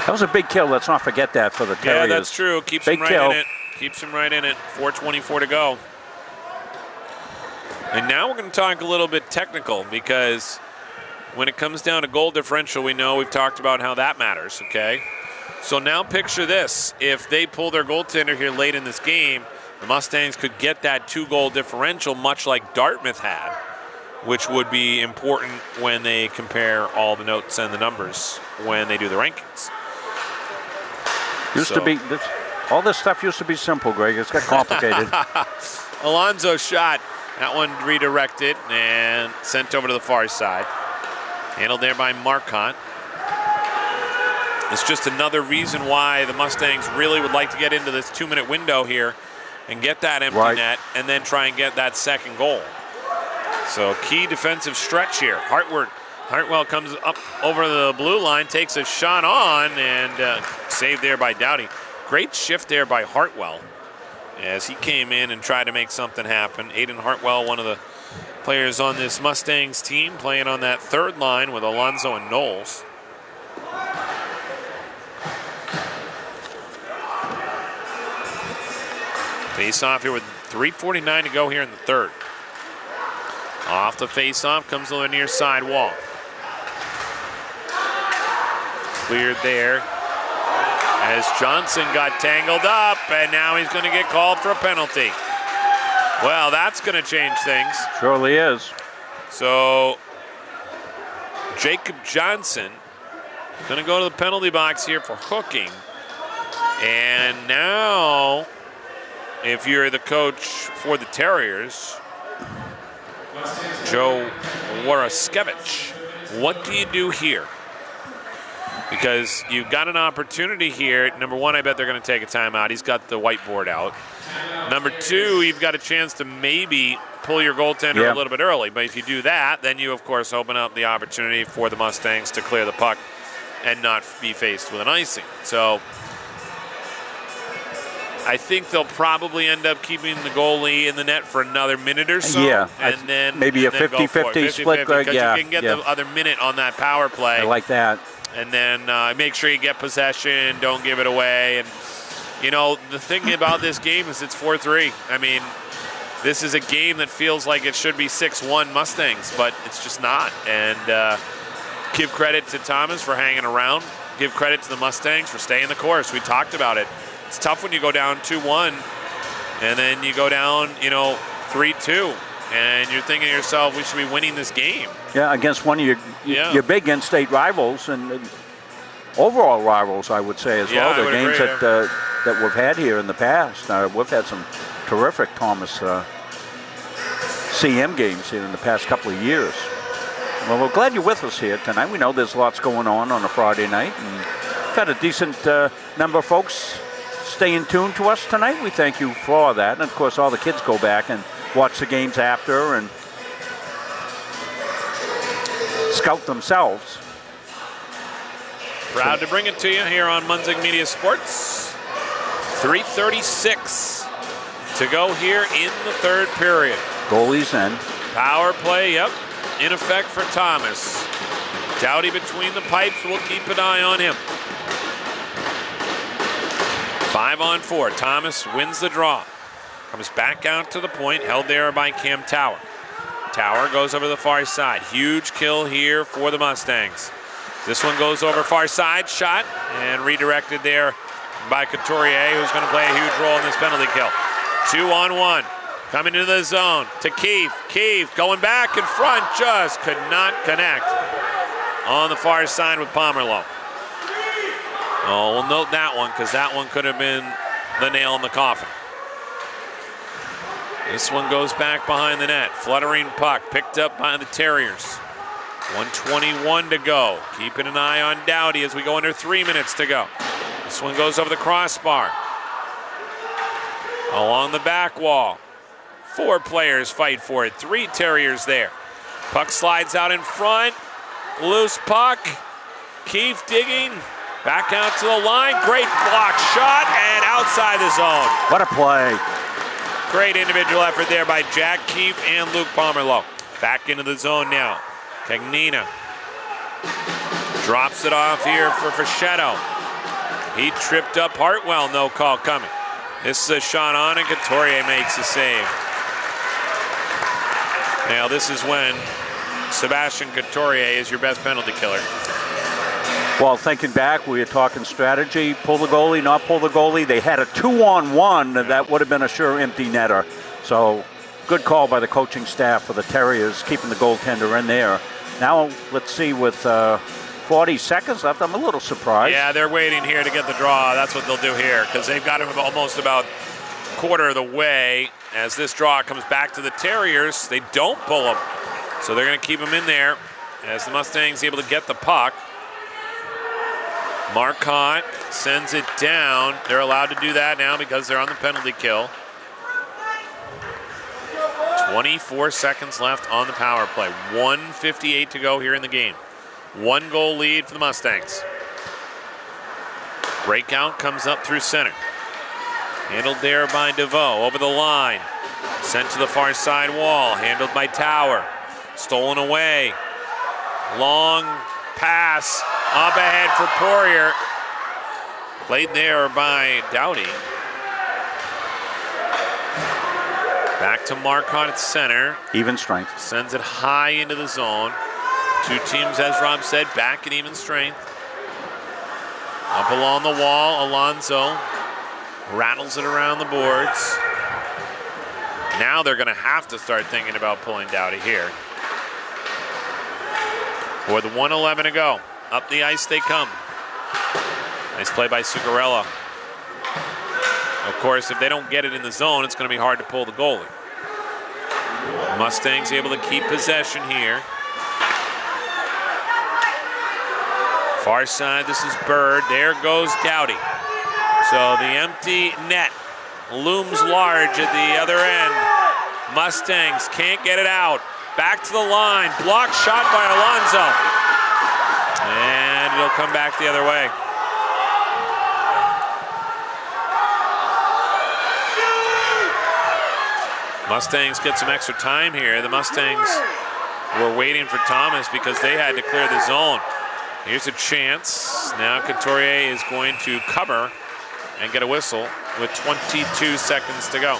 That was a big kill. Let's not forget that for the Terriers. Yeah, that's true. Keeps big them right kill. in it. Keeps them right in it. 4:24 to go. And now we're going to talk a little bit technical, because when it comes down to goal differential, we know we've talked about how that matters, okay? So now picture this. If they pull their goaltender here late in this game, the Mustangs could get that 2-goal differential, much like Dartmouth had, which would be important when they compare all the notes and the numbers when they do the rankings. Used to be, all this stuff used to be simple, Greg. It's got complicated. Alonso's shot. That one redirected and sent over to the far side. Handled there by Marcotte. It's just another reason why the Mustangs really would like to get into this 2-minute window here and get that empty net and then try and get that second goal. So key defensive stretch here. Hartwell comes up over the blue line, takes a shot on, and saved there by Doughty. Great shift there by Hartwell as he came in and tried to make something happen. Aiden Hartwell, one of the players on this Mustangs team, playing on that third line with Alonso and Knowles. Face off here with 3:49 to go here in the third. Off the face off comes on the near side wall. Cleared there as Johnson got tangled up, and now he's going to get called for a penalty. Well, that's going to change things. Surely is. So Jacob Johnson going to go to the penalty box here for hooking. And now, if you're the coach for the Terriers, Joe Waraskevich, what do you do here? Because you've got an opportunity here. Number one, I bet they're going to take a timeout. He's got the whiteboard out. Number two, you've got a chance to maybe pull your goaltender a little bit early. But if you do that, then you, of course, open up the opportunity for the Mustangs to clear the puck and not be faced with an icing. So I think they'll probably end up keeping the goalie in the net for another minute or so. Yeah, and then maybe a 50-50 split. Because you can get the other minute on that power play. I like that. And then make sure you get possession, don't give it away. And, you know, the thing about this game is it's 4-3. I mean, this is a game that feels like it should be 6-1 Mustangs, but it's just not. And give credit to Thomas for hanging around. Give credit to the Mustangs for staying the course. We talked about it. It's tough when you go down 2-1 and then you go down, 3-2. And you're thinking to yourself, we should be winning this game. Yeah, against one of your big in-state rivals and overall rivals, I would say as well. The games that we've had here in the past. We've had some terrific Thomas CM games here in the past couple of years. Well, we're glad you're with us here tonight. We know there's lots going on a Friday night, and we've had a decent number of folks staying tuned to us tonight. We thank you for that. And, of course, all the kids go back and watch the games after and scout themselves. Proud to bring it to you here on Munzig Media Sports. 3:36 to go here in the third period. Goalies in. Power play, in effect for Thomas. Doughty between the pipes. We'll keep an eye on him. 5-on-4. Thomas wins the draw. Comes back out to the point, held there by Cam Tower. Tower goes over the far side. Huge kill here for the Mustangs. This one goes over far side, shot, and redirected there by Couturier, who's going to play a huge role in this penalty kill. 2-on-1, coming into the zone to Keefe. Keefe going back in front, just could not connect on the far side with Pomerleau. Oh, we'll note that one because that one could have been the nail in the coffin. This one goes back behind the net. Fluttering puck picked up by the Terriers. 1:21 to go. Keeping an eye on Doughty as we go under 3 minutes to go. This one goes over the crossbar. Along the back wall. 4 players fight for it. 3 Terriers there. Puck slides out in front. Loose puck. Keefe digging. Back out to the line. Great block shot and outside the zone. What a play. Great individual effort there by Jack Keefe and Luke Pomerleau. Back into the zone now. Cagnina drops it off here for Frechette. He tripped up Hartwell, no call coming. This is a shot on and Couturier makes a save. Now this is when Sebastian Couturier is your best penalty killer. Well, thinking back, we were talking strategy, pull the goalie, not pull the goalie. They had a 2-on-1 that would have been a sure empty netter. So good call by the coaching staff for the Terriers, keeping the goaltender in there. Now let's see with 40 seconds left, I'm a little surprised. Yeah, they're waiting here to get the draw. That's what they'll do here because they've got him almost about quarter of the way. As this draw comes back to the Terriers, they don't pull him. So they're going to keep him in there as the Mustangs able to get the puck. Marcotte sends it down. They're allowed to do that now because they're on the penalty kill. 24 seconds left on the power play. 1:58 to go here in the game. 1 goal lead for the Mustangs. Breakout comes up through center. Handled there by DeVoe over the line. Sent to the far side wall. Handled by Tower. Stolen away. Long pass up ahead for Poirier. Played there by Doughty. Back to Marcotte at center. Even strength. Sends it high into the zone. Two teams, as Rob said, back at even strength. Up along the wall, Alonso rattles it around the boards. Now they're going to have to start thinking about pulling Doughty here. With 1:11 to go, up the ice they come. Nice play by Zuccarello. Of course, if they don't get it in the zone, it's going to be hard to pull the goalie. Mustangs able to keep possession here. Far side, this is Bird. There goes Doughty. So the empty net looms large at the other end. Mustangs can't get it out. Back to the line. Block shot by Alonso. And it'll come back the other way. Mustangs get some extra time here. The Mustangs were waiting for Thomas because they had to clear the zone. Here's a chance. Now Couturier is going to cover and get a whistle with 22 seconds to go.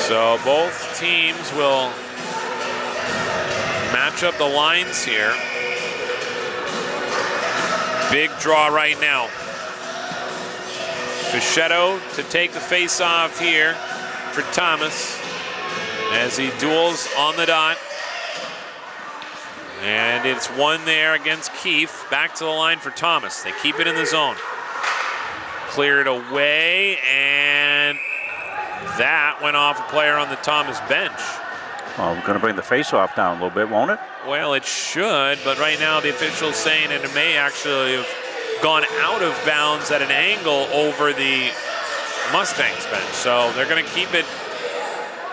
So both teams will match up the lines here. Big draw right now. Frechette to take the face-off here for Thomas as he duels on the dot. And it's one there against Keefe. Back to the line for Thomas. They keep it in the zone. Cleared away, and that went off a player on the Thomas bench. Well, we're going to bring the face-off down a little bit, won't it? Well, it should, but right now the official's saying it may actually have gone out of bounds at an angle over the Mustangs bench. So they're going to keep it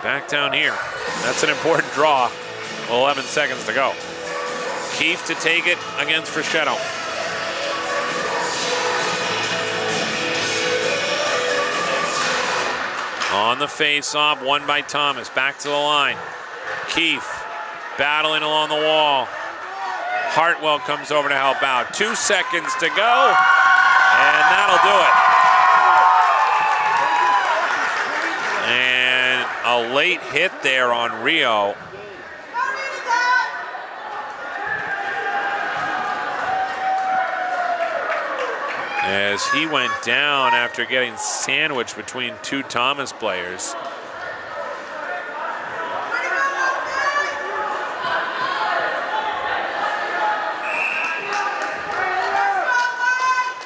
back down here. That's an important draw. 11 seconds to go. Keefe to take it against Frechette. On the face-off, won by Thomas. Back to the line. Keefe battling along the wall. Hartwell comes over to help out. 2 seconds to go, and that'll do it. And a late hit there on Rio. As he went down after getting sandwiched between two Thomas players.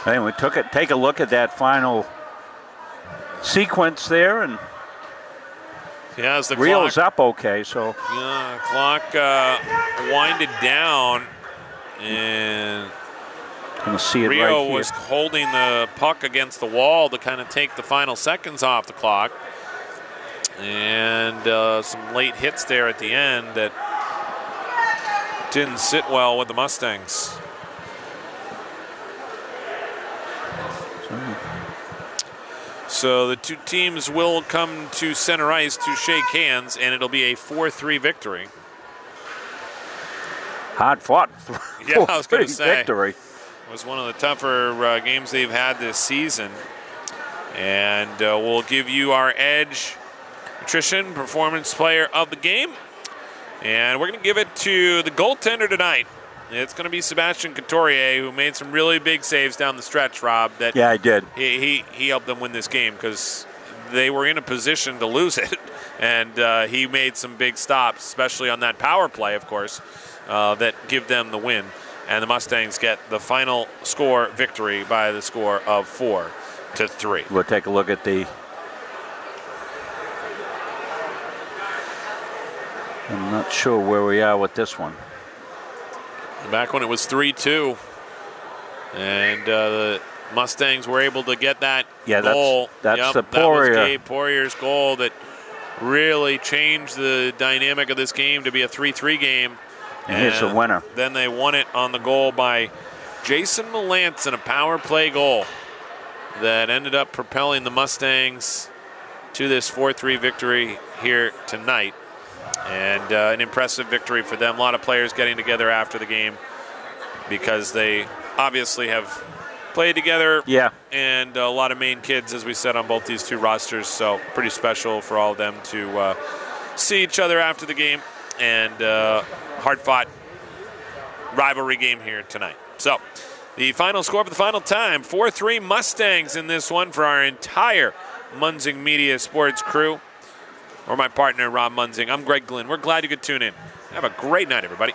Anyway, take a look at that final sequence there, and yeah, as the Rio's clock, up okay, so. Yeah, clock winded down, and Going to see it Rio right here. was holding the puck against the wall to kind of take the final seconds off the clock. And some late hits there at the end that didn't sit well with the Mustangs. So the two teams will come to center ice to shake hands, and it'll be a 4-3 victory. Hard fought. Yeah, I was going to say. Victory. It was one of the tougher games they've had this season. And we'll give you our Edge Nutrition Performance Player of the game. And we're going to give it to the goaltender tonight. It's going to be Sebastian Couturier, who made some really big saves down the stretch, Rob. That yeah, I did. He helped them win this game because they were in a position to lose it. And he made some big stops, especially on that power play, of course, that give them the win. And the Mustangs get the final score victory by the score of 4-3. We'll take a look at the. I'm not sure where we are with this one. Back when it was 3-2, and the Mustangs were able to get that goal. That's the Poirier. That was Gabe Poirier's goal that really changed the dynamic of this game to be a 3-3 game. And here's the winner. Then they won it on the goal by Jason Melanson, a power play goal that ended up propelling the Mustangs to this 4-3 victory here tonight. And an impressive victory for them. A lot of players getting together after the game because they obviously have played together. Yeah. And a lot of Maine kids, as we said, on both these two rosters. So pretty special for all of them to see each other after the game. And hard-fought rivalry game here tonight. So the final score for the final time, 4-3 Mustangs in this one for our entire Munzing Media Sports crew. Or my partner, Rob Munzing. I'm Greg Glynn. We're glad you could tune in. Have a great night, everybody.